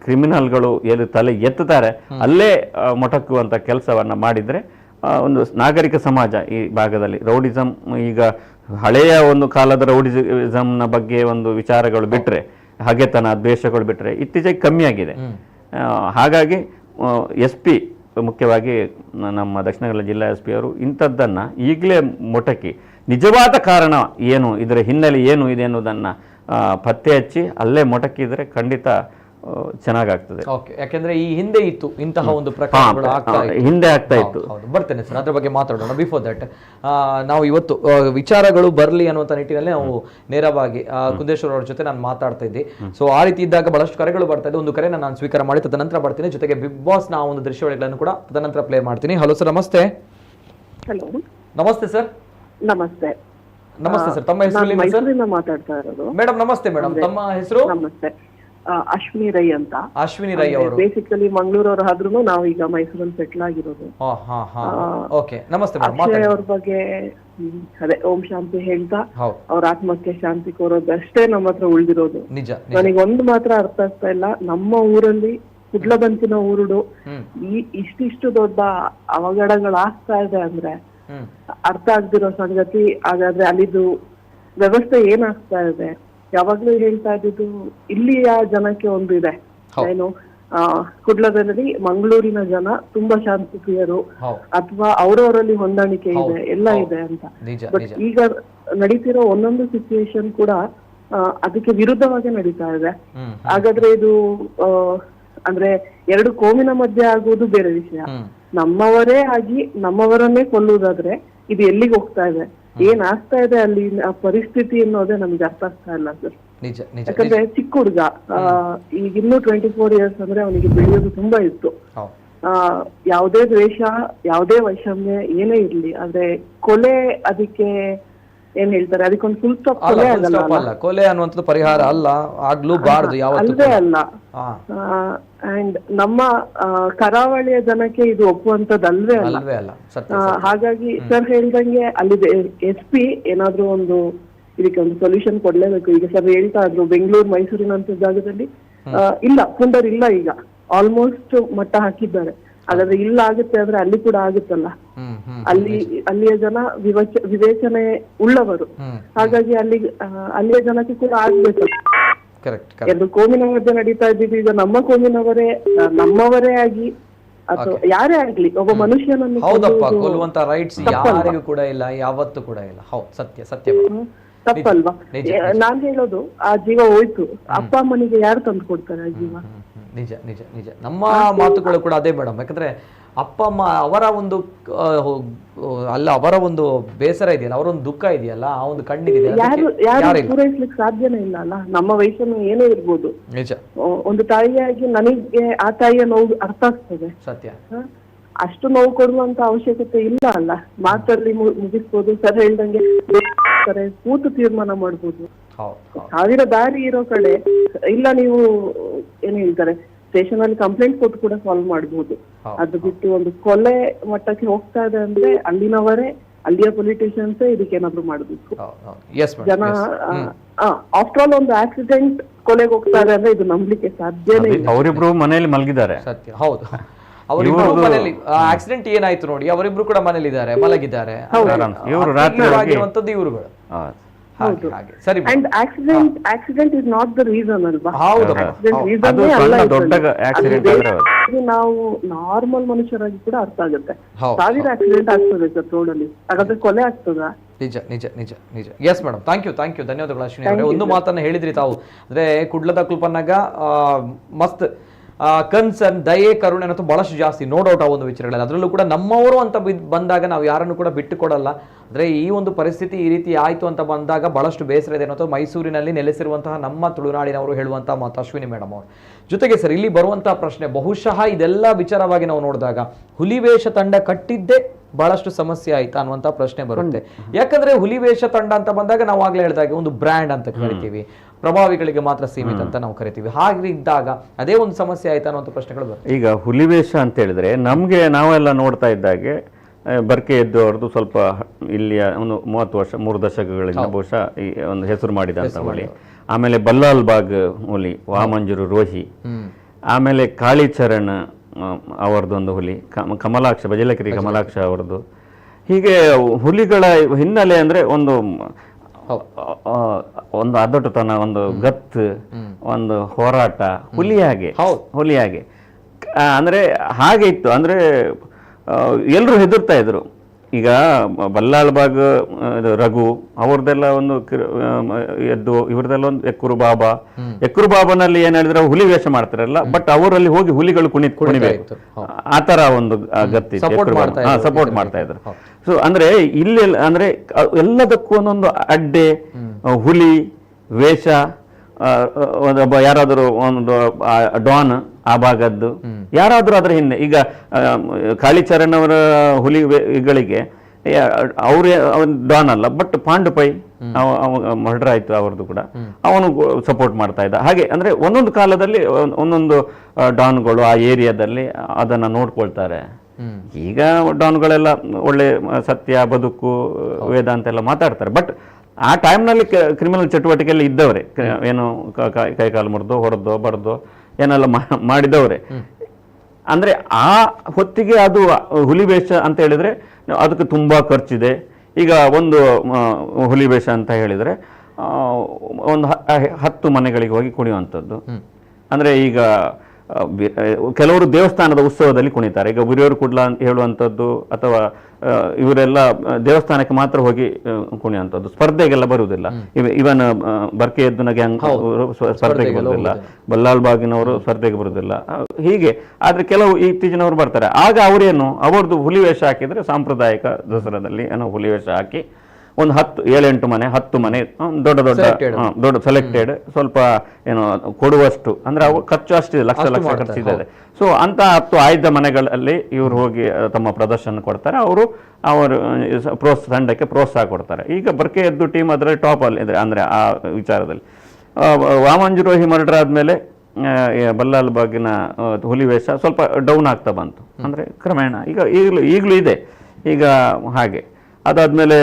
ಕ್ರಿಮಿನಲ್ಗಳು ಎಲ್ಲಿ ತಲೆ ಎತ್ತುತ್ತಾರೆ ಅಲ್ಲೇ ಮೊಟಕುವಂಥ ಕೆಲಸವನ್ನು ಮಾಡಿದರೆ ಒಂದು ನಾಗರಿಕ ಸಮಾಜ ಈ ಭಾಗದಲ್ಲಿ ರೌಡಿಸಮ್ ಈಗ ಹಳೆಯ ಒಂದು ಕಾಲದ ರೌಡಿಸಮ್ನ ಬಗ್ಗೆ ಒಂದು ವಿಚಾರಗಳು ಬಿಟ್ಟರೆ, ಹಗೆತನ ದ್ವೇಷಗಳು ಬಿಟ್ಟರೆ ಇತ್ತೀಚೆಗೆ ಕಮ್ಮಿ ಆಗಿದೆ. ಹಾಗಾಗಿ SP ಮುಖ್ಯವಾಗಿ ನಮ್ಮ ದಕ್ಷಿಣ ಕನ್ನಡ ಜಿಲ್ಲಾ SP ಅವರು ಇಂಥದ್ದನ್ನು ಈಗಲೇ ಮೊಟಕಿ ನಿಜವಾದ ಕಾರಣ ಏನು, ಇದರ ಹಿನ್ನೆಲೆ ಏನು ಇದೆ ಅನ್ನೋದನ್ನು ಪತ್ತೆ ಹಚ್ಚಿ ಅಲ್ಲೇ ಮೊಟಕಿದರೆ ಖಂಡಿತ ಚೆನ್ನಾಗಾಗ್ತದೆ. ಓಕೆ, ಯಾಕೆಂದ್ರೆ ಈ ಹಿಂದೆ ಇತ್ತು ಇಂತಹ ಒಂದು ಪ್ರಕರಣಗಳು ಆಗ್ತಾ ಇತ್ತು. ಹಿಂದೆ ಆಗ್ತಾ ಇತ್ತು. ಹೌದು, ಬರ್ತೇನೆ ಸರ್, ಅದ್ರ ಬಗ್ಗೆ ಮಾತಾಡೋಣ. ಬಿಫೋರ್ ದಟ್ ನಾವು ಇವತ್ತು ವಿಚಾರಗಳು ಬರಲಿ ಅನ್ನುವಂಥ ನಿಟ್ಟಿನಲ್ಲಿ ನಾವು ನೇರವಾಗಿ ಕುಂದೇಶ್ವರ ಅವ್ರ ಜೊತೆ ನಾನು ಮಾತಾಡ್ತಾ ಇದ್ದೆ. ಸೊ ಆ ರೀತಿ ಇದ್ದಾಗ ಬಹಳಷ್ಟು ಕರೆಗಳು ಬರ್ತಾ ಇದೆ. ಒಂದು ಕರೆನ ನಾನು ಸ್ವೀಕಾರ ಮಾಡಿ ತದನಂತರ ಬರ್ತೀನಿ, ಜೊತೆಗೆ ಬಿಗ್ ಬಾಸ್ ನ ಒಂದು ದೃಶ್ಯಾವಳಿಗಳನ್ನು ಕೂಡ ತದನಂತರ ಪ್ಲೇ ಮಾಡ್ತೀನಿ. ಹಲೋ ಸರ್, ನಮಸ್ತೆ. ಹಲೋ, ನಮಸ್ತೆ ಸರ್. ನಮಸ್ತೆ. ನಮಸ್ತೆ ಸರ್, ತಮ್ಮ ಹೆಸರು ಮೈಸೂರಿಂದ ಮಾತಾಡ್ತಾ ಇರೋದು. ಮೇಡಮ್ ನಮಸ್ತೆ ಮೇಡಮ್, ತಮ್ಮ ಹೆಸರು? ನಮಸ್ತೆ, ಅಶ್ವಿನಿ ರೈ ಅಂತ. ಅಶ್ವಿನಿ ರೈ ಅವರು ಬೇಸಿಕಲಿ ಮಂಗಳೂರವ್ರು ಆದ್ರೂ ನಾವು ಈಗ ಮೈಸೂರಲ್ಲಿ ಸೆಟ್ಲ್ ಆಗಿರೋದು. ಓಕೆ, ನಮಸ್ತೆ ಮೇಡಮ್. ಅಕ್ಷಯ್ ಅವ್ರ ಬಗ್ಗೆ ಅದೇ ಓಂ ಶಾಂತಿ ಹೇಳ್ತಾ ಅವ್ರ ಆತ್ಮಕ್ಕೆ ಶಾಂತಿ ಕೋರೋದು ಅಷ್ಟೇ ನಮ್ಮ ಹತ್ರ ಉಳಿದಿರೋದು. ನಿಜ. ನನಗೆ ಒಂದು ಮಾತ್ರ ಅರ್ಥ ಆಗ್ತಾ ಇಲ್ಲ, ನಮ್ಮ ಊರಲ್ಲಿ ಕುಡ್ಲಬಂತಿನ ಊರುಡು ಇಷ್ಟಿಷ್ಟು ದೊಡ್ಡ ಅವಘಡಗಳಾಗ್ತಾ ಇದೆ ಅಂದ್ರೆ ಅರ್ಥ ಆಗ್ದಿರೋ ಸಂಗತಿ. ಹಾಗಾದ್ರೆ ಅಲ್ಲಿದು ವ್ಯವಸ್ಥೆ ಏನಾಗ್ತಾ ಇದೆ? ಯಾವಾಗ್ಲೂ ಹೇಳ್ತಾ ಇದ್ದಿದ್ದು ಇಲ್ಲಿಯ ಜನಕ್ಕೆ ಒಂದು ಇದೆ, ಏನು ಕುಡ್ಲದಲ್ಲಿ ಮಂಗಳೂರಿನ ಜನ ತುಂಬಾ ಶಾಂತಿ ಪ್ರಿಯರು ಅಥವಾ ಅವರವರಲ್ಲಿ ಹೊಂದಾಣಿಕೆ ಇದೆ, ಎಲ್ಲ ಇದೆ ಅಂತ. ಬಟ್ ಈಗ ನಡೀತಿರೋ ಒಂದೊಂದು ಸಿಚುಯೇಷನ್ ಕೂಡ ಅದಕ್ಕೆ ವಿರುದ್ಧವಾಗಿ ನಡೀತಾ ಇದೆ. ಹಾಗಾದ್ರೆ ಇದು ಅಂದ್ರೆ ಎರಡು ಕೋಮಿನ ಮಧ್ಯೆ ಆಗುವುದು ಬೇರೆ ವಿಷಯ, ನಮ್ಮವರೇ ಆಗಿ ನಮ್ಮವರನ್ನೇ ಕೊಲ್ಲುವುದಾದ್ರೆ ಇದು ಎಲ್ಲಿಗೆ ಹೋಗ್ತಾ ಇದೆ, ಏನ್ ಆಗ್ತಾ ಇದೆ ಅಲ್ಲಿ ಪರಿಸ್ಥಿತಿ ಅನ್ನೋದೇ ನಮ್ಗೆ ಅರ್ಥ ಆಗ್ತಾ ಇಲ್ಲ ಸರ್. ಯಾಕಂದ್ರೆ ಚಿಕ್ಕ ಹುಡುಗ, ಈಗ ಇನ್ನೂ 24 years ಅಂದ್ರೆ ಅವನಿಗೆ ಬೆಳೆಯೋದು ತುಂಬಾ ಇತ್ತು. ಯಾವುದೇ ದ್ವೇಷ, ಯಾವುದೇ ವೈಷಮ್ಯ ಏನೇ ಇರ್ಲಿ, ಆದ್ರೆ ಕೊಲೆ ಅದಕ್ಕೆ ಏನ್ ಹೇಳ್ತಾರೆ, ಅದಕ್ಕೊಂದು ಫುಲ್ ಸ್ಟಾಪ್ ಕೊಲೆ ಆಗಲ್ಲ. ಕೊಲೆ ಅನ್ನುವಂಥದ್ದು ಪರಿಹಾರ ಅಲ್ಲ, ಆಗ್ಲೂಬಾರದು, ಅಲ್ವೇ ಅಲ್ಲ. ಅಂಡ್ ನಮ್ಮ ಕರಾವಳಿಯ ಜನಕ್ಕೆ ಇದು ಒಪ್ಪುವಂತದ್ದು ಅಲ್ವೇ ಅಲ್ಲ. ಹಾಗಾಗಿ ಸರ್ ಹೇಳ್ದಂಗೆ ಅಲ್ಲಿ SP ಏನಾದ್ರೂ ಒಂದು ಇದಕ್ಕೆ ಒಂದು ಸೊಲ್ಯೂಷನ್ ಕೊಡ್ಲೇಬೇಕು. ಈಗ ಸರ್ ಹೇಳ್ತಾ ಇದ್ರು ಬೆಂಗಳೂರು ಮೈಸೂರಿನಂತ ಜಾಗದಲ್ಲಿ ಇಲ್ಲ, ಪುಂಡರ್ ಇಲ್ಲ, ಈಗ ಆಲ್ಮೋಸ್ಟ್ ಮಟ್ಟ ಹಾಕಿದ್ದಾರೆ. ಹಾಗಾದ್ರೆ ಇಲ್ಲ ಆಗುತ್ತೆ ಅಂದ್ರೆ ಅಲ್ಲಿ ಕೂಡ ಆಗುತ್ತಲ್ಲ, ಅಲ್ಲಿಯ ಜನ ವಿವೇಚನೆ ಉಳ್ಳವರು. ಹಾಗಾಗಿ ಅಲ್ಲಿಯ ಜನಕ್ಕೆ ಕೂಡ ಆಗ್ಬೇಕಲ್ಲ. ಎರಡು ಕೋಮಿನ ಮಧ್ಯೆ ನಡೀತಾ ಇದ್ದೀವಿ, ಈಗ ನಮ್ಮ ಕೋಮಿನವರೇ ನಮ್ಮವರೇ ಆಗಿ ಅಥವಾ ಯಾರೇ ಆಗ್ಲಿ ಒಬ್ಬ ಮನುಷ್ಯನನ್ನು ಕೊಲ್ಲುವಂತ ರೈಟ್ಸ್ ಯಾರಿಗೂ ಕೂಡ ಇಲ್ಲ, ಯಾವತ್ತೂ ಕೂಡ ಇಲ್ಲ. ಹೌದು, ಸತ್ಯ ತಪ್ಪಲ್ವಾ? ನಾನ್ ಹೇಳೋದು ಆ ಜೀವ ಹೋಯ್ತು, ಅಪ್ಪ ಅಮ್ಮನಿಗೆ ಯಾರು ತಂದು ಕೊಡ್ತಾರೆ ಆ ಜೀವ? ನಿಜ ನಮ್ಮ ಮಾತುಗಳು ಕೂಡ ಅದೇ ಮೇಡಮ್. ಯಾಕಂದ್ರೆ ಅಪ್ಪ ಅಮ್ಮ ಅವರ ಒಂದು ಅವರ ಒಂದು ಬೇಸರ ಇದೆಯಲ್ಲ, ಅವರ ಒಂದು ದುಃಖ ಇದೆಯಲ್ಲ, ಆ ಒಂದು ಯಾರು ಪೂರೈಸ್ಲಿಕ್ಕೆ ಸಾಧ್ಯನೇ ಇಲ್ಲ ಅಲ್ಲ. ನಮ್ಮ ವಯಸ್ಸನ್ನು ಏನೇ ಇರ್ಬೋದು, ನಿಜ, ಒಂದು ತಾಯಿಯಾಗಿ ನನಗೆ ಆ ತಾಯಿಯ ನೋವು ಅರ್ಥ ಆಗ್ತದೆ. ಸತ್ಯ. ಅಷ್ಟು ನೋವು ಕೊಡುವಂತ ಅವಶ್ಯಕತೆ ಇಲ್ಲ ಅಲ್ಲ, ಮಾತಲ್ಲಿ ಮುಗಿಸ್ಬೋದು. ಸರ್ ಹೇಳ್ದಂಗೆ ಕೂತು ತೀರ್ಮಾನ ಮಾಡ್ಬೋದು. 1000 ದಾರಿ ಇರೋ ಕಡೆ ಇಲ್ಲ, ನೀವು ಏನ್ ಹೇಳ್ತಾರೆ ಸ್ಟೇಷನ್ ಅಲ್ಲಿ ಕಂಪ್ಲೇಂಟ್ ಕೊಟ್ಟು ಕೂಡ ಸಾಲ್ವ್ ಮಾಡ್ಬೋದು. ಅದು ಬಿಟ್ಟು ಒಂದು ಕೊಲೆ ಮಟ್ಟಕ್ಕೆ ಹೋಗ್ತಾ ಇದೆ ಅಂದ್ರೆ ಅಲ್ಲಿನವರೇ, ಅಲ್ಲಿಯ ಪೊಲಿಟಿಷಿಯನ್ಸ್ ಇದಕ್ಕೇನಾದ್ರು ಮಾಡ್ಬೇಕು. ಜನ ಆಫ್ಟರ್ ಆಲ್ ಒಂದು ಆಕ್ಸಿಡೆಂಟ್ ಕೊಲೆಗೆ ಹೋಗ್ತಾ ಇದೆ ಅಂದ್ರೆ ಇದು ನಂಬಲಿಕ್ಕೆ ಸಾಧ್ಯನೇ ಇಲ್ಲ. ಅವರಿಬ್ರು ಮನೆಯಲ್ಲಿ ಮಲಗಿದ್ದಾರೆ. ಸತ್ಯ, ಹೌದು. ಅವರಿಬ್ರು ಮನೆಯಲ್ಲಿ ಆಕ್ಸಿಡೆಂಟ್ ಏನಾಯ್ತು ನೋಡಿ, ಅವರಿಬ್ರು ಕೂಡ ಮನೇಲಿ ಇದ್ದಾರೆ, ಮಲಗಿದ್ದಾರೆ. ಇವರು ರಾತ್ರಿ ಆಗಿರುವಂತದ್ದು ಇವ್ರುಗಳು. ಸರಿ. And accident is not the reason ಅಲ್ವಾ? ನಾವು ನಾರ್ಮಲ್ ಮನುಷ್ಯರಾಗಿ ಕೂಡ ಅರ್ಥ ಆಗುತ್ತೆ. 1000 ಆಕ್ಸಿಡೆಂಟ್ ಆಗ್ತದೆ ಸರ್ ರೋಡ್ ಅಲ್ಲಿ, ಹಾಗಾದ್ರೆ ಕೊಲೆ ಆಗ್ತದ? ನಿಜ. ಎಸ್ ಮೇಡಮ್, ಥ್ಯಾಂಕ್ ಯು, ಧನ್ಯವಾದಗಳು ಅಶ್ವಿನಿ ಅವರೇ. ಒಂದು ಮಾತನ್ನ ಹೇಳಿದ್ರಿ ತಾವು, ಅಂದ್ರೆ ಕುಡ್ಲದ ಕುಲ್ಪನ್ನಾಗ ಮಸ್ತ್ ಕನ್ಸರ್ನ್, ದಯೆ, ಕರುಣೆ ಅನ್ನೋದು ಬಹಳಷ್ಟು ಜಾಸ್ತಿ, ನೋ ಡೌಟ್ ಆ ಒಂದು ವಿಚಾರಗಳಲ್ಲಿ. ಅದರಲ್ಲೂ ಕೂಡ ನಮ್ಮವರು ಅಂತ ಬಂದಾಗ ನಾವು ಯಾರನ್ನು ಕೂಡ ಬಿಟ್ಟು ಕೊಡಲ್ಲ. ಅಂದರೆ ಈ ಒಂದು ಪರಿಸ್ಥಿತಿ ಈ ರೀತಿ ಆಯಿತು ಅಂತ ಬಂದಾಗ ಬಹಳಷ್ಟು ಬೇಸರ ಇದೆ ಅನ್ನೋದು ಮೈಸೂರಿನಲ್ಲಿ ನೆಲೆಸಿರುವಂತಹ ನಮ್ಮ ತುಳುನಾಡಿನವರು ಹೇಳುವಂಥ ಮಾತು ಅಶ್ವಿನಿ ಮೇಡಮ್ ಅವರು. ಜೊತೆಗೆ ಸರ್, ಇಲ್ಲಿ ಬರುವಂತಹ ಪ್ರಶ್ನೆ, ಬಹುಶಃ ಇದೆಲ್ಲ ವಿಚಾರವಾಗಿ ನಾವು ನೋಡಿದಾಗ ಹುಲಿವೇಷ ತಂಡ ಕಟ್ಟಿದ್ದೇ ಬಹಳಷ್ಟು ಸಮಸ್ಯೆ ಆಯ್ತಾ ಅನ್ನುವಂಥ ಪ್ರಶ್ನೆ ಬರುತ್ತೆ. ಯಾಕಂದ್ರೆ ಹುಲಿವೇಷ ತಂಡ ಅಂತ ಬಂದಾಗ ನಾವು ಆಗ್ಲೇ ಹೇಳಿದಾಗ ಒಂದು ಬ್ರ್ಯಾಂಡ್ ಅಂತ ಕರಿತೀವಿ, ಪ್ರಭಾವಿಗಳಿಗೆ ಮಾತ್ರ ಸೀಮಿತ ಅಂತ ನಾವು ಕರಿತೀವಿ. ಹಾಗಿದ್ದಾಗ ಅದೇ ಒಂದು ಸಮಸ್ಯೆ ಆಯ್ತಾ ಅನ್ನುವಂಥ ಪ್ರಶ್ನೆಗಳು ಬರುತ್ತೆ. ಈಗ ಹುಲಿವೇಷ ಅಂತ ಹೇಳಿದ್ರೆ ನಮಗೆ ನಾವೆಲ್ಲ ನೋಡ್ತಾ ಇದ್ದಾಗೆ ಬರ್ಕೆ ಎದ್ದವರದು ಸ್ವಲ್ಪ ಇಲ್ಲಿಯ ಒಂದು 30 ವರ್ಷ 3 ದಶಕಗಳಿಂದ ಬಹುಶಃ ಈ ಒಂದು ಹೆಸರು ಮಾಡಿದಂಥ ಹುಲಿ. ಆಮೇಲೆ ಬಲ್ಲಾಲ್ ಬಾಗ್ ಹುಲಿ, ವಾಮಂಜೂರು ರೋಹಿ, ಆಮೇಲೆ ಕಾಳಿಚರಣ್ ಅವರದೊಂದು ಹುಲಿ, ಕಮಲಾಕ್ಷ ಬಜಲಕಿರಿ ಕಮಲಾಕ್ಷ ಅವರದ್ದು. ಹೀಗೆ ಹುಲಿಗಳ ಹಿನ್ನೆಲೆ ಅಂದ್ರೆ ಒಂದು ಅದಟತನ, ಒಂದು ಗತ್ತು, ಒಂದು ಹೋರಾಟ, ಹುಲಿಯಾಗೆ ಅಂದ್ರೆ ಹಾಗೆ ಇತ್ತು. ಅಂದ್ರೆ ಎಲ್ಲರೂ ಹೆದರ್ತಾ ಇದ್ರು, ಈಗ ಬಲ್ಲಾಳ್ಬಾಗ್ ರಘು ಅವ್ರದ್ದೆಲ್ಲ ಒಂದು ಎದ್ದು ಇವ್ರದೆಲ್ಲ ಒಂದು ಎಕ್ಕುರು ಬಾಬಾನಲ್ಲಿ ಏನ್ ಹೇಳಿದ್ರೆ ಹುಲಿ ವೇಷ ಮಾಡ್ತಾರಲ್ಲ, ಬಟ್ ಅವರಲ್ಲಿ ಹೋಗಿ ಹುಲಿಗಳು ಕುಣಿಬೇಕು ಆತರ ಒಂದು ಗತ್ತಿ ಸಪೋರ್ಟ್ ಮಾಡ್ತಾ ಇದ್ರು. ಸೊ ಅಂದ್ರೆ ಇಲ್ಲಿ ಅಂದ್ರೆ ಎಲ್ಲದಕ್ಕೂ ಒಂದೊಂದು ಅಡ್ಡೆ, ಹುಲಿ ವೇಷ, ಯಾರಾದರೂ ಒಂದು ಡಾನ್ ಆ ಭಾಗದ್ದು ಯಾರಾದ್ರೂ ಅದ್ರ ಹಿಂದೆ. ಈಗ ಕಾಳಿಚರಣ್ ಅವರ ಹುಲಿಗಳಿಗೆ ಅವ್ರೇ ಡಾನ್ ಅಲ್ಲ, ಬಟ್ ಪಾಂಡುಪೈ ಮರ್ಡರ್ ಆಯ್ತು ಅವ್ರದ್ದು ಕೂಡ, ಅವನು ಸಪೋರ್ಟ್ ಮಾಡ್ತಾ ಇದ್ದ. ಹಾಗೆ ಅಂದ್ರೆ ಒಂದೊಂದು ಕಾಲದಲ್ಲಿ ಒಂದೊಂದು ಡಾನ್ಗಳು ಆ ಏರಿಯಾದಲ್ಲಿ ಅದನ್ನ ನೋಡ್ಕೊಳ್ತಾರೆ. ಈಗ ಡಾನ್ಗಳೆಲ್ಲ ಒಳ್ಳೆ ಸತ್ಯ, ಬದುಕು, ವೇದಾಂತ ಎಲ್ಲ ಮಾತಾಡ್ತಾರೆ. ಬಟ್ ಆ ಟೈಮ್ನಲ್ಲಿ ಕ್ರಿಮಿನಲ್ ಚಟುವಟಿಕೆಯಲ್ಲಿ ಇದ್ದವರೇ, ಏನು ಕೈಕಾಲು ಮುರಿದೋ ಹೊಡೆದೋ ಬಡ್ದೋ ಏನೆಲ್ಲ ಮಾಡಿದವರೇ. ಅಂದ್ರೆ ಆ ಹೊತ್ತಿಗೆ ಅದು ಹುಲಿ ವೇಷ ಅಂತ ಹೇಳಿದ್ರೆ ಅದಕ್ಕೆ ತುಂಬಾ ಖರ್ಚಿದೆ. ಈಗ ಒಂದು ಹುಲಿ ವೇಷ ಅಂತ ಹೇಳಿದ್ರೆ ಒಂದು 10 ಮನೆಗಳಿಗೆ ಹೋಗಿ ಕುಣಿಯುವಂಥದ್ದು. ಅಂದ್ರೆ ಈಗ ಕೆಲವರು ದೇವಸ್ಥಾನದ ಉತ್ಸವದಲ್ಲಿ ಕುಣಿತಾರೆ. ಈಗ ಗುರಿಯವರು ಕುಡ್ಲ ಅಂತ ಹೇಳುವಂಥದ್ದು, ಅಥವಾ ಇವರೆಲ್ಲ ದೇವಸ್ಥಾನಕ್ಕೆ ಮಾತ್ರ ಹೋಗಿ ಕುಣಿಯುವಂಥದ್ದು, ಸ್ಪರ್ಧೆಗೆಲ್ಲ ಬರುವುದಿಲ್ಲ. ಇವನ್ ಬರ್ಕೆ ಎದ್ದುನ ಗ್ಯಾಂಗ್ ಸ್ಪರ್ಧೆಗೆ ಬರುವುದಿಲ್ಲ, ಬಲ್ಲಾಳ್ಬಾಗಿನವರು ಸ್ಪರ್ಧೆಗೆ ಬರುವುದಿಲ್ಲ, ಹೀಗೆ. ಆದ್ರೆ ಕೆಲವು ಇತ್ತೀಚಿನವರು ಬರ್ತಾರೆ. ಆಗ ಅವರೇನು ಅವ್ರದ್ದು ಹುಲಿ ವೇಷ ಹಾಕಿದ್ರೆ ಸಾಂಪ್ರದಾಯಿಕ ದಸರಾದಲ್ಲಿ ಏನೋ ಹುಲಿ ವೇಷ ಹಾಕಿ ಒಂದು 7-8 ಮನೆ 10 ಮನೆ ದೊಡ್ಡ ಸೆಲೆಕ್ಟೆಡ್ ಸ್ವಲ್ಪ ಏನು ಕೊಡುವಷ್ಟು, ಅಂದ್ರೆ ಅವು ಖರ್ಚು ಅಷ್ಟಿದೆ, ಲಕ್ಷ ಖರ್ಚಿದೆ. ಸೊ ಅಂತ 10 ಆಯ್ದ ಮನೆಗಳಲ್ಲಿ ಇವರು ಹೋಗಿ ತಮ್ಮ ಪ್ರದರ್ಶನ ಕೊಡ್ತಾರೆ. ಅವರು ತಂಡಕ್ಕೆ ಪ್ರೋತ್ಸಾಹ ಕೊಡ್ತಾರೆ. ಈಗ ಬರ್ಕೆ ಎದ್ದು ಟೀಮ್ ಅದರಲ್ಲಿ ಟಾಪ್ ಅಲ್ಲಿ ಇದ್ರೆ, ಅಂದ್ರೆ ಆ ವಿಚಾರದಲ್ಲಿ ವಾಮಂಜುರೋಹಿ ಮರ್ಡರ್ ಆದ್ಮೇಲೆ ಬಲ್ಲಾಳ್ಬಾಗಿನ ಹುಲಿ ವೇಷ ಸ್ವಲ್ಪ ಡೌನ್ ಆಗ್ತಾ ಬಂತು. ಅಂದ್ರೆ ಕ್ರಮೇಣ ಈಗ ಈಗಲೂ ಇದೆ. ಈಗ ಹಾಗೆ ಅದಾದ್ಮೇಲೆ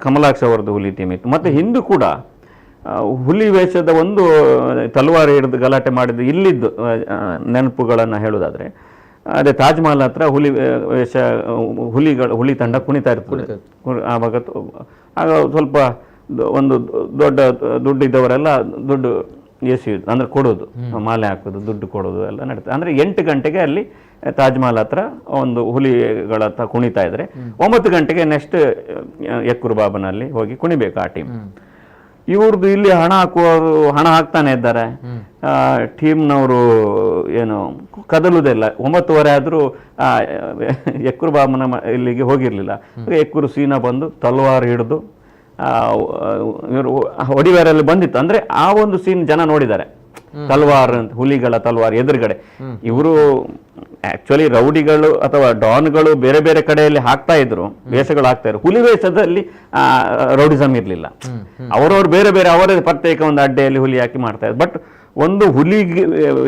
ಕಮಲಾಕ್ಷ ಅವರದ್ದು ಹುಲಿ ಟೀಮ್ ಇತ್ತು. ಮತ್ತೆ ಹಿಂದೂ ಕೂಡ ಹುಲಿ ವೇಷದ ಒಂದು ತಲವಾರು ಹಿಡಿದು ಗಲಾಟೆ ಮಾಡಿದ್ದು ಇಲ್ಲಿದ್ದು ನೆನಪುಗಳನ್ನು ಹೇಳೋದಾದ್ರೆ, ಅದೇ ತಾಜ್ ಮಹಲ್ ಹತ್ರ ಹುಲಿ ವೇಷ ಹುಲಿ ತಂಡ ಕುಣಿತಾ ಇರ್ತದೆ. ಆವಾಗ ಸ್ವಲ್ಪ ಒಂದು ದೊಡ್ಡ ದುಡ್ಡಿದ್ದವರೆಲ್ಲ ದುಡ್ಡು ಎಸೆಯುದು, ಅಂದ್ರೆ ಕೊಡೋದು, ಮಾಲೆ ಹಾಕೋದು, ದುಡ್ಡು ಕೊಡೋದು ಎಲ್ಲ ನಡೀತದೆ. ಅಂದ್ರೆ 8 ಗಂಟೆಗೆ ಅಲ್ಲಿ ತಾಜ್ ಮಹಲ್ ಹತ್ರ ಒಂದು ಹುಲಿಗಳ ಹತ್ರ ಕುಣಿತಾ ಇದ್ರೆ 9 ಗಂಟೆಗೆ ನೆಕ್ಸ್ಟ್ ಎಕ್ಕುರು ಬಾಬನಲ್ಲಿ ಹೋಗಿ ಕುಣಿಬೇಕು ಆ ಟೀಮ್. ಇವ್ರದ್ದು ಇಲ್ಲಿ ಹಣ ಹಾಕ್ತಾನೆ ಇದ್ದಾರೆ. ಟೀಮ್ನವರು ಏನು ಕದಲುವುದಿಲ್ಲ. 9:30 ಆದ್ರೂ ಎಕ್ಕುರು ಬಾಬನ ಇಲ್ಲಿಗೆ ಹೋಗಿರ್ಲಿಲ್ಲ. ಎಕ್ಕುರು ಸೀನಾ ಬಂದು ತಲವಾರು ಹಿಡಿದು ಇವರು ಹೊಡಿವಾರಲ್ಲಿ ಬಂದಿತ್ತು. ಅಂದ್ರೆ ಆ ಒಂದು ಸೀನ್ ಜನ ನೋಡಿದ್ದಾರೆ. ತಲ್ವಾರ್ ಅಂತ, ಹುಲಿಗಳ ತಲ್ವಾರ್ ಎದುರುಗಡೆ. ಇವರು ಆಕ್ಚುಲಿ ರೌಡಿಗಳು ಅಥವಾ ಡಾನ್ಗಳು ಬೇರೆ ಬೇರೆ ಕಡೆಯಲ್ಲಿ ಹಾಕ್ತಾ ಇದ್ರು, ವೇಷಗಳು ಹಾಕ್ತಾ ಇದ್ರು. ಹುಲಿ ವೇಷದಲ್ಲಿ ರೌಡಿಸಮ್ ಇರ್ಲಿಲ್ಲ. ಅವರವ್ರು ಬೇರೆ ಬೇರೆ ಅವರೇ ಪ್ರತ್ಯೇಕ ಒಂದು ಅಡ್ಡೆಯಲ್ಲಿ ಹುಲಿ ಹಾಕಿ ಮಾಡ್ತಾ ಇದ್ರು. ಬಟ್ ಒಂದು ಹುಲಿ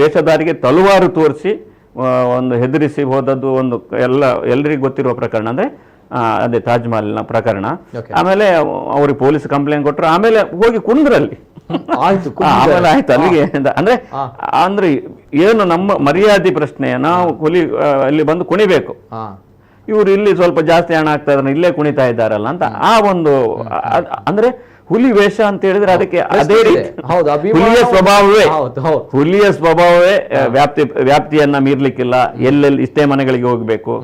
ವೇಷಧಾರಿಗೆ ತಲವಾರು ತೋರಿಸಿ ಒಂದು ಹೆದರಿಸಿ ಹೋದದ್ದು ಒಂದು ಎಲ್ಲರಿಗೂ ಗೊತ್ತಿರುವ ಪ್ರಕರಣ. ಅಂದ್ರೆ ಅದೇ ತಾಜ್ ಮಹಲ್ನ ಪ್ರಕರಣ. ಆಮೇಲೆ ಅವ್ರಿಗೆ ಪೊಲೀಸ್ ಕಂಪ್ಲೇಂಟ್ ಕೊಟ್ಟರು. ಆಮೇಲೆ ಹೋಗಿ ಕುಂದ್ರಲ್ಲಿ ಆಮೇಲೆ ಆಯ್ತು ಅಲ್ಲಿಗೆ. ಅಂದ್ರೆ ಏನು ನಮ್ಮ ಮರ್ಯಾದೆ ಪ್ರಶ್ನೆ, ನಾವು ಹುಲಿ ಅಲ್ಲಿ ಬಂದು ಕುಣಿಬೇಕು, ಇವ್ರು ಇಲ್ಲಿ ಸ್ವಲ್ಪ ಜಾಸ್ತಿ ಹಣ ಆಗ್ತಾ ಇದ್ದಾರೆ, ಇಲ್ಲೇ ಕುಣಿತಾ ಇದ್ದಾರಲ್ಲ ಅಂತ ಆ ಒಂದು. ಅಂದ್ರೆ ಹುಲಿ ವೇಷ ಅಂತ ಹೇಳಿದ್ರೆ ಅದಕ್ಕೆ ಅದೇ ರೀತಿ ಹುಲಿಯ ಸ್ವಭಾವವೇ ವ್ಯಾಪ್ತಿಯನ್ನ ಮೀರ್ಲಿಕ್ಕಿಲ್ಲ, ಎಲ್ಲೆಲ್ಲಿ ಇಷ್ಟೇ ಮನೆಗಳಿಗೆ ಹೋಗ್ಬೇಕು,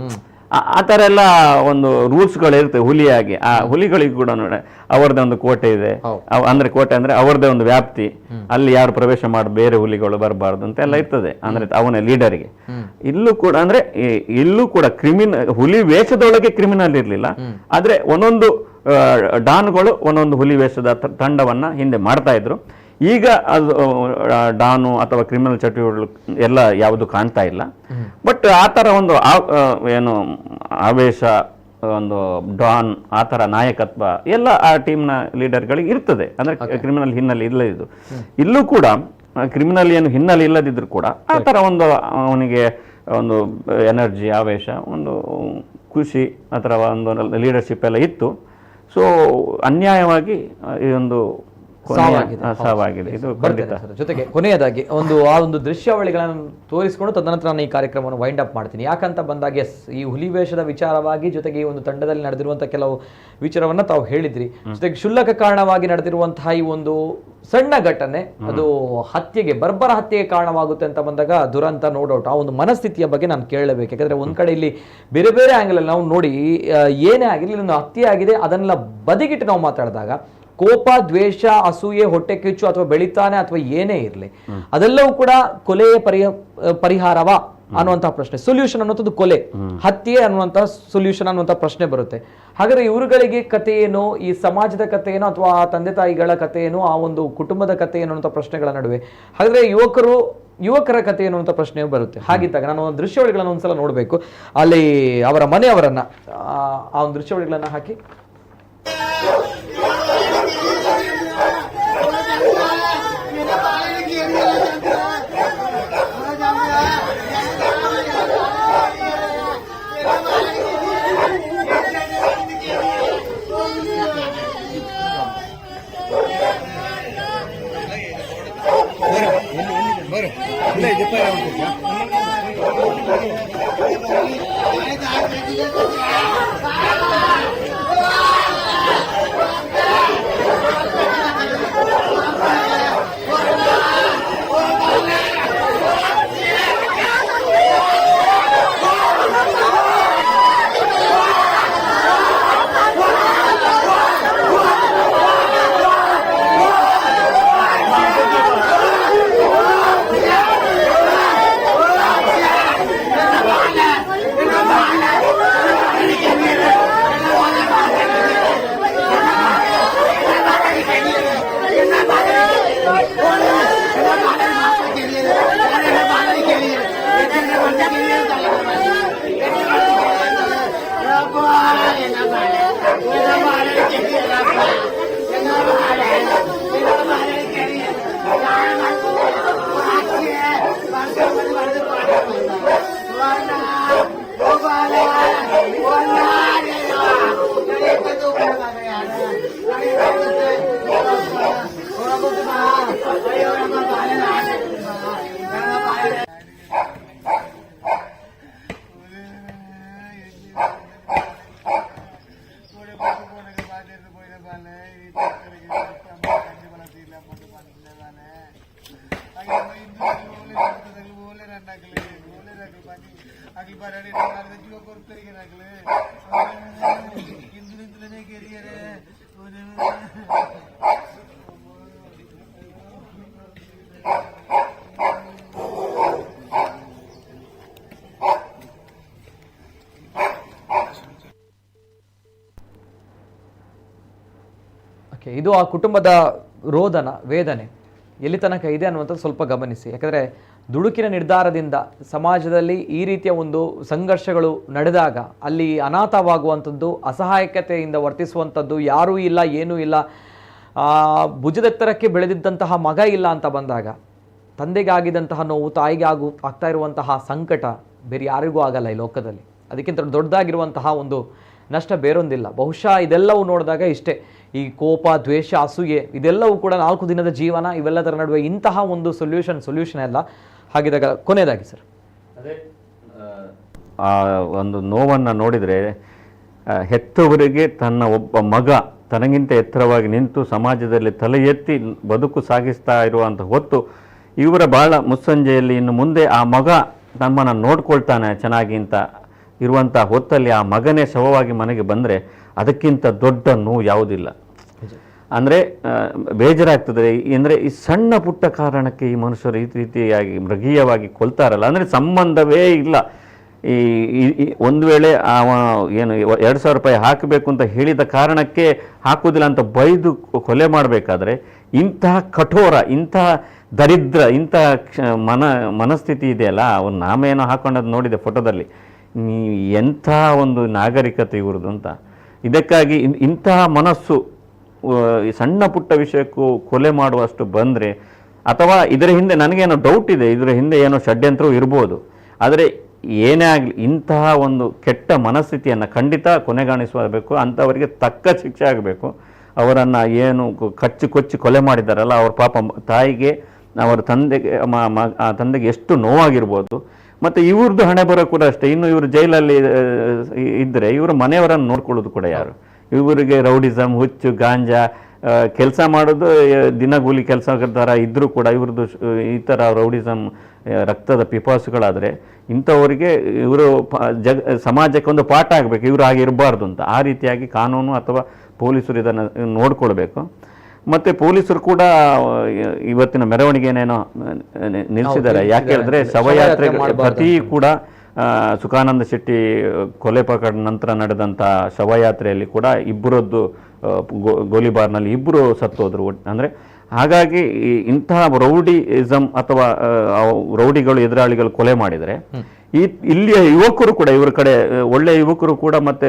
ಆ ತರ ಎಲ್ಲ ಒಂದು ರೂಲ್ಸ್ಗಳು ಇರ್ತವೆ ಹುಲಿಯಾಗಿ. ಆ ಹುಲಿಗಳಿಗೂ ಕೂಡ ನೋಡಿ ಅವರದೇ ಒಂದು ಕೋಟೆ ಇದೆ. ಅಂದ್ರೆ ಕೋಟೆ ಅಂದ್ರೆ ಅವರದೇ ಒಂದು ವ್ಯಾಪ್ತಿ, ಅಲ್ಲಿ ಯಾರು ಪ್ರವೇಶ ಮಾಡಿ ಬೇರೆ ಹುಲಿಗಳು ಬರಬಾರ್ದು ಅಂತ ಎಲ್ಲ ಇರ್ತದೆ. ಅಂದ್ರೆ ಅವನ ಲೀಡರ್ಗೆ. ಇಲ್ಲೂ ಕೂಡ ಅಂದ್ರೆ ಇಲ್ಲೂ ಕೂಡ ಹುಲಿ ವೇಷದೊಳಗೆ ಕ್ರಿಮಿನಲ್ ಇರ್ಲಿಲ್ಲ. ಆದ್ರೆ ಒಂದೊಂದು ಡಾನ್ಗಳು ಒಂದೊಂದು ಹುಲಿ ವೇಷದ ತಂಡವನ್ನ ಹಿಂದೆ ಮಾಡ್ತಾ ಇದ್ರು. ಈಗ ಅದು ಡಾನು ಅಥವಾ ಕ್ರಿಮಿನಲ್ ಚಟುವಟಿಕೆಗಳು ಎಲ್ಲ ಯಾವುದು ಕಾಣ್ತಾ ಇಲ್ಲ. ಬಟ್ ಆ ಥರ ಒಂದು ಏನು ಆವೇಶ, ಒಂದು ಡಾನ್, ಆ ಥರ ನಾಯಕತ್ವ ಎಲ್ಲ ಆ ಟೀಮ್ನ ಲೀಡರ್ಗಳಿಗೆ ಇರ್ತದೆ. ಅಂದ್ರೆ ಕ್ರಿಮಿನಲ್ ಹಿನ್ನೆಲೆ ಇಲ್ಲದಿದ್ದು. ಇಲ್ಲೂ ಕೂಡ ಕ್ರಿಮಿನಲ್ ಏನು ಹಿನ್ನೆಲೆ ಇಲ್ಲದಿದ್ರು ಕೂಡ ಆ ಥರ ಒಂದು ಅವನಿಗೆ ಒಂದು ಎನರ್ಜಿ, ಆವೇಶ, ಒಂದು ಖುಷಿ ಅಥವಾ ಒಂದು ಲೀಡರ್ಶಿಪ್ ಎಲ್ಲ ಇತ್ತು. ಸೊ ಅನ್ಯಾಯವಾಗಿ ಈ ಒಂದು ಸಾವಾಗಿದೆ. ಇದು ಜೊತೆಗೆ ಕೊನೆಯದಾಗಿ ಆ ಒಂದು ದೃಶ್ಯಾವಳಿಗಳನ್ನು ತೋರಿಸಿಕೊಂಡು ತದನಂತರ ನಾನು ಈ ಕಾರ್ಯಕ್ರಮವನ್ನು ವೈಂಡ್ ಅಪ್ ಮಾಡ್ತೀನಿ. ಯಾಕಂತ ಬಂದಾಗ ಈ ಹುಲಿ ವೇಷದ ವಿಚಾರವಾಗಿ, ಜೊತೆಗೆ ಈ ಒಂದು ತಂಡದಲ್ಲಿ ನಡೆದಿರುವಂತಹ ಕೆಲವು ವಿಚಾರವನ್ನ ತಾವು ಹೇಳಿದ್ರಿ. ಜೊತೆಗೆ ಕ್ಷುಲ್ಲಕ ಕಾರಣವಾಗಿ ನಡೆದಿರುವಂತಹ ಈ ಒಂದು ಸಣ್ಣ ಘಟನೆ ಅದು ಹತ್ಯೆಗೆ, ಬರ್ಬರ ಹತ್ಯೆಗೆ ಕಾರಣವಾಗುತ್ತೆ ಅಂತ ಬಂದಾಗ ದುರಂತ, ನೋ ಡೌಟ್. ಆ ಒಂದು ಮನಸ್ಥಿತಿಯ ಬಗ್ಗೆ ನಾನು ಕೇಳಬೇಕು. ಯಾಕಂದ್ರೆ ಒಂದ್ ಕಡೆ ಇಲ್ಲಿ ಬೇರೆ ಬೇರೆ ಆಂಗಲ್ ಅಲ್ಲಿ ನಾವು ನೋಡಿ, ಏನೇ ಆಗಿರಲಿ ಒಂದು ಹತ್ಯೆ ಆಗಿದೆ ಅದನ್ನೆಲ್ಲ ಬದಿಗಿಟ್ಟು ನಾವು ಮಾತಾಡಿದಾಗ ಕೋಪ, ದ್ವೇಷ, ಅಸೂಯೆ, ಹೊಟ್ಟೆ ಕಿಚ್ಚು ಅಥವಾ ಬೆಳಿತಾನೆ ಅಥವಾ ಏನೇ ಇರಲಿ ಅದೆಲ್ಲವೂ ಕೂಡ ಕೊಲೆಯ ಪರಿಹಾರವಾ ಅನ್ನುವಂತಹ ಪ್ರಶ್ನೆ. ಸೊಲ್ಯೂಷನ್ ಅನ್ನುವಂಥದ್ದು ಕೊಲೆ, ಹತ್ಯೆ ಅನ್ನುವಂತಹ ಸೊಲ್ಯೂಷನ್ ಅನ್ನುವಂತಹ ಪ್ರಶ್ನೆ ಬರುತ್ತೆ. ಹಾಗಾದ್ರೆ ಇವ್ರುಗಳಿಗೆ ಕತೆ ಏನು, ಈ ಸಮಾಜದ ಕತೆ ಏನು, ಅಥವಾ ಆ ತಂದೆ ತಾಯಿಗಳ ಕತೆ ಏನು, ಆ ಒಂದು ಕುಟುಂಬದ ಕತೆ ಏನು ಅನ್ನುವಂಥ ಪ್ರಶ್ನೆಗಳ ನಡುವೆ ಹಾಗಾದ್ರೆ ಯುವಕರ ಕತೆ ಏನು ಅಂತ ಪ್ರಶ್ನೆ ಬರುತ್ತೆ. ಹಾಗಿದ್ದಾಗ ನಾನು ಒಂದು ದೃಶ್ಯಾವಳಿಗಳನ್ನು ಒಂದ್ಸಲ ನೋಡಬೇಕು. ಅಲ್ಲಿ ಅವರ ಮನೆಯವರನ್ನ ಆ ಒಂದು ದೃಶ್ಯಾವಳಿಗಳನ್ನ ಹಾಕಿ. ಇದು ಆ ಕುಟುಂಬದ ರೋದನ, ವೇದನೆ ಎಲ್ಲಿ ತನಕ ಇದೆ ಅನ್ನುವಂಥದ್ದು ಸ್ವಲ್ಪ ಗಮನಿಸಿ. ಯಾಕಂದರೆ ದುಡುಕಿನ ನಿರ್ಧಾರದಿಂದ ಸಮಾಜದಲ್ಲಿ ಈ ರೀತಿಯ ಒಂದು ಸಂಘರ್ಷಗಳು ನಡೆದಾಗ ಅಲ್ಲಿ ಅನಾಥವಾಗುವಂಥದ್ದು, ಅಸಹಾಯಕತೆಯಿಂದ ವರ್ತಿಸುವಂಥದ್ದು, ಯಾರೂ ಇಲ್ಲ, ಏನೂ ಇಲ್ಲ, ಭುಜದೆತ್ತರಕ್ಕೆ ಬೆಳೆದಿದ್ದಂತಹ ಮಗ ಇಲ್ಲ ಅಂತ ಬಂದಾಗ ತಂದೆಗಾಗಿದ್ದಂತಹ ನೋವು ತಾಯಿಗೆ ಆಗ್ತಾ ಇರುವಂತಹ ಸಂಕಟ ಬೇರೆ ಯಾರಿಗೂ ಆಗಲ್ಲ ಈ ಲೋಕದಲ್ಲಿ. ಅದಕ್ಕಿಂತ ದೊಡ್ಡದಾಗಿರುವಂತಹ ಒಂದು ನಷ್ಟ ಬೇರೊಂದಿಲ್ಲ. ಬಹುಶಃ ಇದೆಲ್ಲವೂ ನೋಡಿದಾಗ ಇಷ್ಟೇ, ಈ ಕೋಪ, ದ್ವೇಷ, ಅಸೂಯೆ ಇದೆಲ್ಲವೂ ಕೂಡ 4 ದಿನದ ಜೀವನ, ಇವೆಲ್ಲದರ ನಡುವೆ ಇಂತಹ ಒಂದು ಸೊಲ್ಯೂಷನ್ ಎಲ್ಲ. ಹಾಗಿದ್ದಾಗ ಕೊನೆಯದಾಗಿ ಸರ್, ಅದೇ ಆ ಒಂದು ನೋವನ್ನು ನೋಡಿದರೆ ಹೆತ್ತವರಿಗೆ ತನ್ನ ಒಬ್ಬ ಮಗ ತನಗಿಂತ ಎತ್ತರವಾಗಿ ನಿಂತು ಸಮಾಜದಲ್ಲಿ ತಲೆ ಎತ್ತಿ ಬದುಕು ಸಾಗಿಸ್ತಾ ಇರುವಂಥ ಹೊತ್ತು, ಇವರ ಭಾಳ ಮುಸ್ಸಂಜೆಯಲ್ಲಿ ಇನ್ನು ಮುಂದೆ ಆ ಮಗ ನಮ್ಮನ್ನು ನೋಡ್ಕೊಳ್ತಾನೆ ಚೆನ್ನಾಗಿ ಅಂತ ಇರುವಂಥ ಹೊತ್ತಲ್ಲಿ ಆ ಮಗನೇ ಶವವಾಗಿ ಮನೆಗೆ ಬಂದರೆ ಅದಕ್ಕಿಂತ ದೊಡ್ಡ ನೋವು ಯಾವುದಿಲ್ಲ. ಅಂದರೆ ಬೇಜಾರಾಗ್ತದೆ. ಅಂದರೆ ಈ ಸಣ್ಣ ಪುಟ್ಟ ಕಾರಣಕ್ಕೆ ಈ ಮನುಷ್ಯರು ಈ ರೀತಿಯಾಗಿ ಮೃಗೀಯವಾಗಿ ಕೊಲ್ತಾರಲ್ಲ, ಅಂದರೆ ಸಂಬಂಧವೇ ಇಲ್ಲ. ಈ ಒಂದು ವೇಳೆ ಏನು 2,000 ರೂಪಾಯಿ ಹಾಕಬೇಕು ಅಂತ ಹೇಳಿದ ಕಾರಣಕ್ಕೆ ಹಾಕುವುದಿಲ್ಲ ಅಂತ ಬೈದು ಕೊಲೆ ಮಾಡಬೇಕಾದ್ರೆ ಇಂತಹ ಕಠೋರ, ಇಂತಹ ದರಿದ್ರ, ಇಂತಹ ಮನಸ್ಥಿತಿ ಇದೆಯಲ್ಲ, ಅವನು ನಾಮೇನೋ ಹಾಕೊಂಡದ್ದು ನೋಡಿದೆ ಫೋಟೋದಲ್ಲಿ. ಎಂಥ ಒಂದು ನಾಗರಿಕತೆ ಇವ್ರದ್ದು ಅಂತ. ಇದಕ್ಕಾಗಿ ಇಂತಹ ಮನಸ್ಸು ಸಣ್ಣ ಪುಟ್ಟ ವಿಷಯಕ್ಕೂ ಕೊಲೆ ಮಾಡುವಷ್ಟು ಬಂದರೆ, ಅಥವಾ ಇದರ ಹಿಂದೆ ನನಗೇನೋ ಡೌಟ್ ಇದೆ, ಇದರ ಹಿಂದೆ ಏನೋ ಷಡ್ಯಂತ್ರವೂ ಇರ್ಬೋದು. ಆದರೆ ಏನೇ ಆಗಲಿ ಇಂತಹ ಒಂದು ಕೆಟ್ಟ ಮನಸ್ಥಿತಿಯನ್ನು ಖಂಡಿತ ಕೊನೆಗಾಣಿಸಬೇಕು. ಅಂಥವರಿಗೆ ತಕ್ಕ ಶಿಕ್ಷೆ ಆಗಬೇಕು. ಅವರನ್ನು ಏನು ಕೊಚ್ಚಿ ಕೊಲೆ ಮಾಡಿದ್ದಾರಲ್ಲ, ಅವ್ರ ಪಾಪ ತಾಯಿಗೆ, ಅವರ ತಂದೆಗೆ ಎಷ್ಟು ನೋವಾಗಿರ್ಬೋದು. ಮತ್ತು ಇವ್ರದ್ದು ಹಣೆ ಬರೋ ಕೂಡ ಅಷ್ಟೇ. ಇನ್ನು ಇವರು ಜೈಲಲ್ಲಿ ಇದ್ದರೆ ಇವರ ಮನೆಯವರನ್ನು ನೋಡ್ಕೊಳ್ಳೋದು ಕೂಡ ಯಾರು? ಇವರಿಗೆ ರೌಡಿಸಮ್, ಹುಚ್ಚು, ಗಾಂಜಾ, ಕೆಲಸ ಮಾಡೋದು ದಿನಗೂಲಿ ಕೆಲಸ ಥರ ಇದ್ದರೂ ಕೂಡ ಇವ್ರದ್ದು ಈ ಥರ ರೌಡಿಸಮ್ ರಕ್ತದ ಪಿಪಾಸುಗಳಾದರೆ ಇಂಥವರಿಗೆ ಇವರು ಸಮಾಜಕ್ಕೆ ಒಂದು ಪಾಠ ಆಗಬೇಕು, ಇವರು ಹಾಗೆ ಇರಬಾರ್ದು ಅಂತ. ಆ ರೀತಿಯಾಗಿ ಕಾನೂನು ಅಥವಾ ಪೊಲೀಸರು ಇದನ್ನು ನೋಡ್ಕೊಳ್ಬೇಕು. ಮತ್ತು ಪೊಲೀಸರು ಕೂಡ ಇವತ್ತಿನ ಮೆರವಣಿಗೆನೇನೋ ನಿಲ್ಲಿಸಿದ್ದಾರೆ. ಯಾಕೆ ಹೇಳಿದ್ರೆ ಶವಯಾತ್ರೆ ಪ್ರತಿ ಕೂಡ ಸುಖಾನಂದ ಶೆಟ್ಟಿ ಕೊಲೆ ಪ್ರಕರಣ ನಂತರ ನಡೆದಂಥ ಶವಯಾತ್ರೆಯಲ್ಲಿ ಕೂಡ ಇಬ್ಬರದ್ದು ಗೋಲಿಬಾರ್ನಲ್ಲಿ ಇಬ್ಬರು ಸತ್ತೋದ್ರು. ಅಂದರೆ ಹಾಗಾಗಿ ಇಂತಹ ರೌಡಿಸಮ್ ಅಥವಾ ರೌಡಿಗಳು ಎದುರಾಳಿಗಳು ಕೊಲೆ ಮಾಡಿದರೆ ಇಲ್ಲಿಯ ಯುವಕರು ಕೂಡ ಇವ್ರ ಕಡೆ ಒಳ್ಳೆಯ ಯುವಕರು ಕೂಡ ಮತ್ತೆ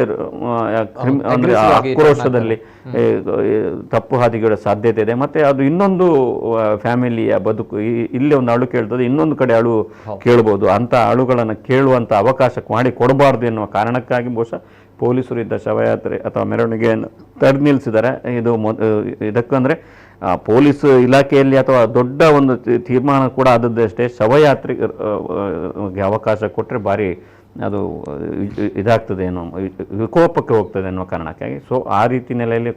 ಅಂದ್ರೆ ಆಕ್ರೋಶದಲ್ಲಿ ತಪ್ಪು ಹಾದಿಗಳ ಸಾಧ್ಯತೆ ಇದೆ. ಮತ್ತೆ ಅದು ಇನ್ನೊಂದು ಫ್ಯಾಮಿಲಿಯ ಬದುಕು ಇಲ್ಲಿ ಒಂದು ಅಳು ಕೇಳ್ತದೆ, ಇನ್ನೊಂದು ಕಡೆ ಅಳು ಕೇಳ್ಬೋದು. ಅಂತ ಅಳುಗಳನ್ನು ಕೇಳುವಂತ ಅವಕಾಶ ಮಾಡಿ ಕೊಡಬಾರ್ದು ಎನ್ನುವ ಕಾರಣಕ್ಕಾಗಿ ಬಹುಶಃ ಪೊಲೀಸರು ಇದ್ದ ಶವಯಾತ್ರೆ ಅಥವಾ ಮೆರವಣಿಗೆಯನ್ನು ತಡೆ ನಿಲ್ಲಿಸಿದ್ದಾರೆ. ಇದು ಇದಕ್ಕಂದ್ರೆ ಪೊಲೀಸ್ ಇಲಾಖೆಯಲ್ಲಿ ಅಥವಾ ದೊಡ್ಡ ಒಂದು ತೀರ್ಮಾನ ಕೂಡ ಆದದ್ದಷ್ಟೇ, ಶವಯಾತ್ರೆಗೆ ಅವಕಾಶ ಕೊಟ್ಟರೆ ಭಾರಿ ಅದು ಇದಾಗ್ತದೆ ಏನೋ, ವಿಕೋಪಕ್ಕೆ ಹೋಗ್ತದೆ ಅನ್ನೋ ಕಾರಣಕ್ಕಾಗಿ. ಸೊ ಆ ರೀತಿ ನೆಲೆಯಲ್ಲಿ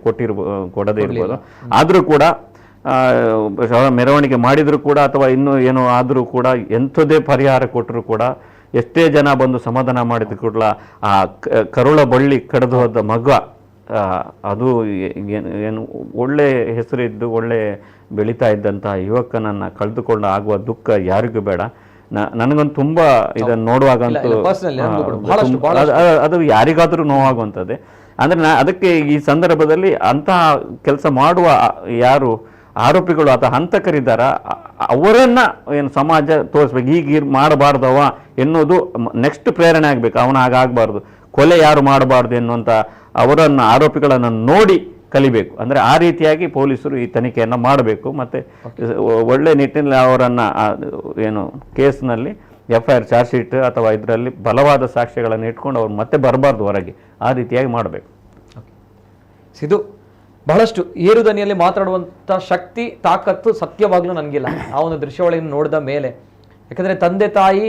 ಕೊಡದೇ ಇರ್ಬೋದು. ಆದರೂ ಕೂಡ ಮೆರವಣಿಗೆ ಮಾಡಿದರೂ ಕೂಡ ಅಥವಾ ಇನ್ನೂ ಏನೋ ಆದರೂ ಕೂಡ ಎಂಥದೇ ಪರಿಹಾರ ಕೊಟ್ಟರು ಕೂಡ ಎಷ್ಟೇ ಜನ ಬಂದು ಸಮಾಧಾನ ಮಾಡಿದ ಕೂಡಲ ಆ ಕರುಳ ಬಳ್ಳಿ ಕಡಿದು ಹೋದ ಮಗ ಅದು ಏನು ಒಳ್ಳೆ ಹೆಸರಿದ್ದು ಒಳ್ಳೆ ಬೆಳೀತಾ ಇದ್ದಂತಹ ಯುವಕನನ್ನು ಕಳೆದುಕೊಂಡು ಆಗುವ ದುಃಖ ಯಾರಿಗೂ ಬೇಡ. ನನಗೊಂದು ತುಂಬ ಇದನ್ನು ನೋಡುವಾಗಂತೂ ಅದು ಯಾರಿಗಾದರೂ ನೋವಾಗುವಂಥದ್ದೇ. ಅಂದರೆ ಅದಕ್ಕೆ ಈ ಸಂದರ್ಭದಲ್ಲಿ ಅಂತಹ ಕೆಲಸ ಮಾಡುವ ಯಾರು ಆರೋಪಿಗಳು ಅಥವಾ ಹಂತಕರಿದ್ದಾರ ಅವರನ್ನ ಏನು ಸಮಾಜ ತೋರಿಸ್ಬೇಕು, ಈಗ ಮಾಡಬಾರ್ದವ ಎನ್ನುವುದು ನೆಕ್ಸ್ಟ್ ಪ್ರೇರಣೆ ಆಗಬೇಕು. ಅವನ ಹಾಗಾಗಬಾರ್ದು, ಕೊಲೆ ಯಾರು ಮಾಡಬಾರ್ದು ಎನ್ನುವಂಥ ಅವರನ್ನು ಆರೋಪಿಗಳನ್ನು ನೋಡಿ ಕಲಿಬೇಕು. ಅಂದರೆ ಆ ರೀತಿಯಾಗಿ ಪೊಲೀಸರು ಈ ತನಿಖೆಯನ್ನು ಮಾಡಬೇಕು. ಮತ್ತು ಒಳ್ಳೆ ನಿಟ್ಟಿನಲ್ಲಿ ಅವರನ್ನು ಏನು ಕೇಸ್ನಲ್ಲಿ FIR ಚಾರ್ಜ್ ಶೀಟ್ ಅಥವಾ ಇದರಲ್ಲಿ ಬಲವಾದ ಸಾಕ್ಷ್ಯಗಳನ್ನು ಇಟ್ಕೊಂಡು ಅವ್ರು ಮತ್ತೆ ಬರಬಾರ್ದು ಹೊರಗೆ, ಆ ರೀತಿಯಾಗಿ ಮಾಡಬೇಕು. ಇದು ಬಹಳಷ್ಟು ಏರು ದನಿಯಲ್ಲಿ ಮಾತಾಡುವಂಥ ಶಕ್ತಿ ತಾಕತ್ತು ಸತ್ಯವಾಗ್ಲೂ ನನಗಿಲ್ಲ ಆ ಒಂದು ದೃಶ್ಯಾವಳಿಯನ್ನು ನೋಡಿದ ಮೇಲೆ. ಯಾಕಂದರೆ ತಂದೆ ತಾಯಿ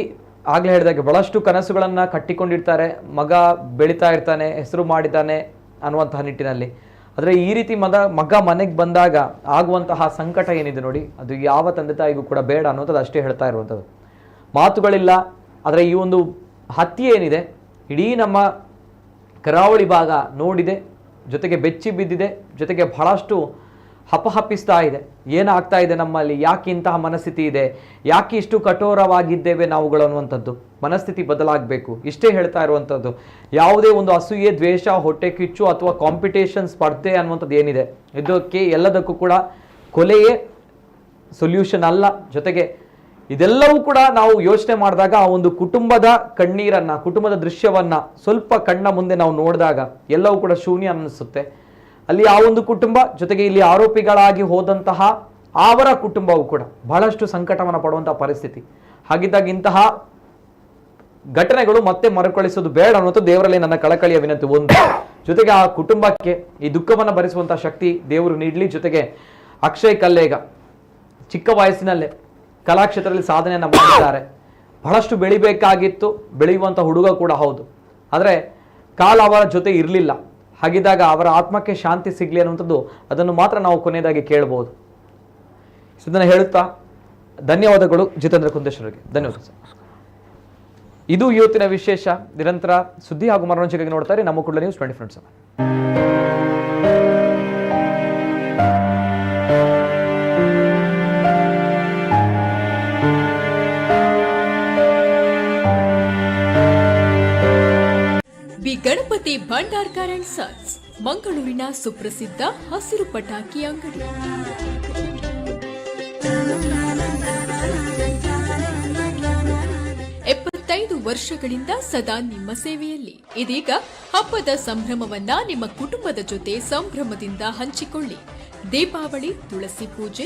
ಆಗಲೇ ಹೇಳಿದಾಗೆ ಬಹಳಷ್ಟು ಕನಸುಗಳನ್ನು ಕಟ್ಟಿಕೊಂಡಿರ್ತಾರೆ, ಮಗ ಬೆಳೀತಾ ಇರ್ತಾನೆ, ಹೆಸರು ಮಾಡಿದ್ದಾನೆ ಅನ್ನುವಂತಹ ನಿಟ್ಟಿನಲ್ಲಿ. ಆದರೆ ಈ ರೀತಿ ಮಗ ಮನೆಗೆ ಬಂದಾಗ ಆಗುವಂತಹ ಸಂಕಟ ಏನಿದೆ ನೋಡಿ, ಅದು ಯಾವ ತಂದೆ ತಾಯಿಗೂ ಕೂಡ ಬೇಡ ಅನ್ನೋಂಥದ್ದು ಅಷ್ಟೇ ಹೇಳ್ತಾ ಇರುವಂಥದ್ದು. ಮಾತುಗಳಿಲ್ಲ. ಆದರೆ ಈ ಒಂದು ಹತ್ಯೆ ಏನಿದೆ ಇಡೀ ನಮ್ಮ ಕರಾವಳಿ ಭಾಗ ನೋಡಿದೆ, ಜೊತೆಗೆ ಬೆಚ್ಚಿ ಬಿದ್ದಿದೆ, ಜೊತೆಗೆ ಬಹಳಷ್ಟು ಹಪಹಪಿಸ್ತಾ ಇದೆ. ಏನಾಗ್ತಾ ಇದೆ ನಮ್ಮಲ್ಲಿ, ಯಾಕೆ ಇಂತಹ ಮನಸ್ಥಿತಿ ಇದೆ, ಯಾಕೆ ಇಷ್ಟು ಕಠೋರವಾಗಿದ್ದೇವೆ ನಾವುಗಳು ಅನ್ನುವಂಥದ್ದು. ಮನಸ್ಥಿತಿ ಬದಲಾಗಬೇಕು, ಇಷ್ಟೇ ಹೇಳ್ತಾ ಇರುವಂಥದ್ದು. ಯಾವುದೇ ಒಂದು ಅಸೂಯೆ, ದ್ವೇಷ, ಹೊಟ್ಟೆ ಕಿಚ್ಚು ಅಥವಾ ಕಾಂಪಿಟೇಷನ್ ಸ್ಪರ್ಧೆ ಅನ್ನುವಂಥದ್ದು ಏನಿದೆ, ಇದಕ್ಕೆ ಎಲ್ಲದಕ್ಕೂ ಕೂಡ ಕೊಲೆಯೇ ಸೊಲ್ಯೂಷನ್ ಅಲ್ಲ. ಜೊತೆಗೆ ಇದೆಲ್ಲವೂ ಕೂಡ ನಾವು ಯೋಚನೆ ಮಾಡಿದಾಗ ಆ ಒಂದು ಕುಟುಂಬದ ಕಣ್ಣೀರನ್ನ, ಕುಟುಂಬದ ದೃಶ್ಯವನ್ನ ಸ್ವಲ್ಪ ಕಣ್ಣ ಮುಂದೆ ನಾವು ನೋಡಿದಾಗ ಎಲ್ಲವೂ ಕೂಡ ಶೂನ್ಯ ಅನ್ನಿಸುತ್ತೆ. ಅಲ್ಲಿ ಆ ಒಂದು ಕುಟುಂಬ, ಜೊತೆಗೆ ಇಲ್ಲಿ ಆರೋಪಿಗಳಾಗಿ ಹೋದಂತಹ ಅವರ ಕುಟುಂಬವು ಕೂಡ ಬಹಳಷ್ಟು ಸಂಕಟವನ್ನು ಪಡುವಂತಹ ಪರಿಸ್ಥಿತಿ. ಹಾಗಿದ್ದಾಗ ಇಂತಹ ಘಟನೆಗಳು ಮತ್ತೆ ಮರುಕಳಿಸೋದು ಬೇಡ ಅನ್ನೋದು ದೇವರಲ್ಲಿ ನನ್ನ ಕಳಕಳಿಯ ವಿನಂತಿ. ಒಂದು ಜೊತೆಗೆ ಆ ಕುಟುಂಬಕ್ಕೆ ಈ ದುಃಖವನ್ನು ಭರಿಸುವಂತಹ ಶಕ್ತಿ ದೇವರು ನೀಡಲಿ. ಜೊತೆಗೆ ಅಕ್ಷಯ್ ಕಲ್ಲೇಗ ಚಿಕ್ಕ ವಯಸ್ಸಿನಲ್ಲೇ ಕಲಾಕ್ಷೇತ್ರದಲ್ಲಿ ಸಾಧನೆಯನ್ನು ಮಾಡಿದ್ದಾರೆ. ಬಹಳಷ್ಟು ಬೆಳಿಬೇಕಾಗಿತ್ತು, ಬೆಳೆಯುವಂಥ ಹುಡುಗ ಕೂಡ ಹೌದು. ಆದರೆ ಕಾಲ ಅವರ ಜೊತೆ ಇರಲಿಲ್ಲ. ಹಾಗಿದ್ದಾಗ ಅವರ ಆತ್ಮಕ್ಕೆ ಶಾಂತಿ ಸಿಗಲಿ ಅನ್ನುವಂಥದ್ದು ಅದನ್ನು ಮಾತ್ರ ನಾವು ಕೊನೆಯದಾಗಿ ಕೇಳಬಹುದು. ಇದನ್ನು ಹೇಳುತ್ತಾ ಧನ್ಯವಾದಗಳು ಜಿತೇಂದ್ರ ಕುಂದೇಶ್ವರಿಗೆ. ಧನ್ಯವಾದ ಸರ್. ಇದು ಇವತ್ತಿನ ವಿಶೇಷ. ನಿರಂತರ ಸುದ್ದಿ ಹಾಗೂ ಮನೋರಂಜನೆಗಾಗಿ ನೋಡ್ತಾರೆ ನಮ್ಮ ಕೂಡಲೇ news 24/7. Ganapati Bhandarkar and sons, ಮಂಗಳೂರಿನ ಸುಪ್ರಸಿದ್ಧ ಹಸಿರು ಪಟಾಕಿ ಅಂಗಡಿ. ವರ್ಷಗಳಿಂದ ಸದಾ ನಿಮ್ಮ ಸೇವೆಯಲ್ಲಿ. ಇದೀಗ ಹಬ್ಬದ ಸಂಭ್ರಮವನ್ನ ನಿಮ್ಮ ಕುಟುಂಬದ ಜೊತೆ ಸಂಭ್ರಮದಿಂದ ಹಂಚಿಕೊಳ್ಳಿ. ದೀಪಾವಳಿ, ತುಳಸಿ ಪೂಜೆ,